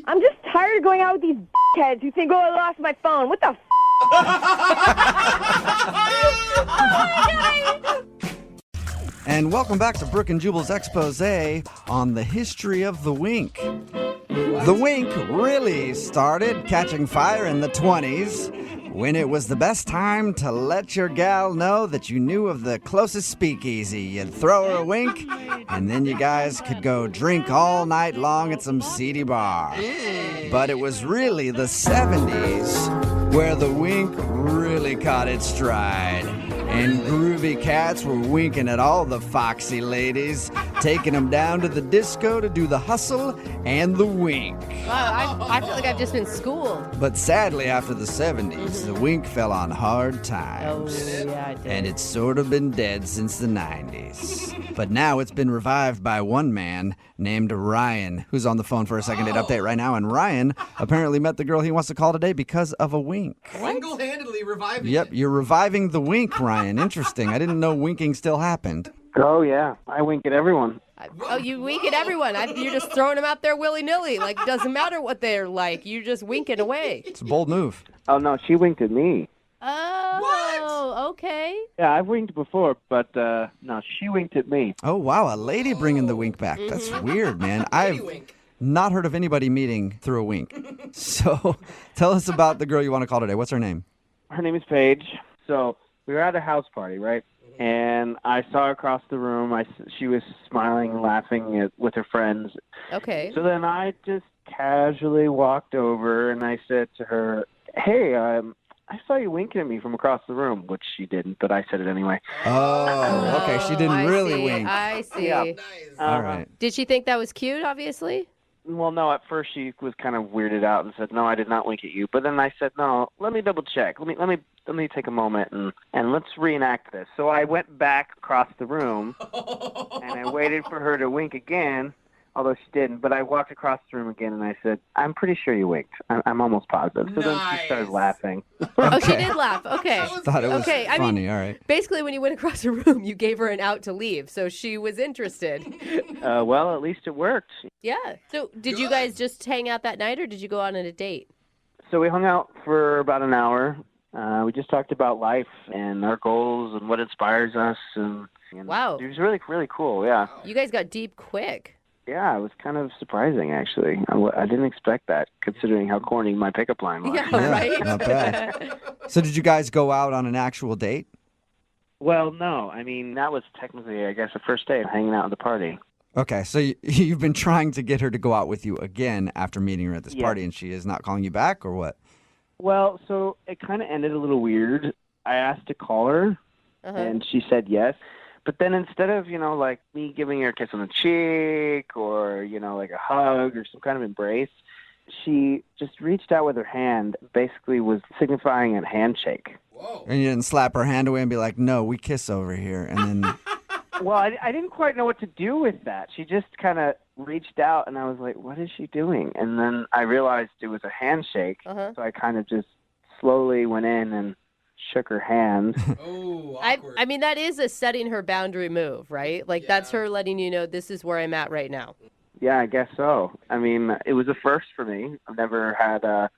I'm just tired of going out with these heads who think, oh, I lost my phone. What the And welcome back to Brooke and Jubal's expose on the history of the wink. The wink really started catching fire in the 20s when it was the best time to let your gal know that you knew of the closest speakeasy. You'd throw her a wink, and then you guys could go drink all night long at some seedy bar. But it was really the 70s where the wink really caught its stride. And groovy cats were winking at all the foxy ladies, taking them down to the disco to do the hustle and the wink. Wow, I feel like I've just been schooled. But sadly, after the 70s, the wink fell on hard times. Oh, yeah, it did. And it's sort of been dead since the 90s. But now it's been revived by one man named Ryan, who's on the phone for a second date update right now. And Ryan apparently met the girl he wants to call today because of a wink. Single-handedly reviving Yep, you're reviving the wink, Ryan. Interesting. I didn't know winking still happened. Oh, yeah. I wink at everyone. Oh, you wink at everyone. You're just throwing them out there willy-nilly. Like, doesn't matter what they're like. You're just winking away. It's a bold move. Oh, no, she winked at me. Oh, okay. Yeah, I've winked before, but no, she winked at me. Oh, wow. A lady bringing the wink back. That's weird, man. I've not heard of anybody meeting through a wink. So tell us about the girl you want to call today. What's her name? Her name is Paige. So we were at a house party, right? And I saw her across the room. She was smiling and laughing with her friends. Okay. So then I just casually walked over and I said to her, hey, I saw you winking at me from across the room, which she didn't, but I said it anyway. Oh, okay. She didn't really wink. I see. Yeah. All right. Did she think that was cute, obviously? Well, no, at first she was kind of weirded out and said, no, I did not wink at you. But then I said, no, let me double check. Let me take a moment and let's reenact this. So I went back across the room and I waited for her to wink again, although she didn't. But I walked across the room again and I said, I'm pretty sure you winked. I'm almost positive. So then she started laughing. Oh, she did laugh. Okay. Thought it was okay. funny. I mean, All right. basically, when you went across the room, you gave her an out to leave, so she was interested. Well, at least it worked. Yeah. So did you guys just hang out that night, or did you go on a date? So we hung out for about an hour. We just talked about life and our goals and what inspires us. And wow. It was really, really cool, yeah. You guys got deep quick. Yeah, it was kind of surprising, actually. I didn't expect that, considering how corny my pickup line was. Yeah, right? Not bad. So did you guys go out on an actual date? Well, no. I mean, that was technically, I guess, the first day of hanging out at the party. Okay, so you've been trying to get her to go out with you again after meeting her at this Yeah. party, and she is not calling you back, or what? Well, so it kind of ended a little weird. I asked to call her, and she said yes. But then instead of, like me giving her a kiss on the cheek or, like a hug or some kind of embrace, she just reached out with her hand, basically was signifying a handshake. And you didn't slap her hand away and be like, no, we kiss over here, and then... Well, I didn't quite know what to do with that. She just kind of reached out, and I was like, what is she doing? And then I realized it was a handshake, so I kind of just slowly went in and shook her hand. I mean, that is a setting her boundary move, right? Like, that's her letting you know this is where I'm at right now. Yeah, I guess so. I mean, it was a first for me. I've never had a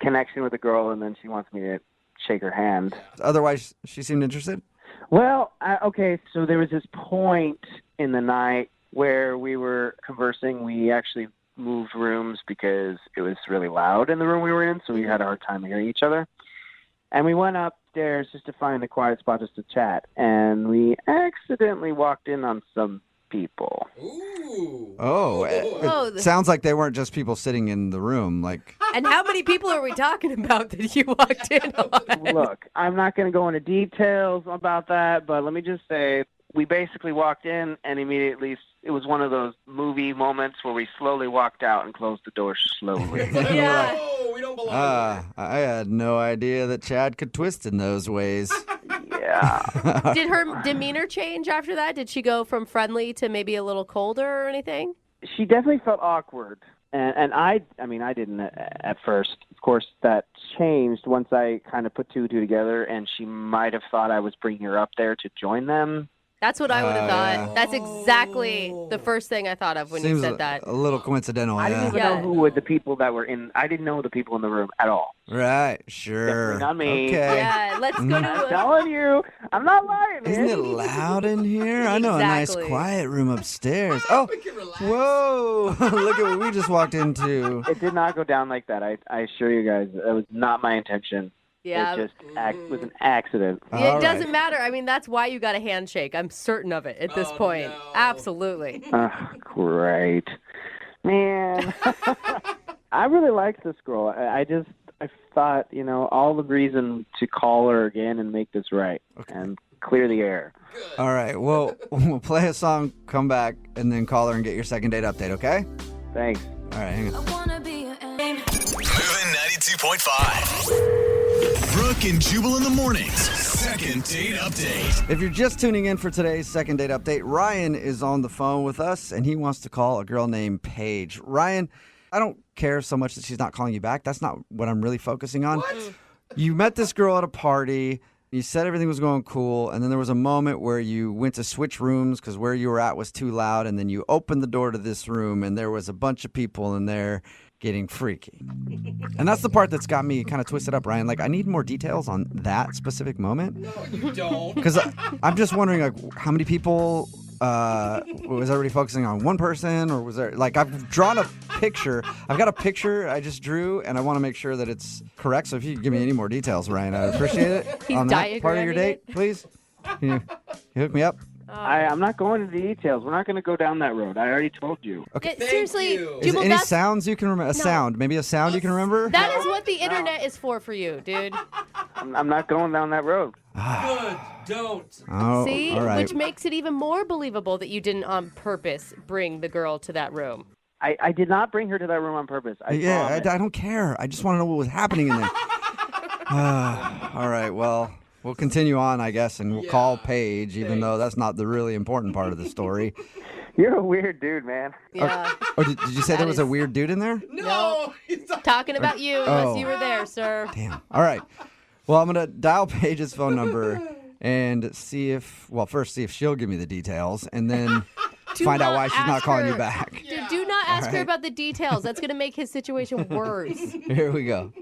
connection with a girl, and then she wants me to shake her hand. Otherwise, she seemed interested? Well, okay, so there was this point in the night where we were conversing. We actually moved rooms because it was really loud in the room we were in, so we had a hard time hearing each other. And we went upstairs just to find a quiet spot just to chat, and we accidentally walked in on some people. Oh, it sounds like they weren't just people sitting in the room, like... And how many people are we talking about that you walked in on? Look, I'm not going to go into details about that, but let me just say we basically walked in and immediately it was one of those movie moments where we slowly walked out and closed the door slowly. Yeah. we don't belong I had no idea that Chad could twist in those ways. Yeah. Did her demeanor change after that? Did she go from friendly to maybe a little colder or anything? She definitely felt awkward. And I mean, I didn't at first. Of course, that changed once I kind of put two and two together, and she might have thought I was bringing her up there to join them. That's what I would have thought. Yeah. That's exactly the first thing I thought of when you Seems said that. a little coincidental, I didn't even know who were the people that were in. I didn't know the people in the room at all. Right, sure. Definitely not me. Okay. Yeah, let's go to I'm telling you, I'm not lying. Isn't it loud in here? I know a nice Exactly. quiet room upstairs. Oh, whoa. Look at what we just walked into. It did not go down like that. I assure you guys, that was not my intention. Yeah. It just was an accident. It doesn't matter. I mean, that's why you got a handshake. I'm certain of it at this point. Absolutely. Great. Man. I really liked this girl. I thought, all the reason to call her again and make this right and clear the air. All right. Well, we'll play a song, come back, and then call her and get your second date update, okay? Thanks. All right, hang on. Moving 92.5. Brooke and Jubal in the mornings. Second date update. If you're just tuning in for today's second date update, Ryan is on the phone with us, and he wants to call a girl named Paige. Ryan, I don't care so much that she's not calling you back. That's not what I'm really focusing on. What? You met this girl at a party. You said everything was going cool, and then there was a moment where you went to switch rooms because where you were at was too loud, and then you opened the door to this room, and there was a bunch of people in there getting freaky. And that's the part that's got me kind of twisted up, Ryan. Like, I need more details on that specific moment. No, you don't. Because I'm just wondering, like, how many people, was everybody focusing on one person, or was there, like, I've drawn a picture. I've got a picture I just drew, and I want to make sure that it's correct. So if you could give me any more details, Ryan, I'd appreciate it. He's on that part of your diagramming date, please. Can you hook me up? I'm not going into details. We're not going to go down that road. I already told you. Okay. Yeah, seriously, Is Jubal, any that's, sounds you can remember? A sound. Maybe a sound you can remember? that is what the internet is for you, dude. I'm not going down that road. Good. Don't. Oh, See? all right. Which makes it even more believable that you didn't on purpose bring the girl to that room. I did not bring her to that room on purpose. I don't care. I just want to know what was happening in there. All right, well, we'll continue on, I guess, and we'll call Paige, even though that's not the really important part of the story. You're a weird dude, man. Yeah. Oh, did you say there was a weird dude in there? No. Talking about you, unless you were there, sir. Damn. All right. Well, I'm going to dial Paige's phone number and see if she'll give me the details, and then find out why she's not calling you back. Dude, do not ask her right. about the details. That's going to make his situation worse. Here we go.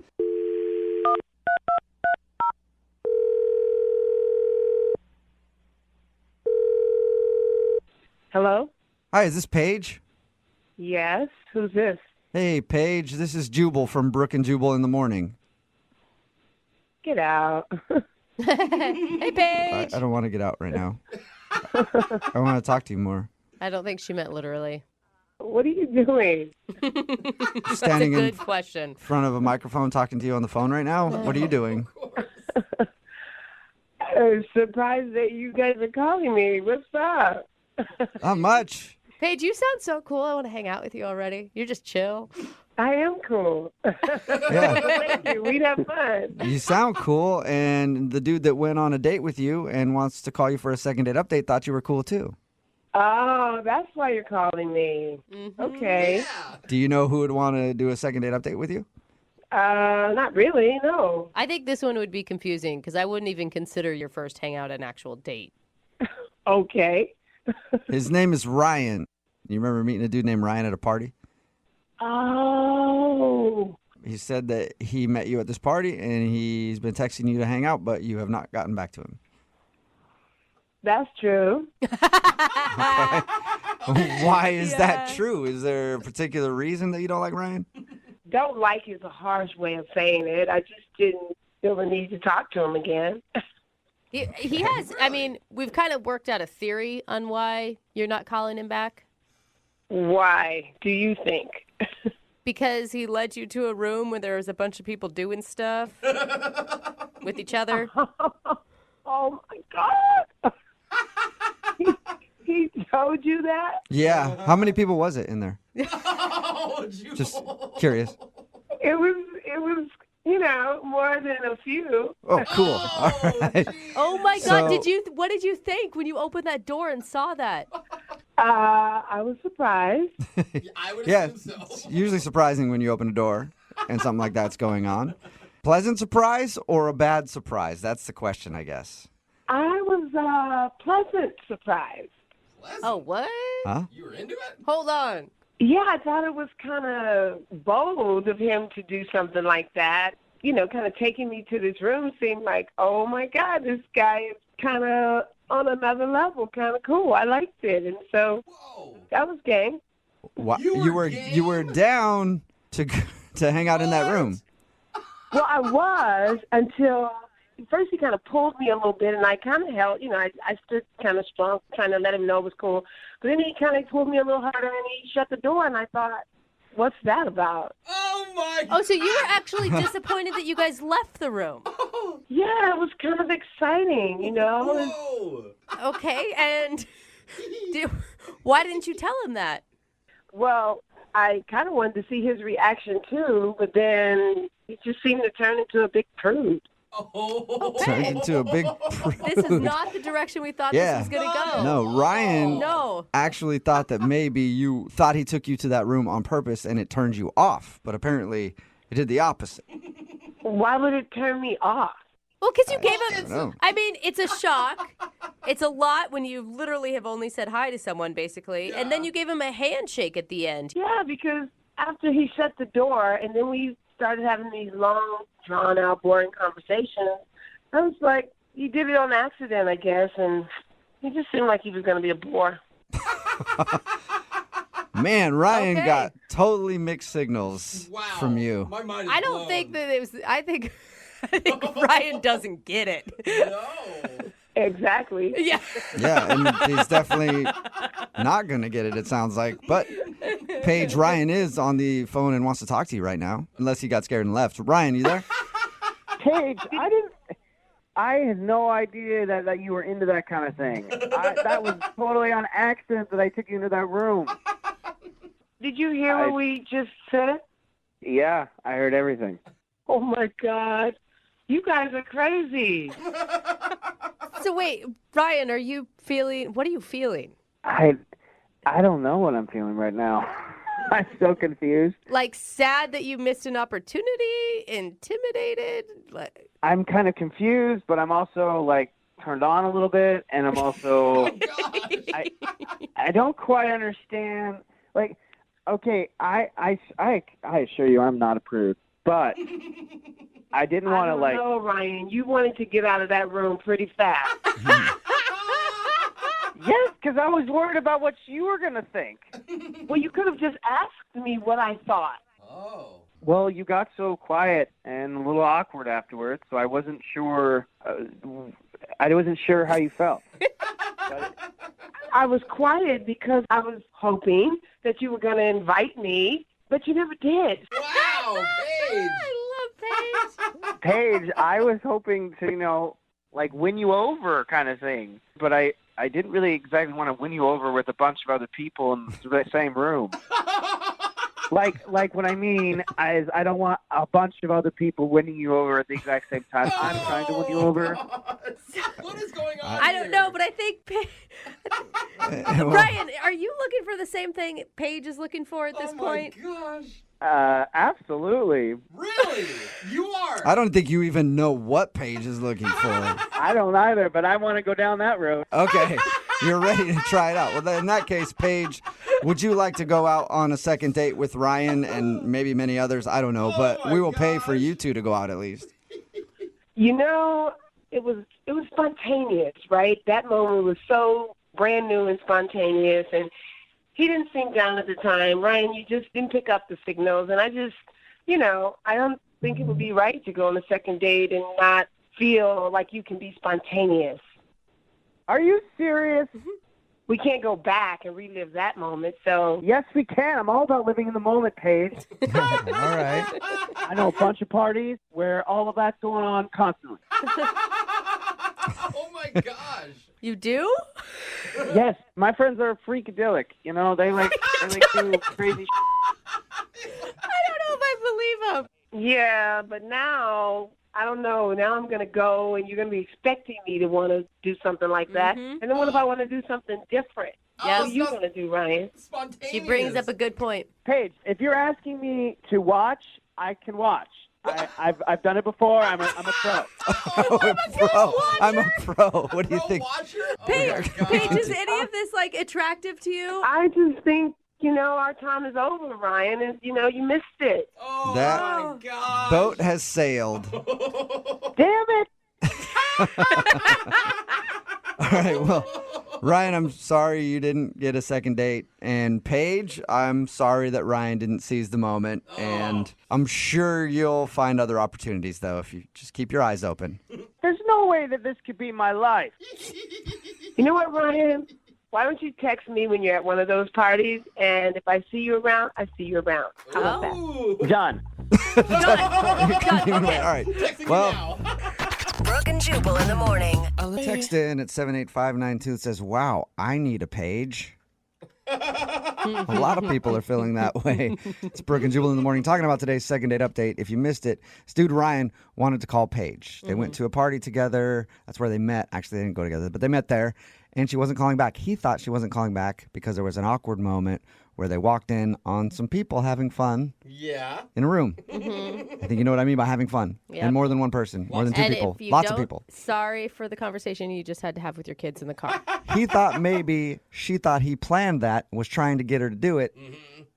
Hello? Hi, is this Paige? Yes. Who's this? Hey, Paige, this is Jubal from Brooke and Jubal in the morning. Get out. Hey, Paige. I don't want to get out right now. I want to talk to you more. I don't think she meant literally. What are you doing? Standing That's a in good question. front of a microphone talking to you on the phone right now? What are you doing? I'm surprised that you guys are calling me. What's up? Not much. Paige, you sound so cool. I want to hang out with you already. You're just chill. I am cool. Yeah. Thank you. We'd have fun. You sound cool, and the dude that went on a date with you and wants to call you for a second date update thought you were cool too. Oh, that's why you're calling me. Mm-hmm. Okay. Do you know who would want to do a second date update with you? Not really, no. I think this one would be confusing because I wouldn't even consider your first hangout an actual date. Okay. His name is Ryan. You remember meeting a dude named Ryan at a party? Oh. He said that he met you at this party and he's been texting you to hang out, but you have not gotten back to him. That's true. Why is that true? Is there a particular reason that you don't like Ryan? Don't like is a harsh way of saying it. I just didn't feel the need to talk to him again. He has, I mean, we've kind of worked out a theory on why you're not calling him back. Why do you think? Because he led you to a room where there was a bunch of people doing stuff with each other. Oh, my God. He told you that? Yeah. How many people was it in there? Just curious. It was, more than a few. Oh, cool. All right. Oh my God! So- What did you think when you opened that door and saw that? I was surprised. I would Yeah, assume so. it's usually surprising when you open a door and something like that's going on. Pleasant surprise or a bad surprise? That's the question, I guess. I was pleasant surprised. Oh, what? Huh? You were into it? Hold on. Yeah, I thought it was kind of bold of him to do something like that. You know, kind of taking me to this room seemed like, oh my God, this guy is kind of on another level, kind of cool. I liked it, and so that was game. You were down to hang out in that room. Well, I was until first he kind of pulled me a little bit, and I kind of held, I stood kind of strong, trying to let him know it was cool. But then he kind of pulled me a little harder, and he shut the door, and I thought, what's that about? Oh, my Oh, so you were actually disappointed that you guys left the room. Yeah, it was kind of exciting, Whoa. Okay, and why didn't you tell him that? Well, I kind of wanted to see his reaction, too, but then he just seemed to turn into a big prude. Turned into a big prude. This is not the direction we thought this was going to go. No, Ryan No. actually thought that maybe you thought he took you to that room on purpose and it turned you off. But apparently it did the opposite. Why would it turn me off? Well, because you gave don't know. him. I mean, it's a shock. It's a lot when you literally have only said hi to someone, basically, and then you gave him a handshake at the end. Yeah, because after he shut the door and then we started having these long, drawn-out, boring conversations, I was like, he did it on accident, I guess, and he just seemed like he was going to be a bore. Man, Ryan got totally mixed signals from you. My mind is I don't blown. think that it was. I think Ryan doesn't get it. No. Exactly. Yeah. Yeah, and he's definitely not going to get it, it sounds like. But Paige, Ryan is on the phone and wants to talk to you right now, unless he got scared and left. Ryan, you there? Paige, I had no idea that you were into that kind of thing. That was totally on accident that I took you into that room. Did you hear what we just said? Yeah, I heard everything. Oh, my God. You guys are crazy. So wait, Ryan, what are you feeling? I don't know what I'm feeling right now. I'm so confused. Like sad that you missed an opportunity, intimidated? I'm kind of confused, but I'm also like turned on a little bit, and I'm also I don't quite understand. Like, okay, I assure you, I'm not a prude, but I didn't want to like. No, Ryan, you wanted to get out of that room pretty fast. Yes, because I was worried about what you were going to think. Well, you could have just asked me what I thought. Oh. Well, you got so quiet and a little awkward afterwards, so I wasn't sure. I wasn't sure how you felt. I was quiet because I was hoping that you were going to invite me, but you never did. Wow, Paige. I love Paige. Paige, I was hoping to, like win you over kind of thing, but I didn't really exactly want to win you over with a bunch of other people in the same room. Like what I mean is I don't want a bunch of other people winning you over at the exact same time. I'm trying to win you over. What is going on? I don't know, but I think Ryan, are you looking for the same thing Paige is looking for at this point? Oh my gosh. Absolutely. Really? You are? I don't think you even know what Paige is looking for. I don't either, but I want to go down that road. Okay, you're ready to try it out. Well, in that case, Paige, would you like to go out on a second date with Ryan and maybe many others? I don't know, but we will pay for you two to go out at least. It was spontaneous, right? That moment was so brand new and spontaneous, and he didn't seem down at the time. Ryan, you just didn't pick up the signals, and I just, I don't think it would be right to go on a second date and not feel like you can be spontaneous. Are you serious? We can't go back and relive that moment, so... Yes, we can. I'm all about living in the moment, Paige. All right. I know a bunch of parties where all of that's going on constantly. Oh my gosh. You do? Yes, my friends are freakadelic. They like do crazy I don't know if I believe him. Yeah, but now I don't know. Now I'm going to go, and you're going to be expecting me to want to do something like that. And then what if I want to do something different? Yes. What are you going to do, Ryan? She brings up a good point. Paige, if you're asking me to watch, I can watch. I've done it before. I'm a pro. I'm a pro. What do you think? Paige, is any of this like attractive to you? I just think, our time is over, Ryan, and, you missed it. That my God. boat has sailed. Damn it. All right, well, Ryan, I'm sorry you didn't get a second date. And Paige, I'm sorry that Ryan didn't seize the moment. And I'm sure you'll find other opportunities, though, if you just keep your eyes open. There's no way that this could be my life. You know what, Ryan? Why don't you text me when you're at one of those parties, and if I see you around, I see you around. How about that? Done. All right. Well, Brooke and Jubal in the morning. text in at 78592 that says, wow, I need a page. A lot of people are feeling that way. It's Brooke and Jubal in the morning talking about today's second date update. If you missed it, this dude Ryan wanted to call Paige. They went to a party together. That's where they met. Actually, they didn't go together, but they met there. And she wasn't calling back. He thought she wasn't calling back because there was an awkward moment where they walked in on some people having fun in a room. I think you know what I mean by having fun. Yep. And more than one person, more than two And people, if you lots of don't, people. Sorry for the conversation you just had to have with your kids in the car. He thought maybe she thought he planned that, was trying to get her to do it,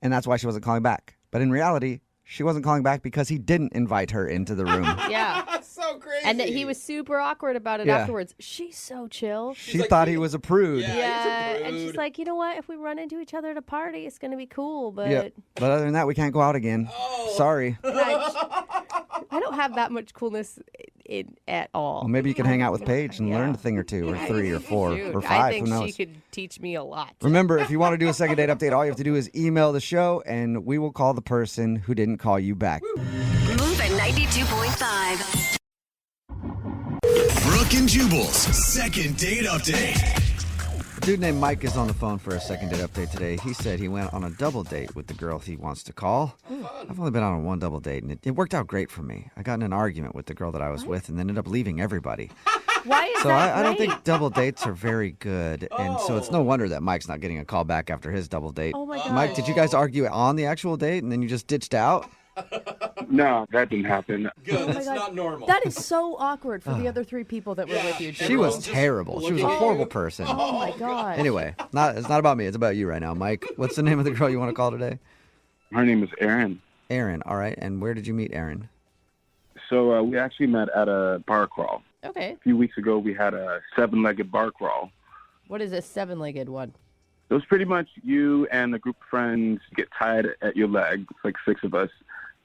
and that's why she wasn't calling back. But in reality, she wasn't calling back because he didn't invite her into the room. Yeah. That's so crazy. And that he was super awkward about it Yeah. afterwards. She's so chill. She thought he was a prude. Yeah, and she's like, you know what? If we run into each other at a party, it's going to be cool. But Yeah. But other than that, we can't go out again. Sorry. And I don't have that much coolness at all. Well, maybe you can hang out with Paige and learn a thing or two, or three, or four, Shoot, or five. I think Who knows? she could teach me a lot. Remember, if you want to do a second date update, all you have to do is email the show, and we will call the person who didn't call you back. Move at 92.5. Brooke and Jubal's second date update. A dude named Mike is on the phone for a second date update today. He said he went on a double date with the girl he wants to call. I've only been on one double date, and it worked out great for me. I got in an argument with the girl that I was with and then ended up leaving everybody. Why is So that I don't great? think double dates are very good, and so it's no wonder that Mike's not getting a call back after his double date. Oh, my gosh. Mike, did you guys argue on the actual date, and then you just ditched out? No, that didn't happen. Good. my That's God. not normal. That is so awkward for the other three people that were with you. She was terrible. She was a horrible person. Oh my God. Anyway, it's not about me. It's about you right now, Mike. What's the name of the girl you want to call today? Her name is Erin. Erin. All right. And where did you meet Erin? So we actually met at a bar crawl. Okay. A few weeks ago, we had a 7-legged bar crawl. What is a 7-legged one? It was pretty much you and a group of friends get tied at your legs, like 6 of us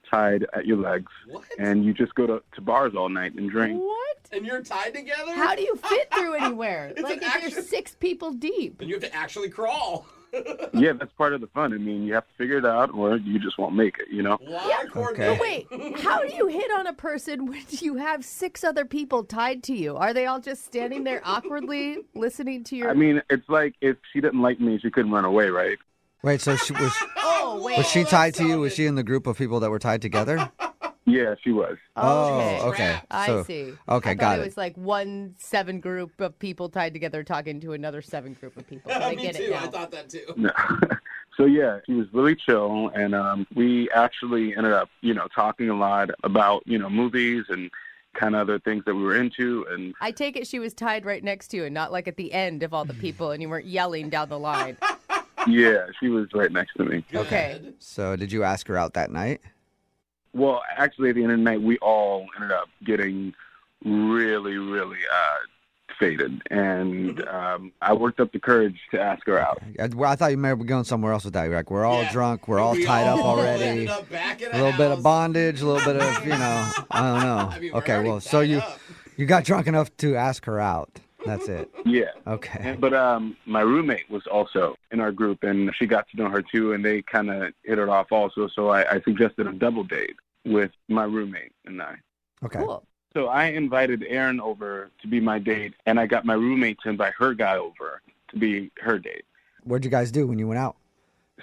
tied at your legs. What? And you just go to bars all night and drink. What? And you're tied together? How do you fit through anywhere? It's Like an if you're 6 people deep. And you have to actually crawl. Yeah, that's part of the fun. I mean, you have to figure it out or you just won't make it, you know? Okay. But wait, how do you hit on a person when you have 6 other people tied to you? Are they all just standing there awkwardly listening to your... I mean, it's like if she didn't like me, she couldn't run away, right? Wait, so she was Oh, wait. was she tied to you? Was she in the group of people that were tied together? Yeah, she was. Oh, okay. I So- see. Okay, I got thought it. it was like one 7 group of people tied together talking to another 7 group of people. I Me get too. it now. I thought that too. No. So yeah, she was really chill, and we actually ended up, talking a lot about, movies and kind of other things that we were into, and I take it she was tied right next to you and not like at the end of all the people and you weren't yelling down the line. yeah, she was right next to me. Okay. So did you ask her out that night? Well, actually, at the end of the night, we all ended up getting really, really faded, and I worked up the courage to ask her out. I thought you may be going somewhere else with that. You're like, we're all drunk, we're all tied up already. Ended up back at A little bit of bondage, a little bit of, I don't know. I mean, we're Okay, already well, so tied you up. you got drunk enough to ask her out. That's it. Yeah. Okay. But my roommate was also in our group, and she got to know her too, and they kind of hit it off also. So I suggested a double date with my roommate and I. Okay. Cool. So I invited Erin over to be my date, and I got my roommate to invite her guy over to be her date. What'd you guys do when you went out?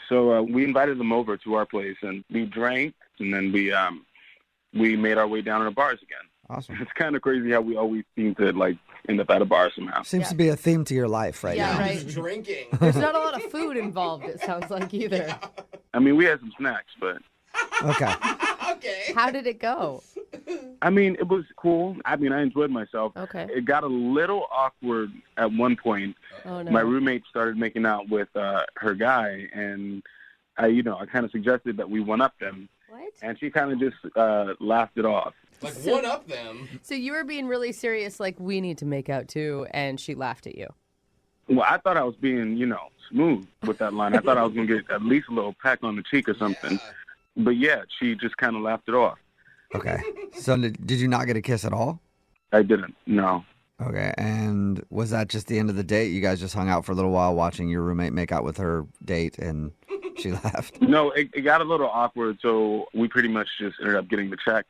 So we invited them over to our place, and we drank, and then we made our way down to the bars again. Awesome. It's kind of crazy how we always seem to like end up at a bar somehow. Seems to be a theme to your life right Yeah, now. right. Just drinking. There's not a lot of food involved, it sounds like, either. I mean, we had some snacks, but Okay. Okay. How did it go? I mean, it was cool. I mean, I enjoyed myself. Okay. It got a little awkward at one point. Oh, no. My roommate started making out with her guy, and I kind of suggested that we one-up them. What? And she kind of just laughed it off. Like, one up them. So you were being really serious, like, we need to make out too, and she laughed at you. Well, I thought I was being, smooth with that line. I thought I was going to get at least a little peck on the cheek or something. But yeah, she just kind of laughed it off. Okay. So did you not get a kiss at all? I didn't, no. Okay. And was that just the end of the date? You guys just hung out for a little while watching your roommate make out with her date and she laughed? No, it got a little awkward, so we pretty much just ended up getting the check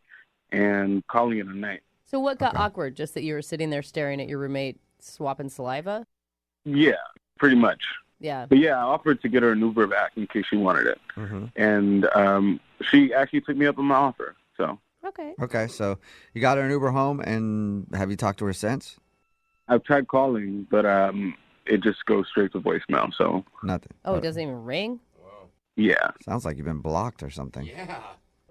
and calling it a night. So what got awkward? Just that you were sitting there staring at your roommate swapping saliva? Yeah, pretty much. Yeah. But yeah, I offered to get her an Uber back in case she wanted it. And she actually took me up on my offer, so. Okay. Okay. So you got her an Uber home, and have you talked to her since? I've tried calling, but it just goes straight to voicemail, so. Nothing. Oh, it doesn't even ring? Yeah. Sounds like you've been blocked or something. Yeah.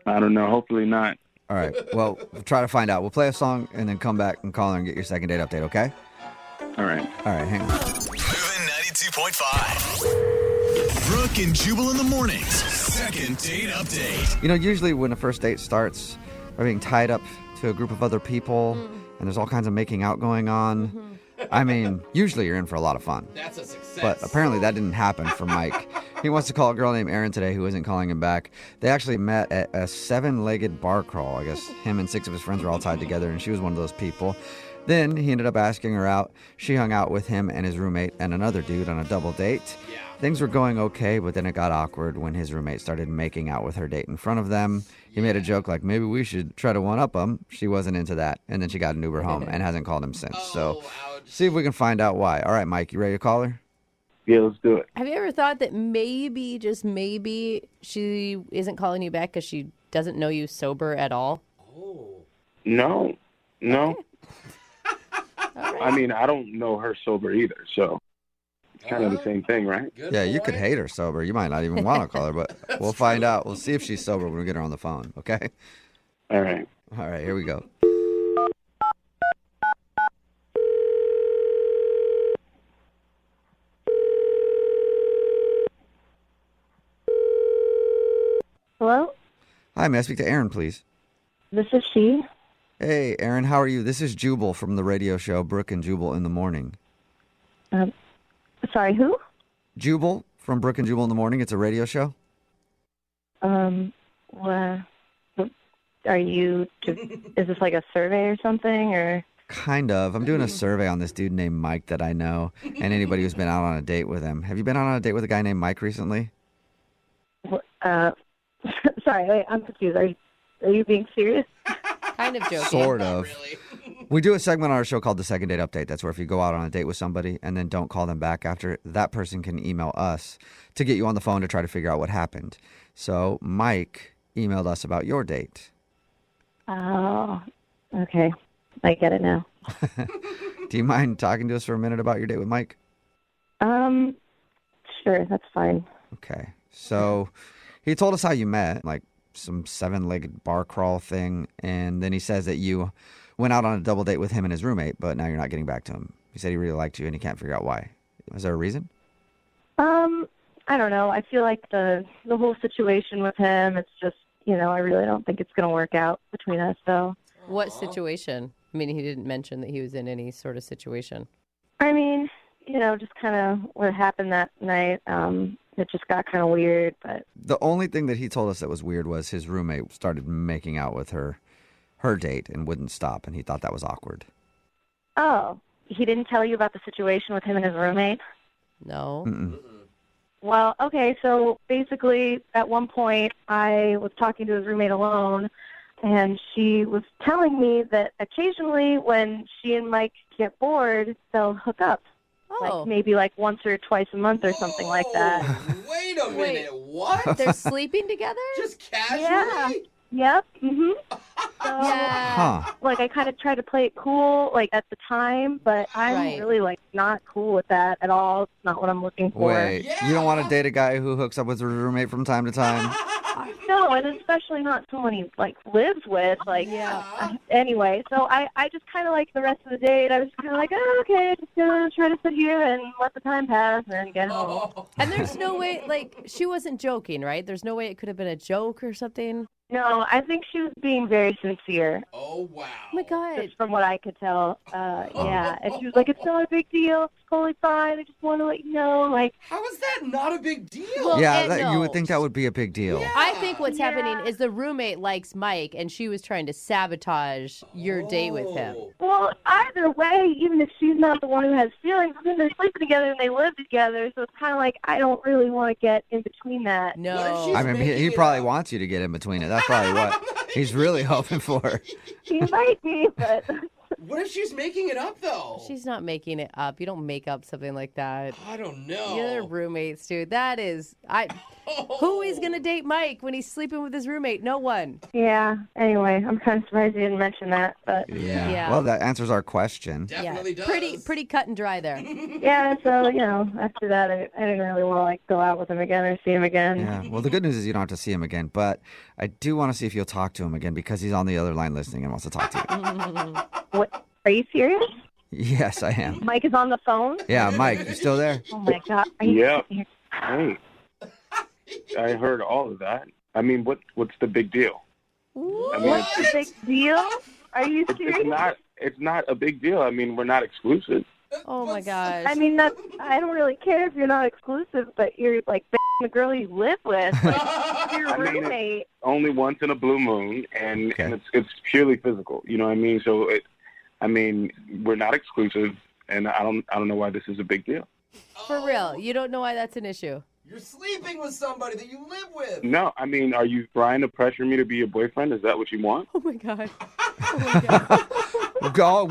I don't know. Hopefully not. All right. Well, we'll try to find out. We'll play a song and then come back and call her and get your second date update, okay? All right. All right. Hang on. Moving 92.5. Brooke and Jubal in the mornings. Second date update. Usually when a first date starts, we're being tied up to a group of other people, and there's all kinds of making out going on. I mean, usually you're in for a lot of fun. That's a success. But apparently that didn't happen for Mike. He wants to call a girl named Erin today who isn't calling him back. They actually met at a 7-legged bar crawl. I guess him and 6 of his friends were all tied together, and she was one of those people. Then he ended up asking her out. She hung out with him and his roommate and another dude on a double date. Yeah. Things were going okay, but then it got awkward when his roommate started making out with her date in front of them. He made a joke like, maybe we should try to one-up him. She wasn't into that. And then she got an Uber home and hasn't called him since. So see if we can find out why. All right, Mike, you ready to call her? Yeah, let's do it. Have you ever thought that maybe, just maybe, she isn't calling you back because she doesn't know you sober at all? No. I mean, I don't know her sober either, so it's kind of the same thing, right? Yeah, you could hate her sober. You might not even want to call her, but we'll find out. We'll see if she's sober when we get her on the phone, okay? All right. All right, here we go. Hello? Hi, may I speak to Erin, please? This is she. Hey, Erin, how are you? This is Jubal from the radio show Brooke and Jubal in the Morning. Sorry, who? Jubal from Brooke and Jubal in the Morning. It's a radio show. What are you, is this like a survey or something, or? Kind of. I'm doing a survey on this dude named Mike that I know, and anybody who's been out on a date with him. Have you been out on a date with a guy named Mike recently? Sorry, wait, I'm confused. Are you being serious? Kind of joking. Sort of. We do a segment on our show called the Second Date Update. That's where if you go out on a date with somebody and then don't call them back after, that person can email us to get you on the phone to try to figure out what happened. So Mike emailed us about your date. Oh, okay. I get it now. Do you mind talking to us for a minute about your date with Mike? Sure, that's fine. Okay. So he told us how you met, like some 7-legged bar crawl thing, and then he says that you went out on a double date with him and his roommate, but now you're not getting back to him. He said he really liked you and he can't figure out why. Is there a reason? I don't know. I feel like the whole situation with him, it's just, I really don't think it's going to work out between us, so. What situation? I mean, he didn't mention that he was in any sort of situation. I mean, just kind of what happened that night. It just got kind of weird, but. The only thing that he told us that was weird was his roommate started making out with her date and wouldn't stop, and he thought that was awkward. Oh, he didn't tell you about the situation with him and his roommate? No. Mm-mm. Well, okay, so basically at one point I was talking to his roommate alone, and she was telling me that occasionally when she and Mike get bored, they'll hook up. Like maybe like once or twice a month or something like that. Wait a minute, what? They're sleeping together? Just casually? Yeah. Yep. Mhm. So, Huh. I kind of tried to play it cool, at the time, but I'm really, not cool with that at all. It's not what I'm looking for. Wait, you don't want to date a guy who hooks up with a roommate from time to time? No, and especially not someone he, lives with. Anyway, so I just kind of, the rest of the date, I was kind of oh, okay, just going to try to sit here and let the time pass and get home. And there's no way, she wasn't joking, right? There's no way it could have been a joke or something. No, I think she was being very sincere. Oh, wow. Oh, my God. Just from what I could tell. Yeah. And she was like, it's not a big deal. It's totally fine. I just want to let you know. How is that not a big deal? Well, You would think that would be a big deal. I think what's happening is the roommate likes Mike, and she was trying to sabotage your date with him. Well, either way, even if she's not the one who has feelings, then they're sleeping together and they live together. So it's kind of I don't really want to get in between that. No. I mean, he probably wants you to get in between it. That's probably what he's really hoping for. He might be, but... What if she's making it up, though? She's not making it up. You don't make up something like that. I don't know. You're roommates, dude. That is... Who is going to date Mike when he's sleeping with his roommate? No one. Yeah. Anyway, I'm kind of surprised you didn't mention that, but... Yeah. Well, that answers our question. Definitely does. Pretty cut and dry there. Yeah, so, after that, I didn't really want to, go out with him again or see him again. Yeah. Well, the good news is you don't have to see him again, but I do want to see if you'll talk to him again because he's on the other line listening and wants to talk to you. What? Are you serious? Yes, I am. Mike is on the phone? Yeah, Mike, you still there? Oh, my God. Are you Yeah. serious? Hey, I heard all of that. I mean, what's the big deal? What's the big deal? Are you serious? It's not a big deal. I mean, we're not exclusive. Oh, my gosh. I mean, I don't really care if you're not exclusive, but you're, the girl you live with. Your roommate. Only once in a blue moon, and it's purely physical. You know what I mean? So, we're not exclusive, and I don't know why this is a big deal. For real. You don't know why that's an issue. You're sleeping with somebody that you live with. No, I mean, are you trying to pressure me to be your boyfriend? Is that what you want? Oh, my God.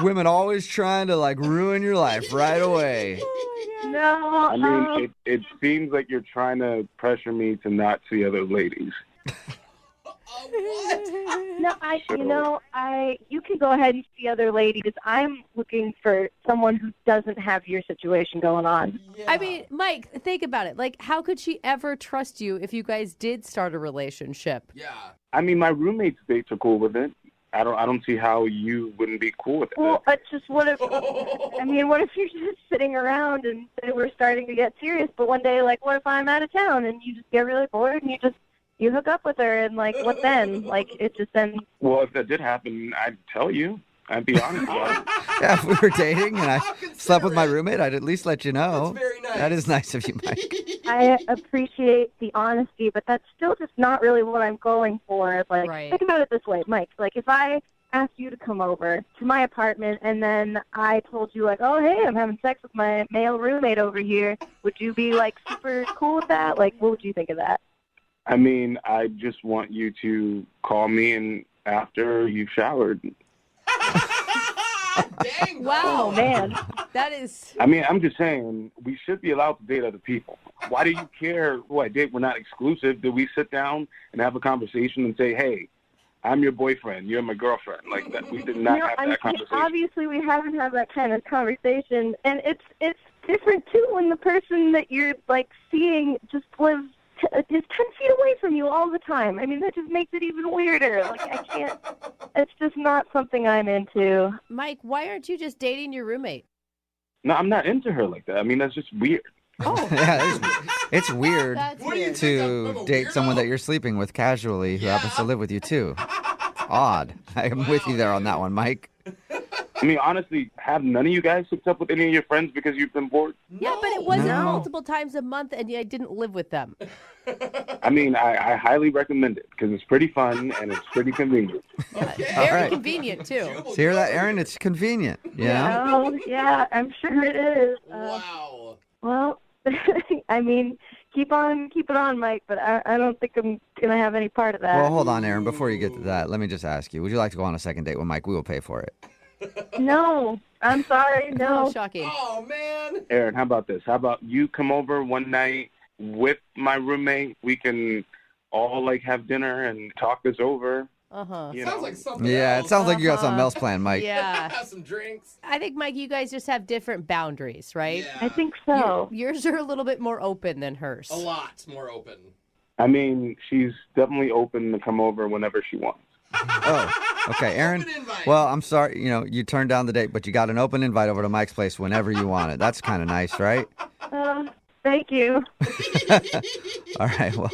Women always trying to, ruin your life right away. No. I mean, it seems like you're trying to pressure me to not see other ladies. No, you can go ahead and see other ladies. I'm looking for someone who doesn't have your situation going on. Yeah. I mean, Mike, think about it. How could she ever trust you if you guys did start a relationship? Yeah. I mean, my roommate's dates are cool with it. I don't see how you wouldn't be cool with it. Well, it's just what if you're just sitting around and we're starting to get serious, but one day, what if I'm out of town and you just get really bored and you hook up with her and what then? It just then. Well, if that did happen, I'd tell you. I'd be honest about it. Yeah, if we were dating and I slept with my roommate, I'd at least let you know. That's very nice. That is nice of you, Mike. I appreciate the honesty, but that's still just not really what I'm going for. Think about it this way, Mike. If I asked you to come over to my apartment and then I told you, oh, hey, I'm having sex with my male roommate over here, would you be, super cool with that? What would you think of that? I mean, I just want you to call me after you've showered. Dang, wow, man. That is... I mean, I'm just saying, we should be allowed to date other people. Why do you care who I date? We're not exclusive. Did we sit down and have a conversation and say, hey, I'm your boyfriend, you're my girlfriend? That we did not have that conversation. Obviously, we haven't had that kind of conversation. And it's different, too, when the person that you're, seeing just lives just 10 feet away from you all the time. I mean, that just makes it even weirder. I can't. It's just not something I'm into. Mike, why aren't you just dating your roommate? No, I'm not into her like that. I mean, that's just weird. Oh. Yeah, it's weird Weird. to date someone that you're sleeping with casually who happens to live with you, too. Odd. I'm with you there on that one, Mike. I mean, honestly, have none of you guys hooked up with any of your friends because you've been bored? Yeah, but it wasn't multiple times a month, and I didn't live with them. I mean, I highly recommend it because it's pretty fun and it's pretty convenient. Very convenient, too. So you hear that, Aaron? It's convenient. Yeah. Oh, yeah, I'm sure it is. Wow. Well, I mean, keep it on, Mike, but I don't think I'm going to have any part of that. Well, hold on, Aaron. Before you get to that, let me just ask you, would you like to go on a second date with Mike? We will pay for it. No, I'm sorry, no. Oh, shocking. Oh, man. Aaron, how about this? How about you come over one night with my roommate? We can all, have dinner and talk this over. Uh-huh. Sounds like something Yeah, else. it sounds like you got something else planned, Mike. Yeah. Have some drinks. I think, Mike, you guys just have different boundaries, right? I think so. Yours are a little bit more open than hers. A lot more open. I mean, she's definitely open to come over whenever she wants. Oh, okay, Aaron. Well, I'm sorry. You turned down the date, but you got an open invite over to Mike's place whenever you want it. That's kind of nice, right? Thank you. All right. Well,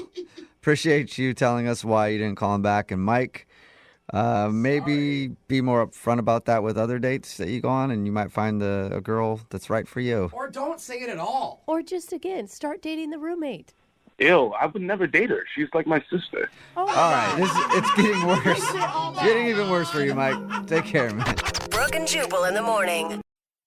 appreciate you telling us why you didn't call him back. And Mike, maybe be more upfront about that with other dates that you go on, and you might find a girl that's right for you. Or don't say it at all. Or just, again, start dating the roommate. Ew, I would never date her. She's like my sister. All right. It's getting worse. Getting even worse for you, Mike. Take care, man. Brooke and Jubal in the morning.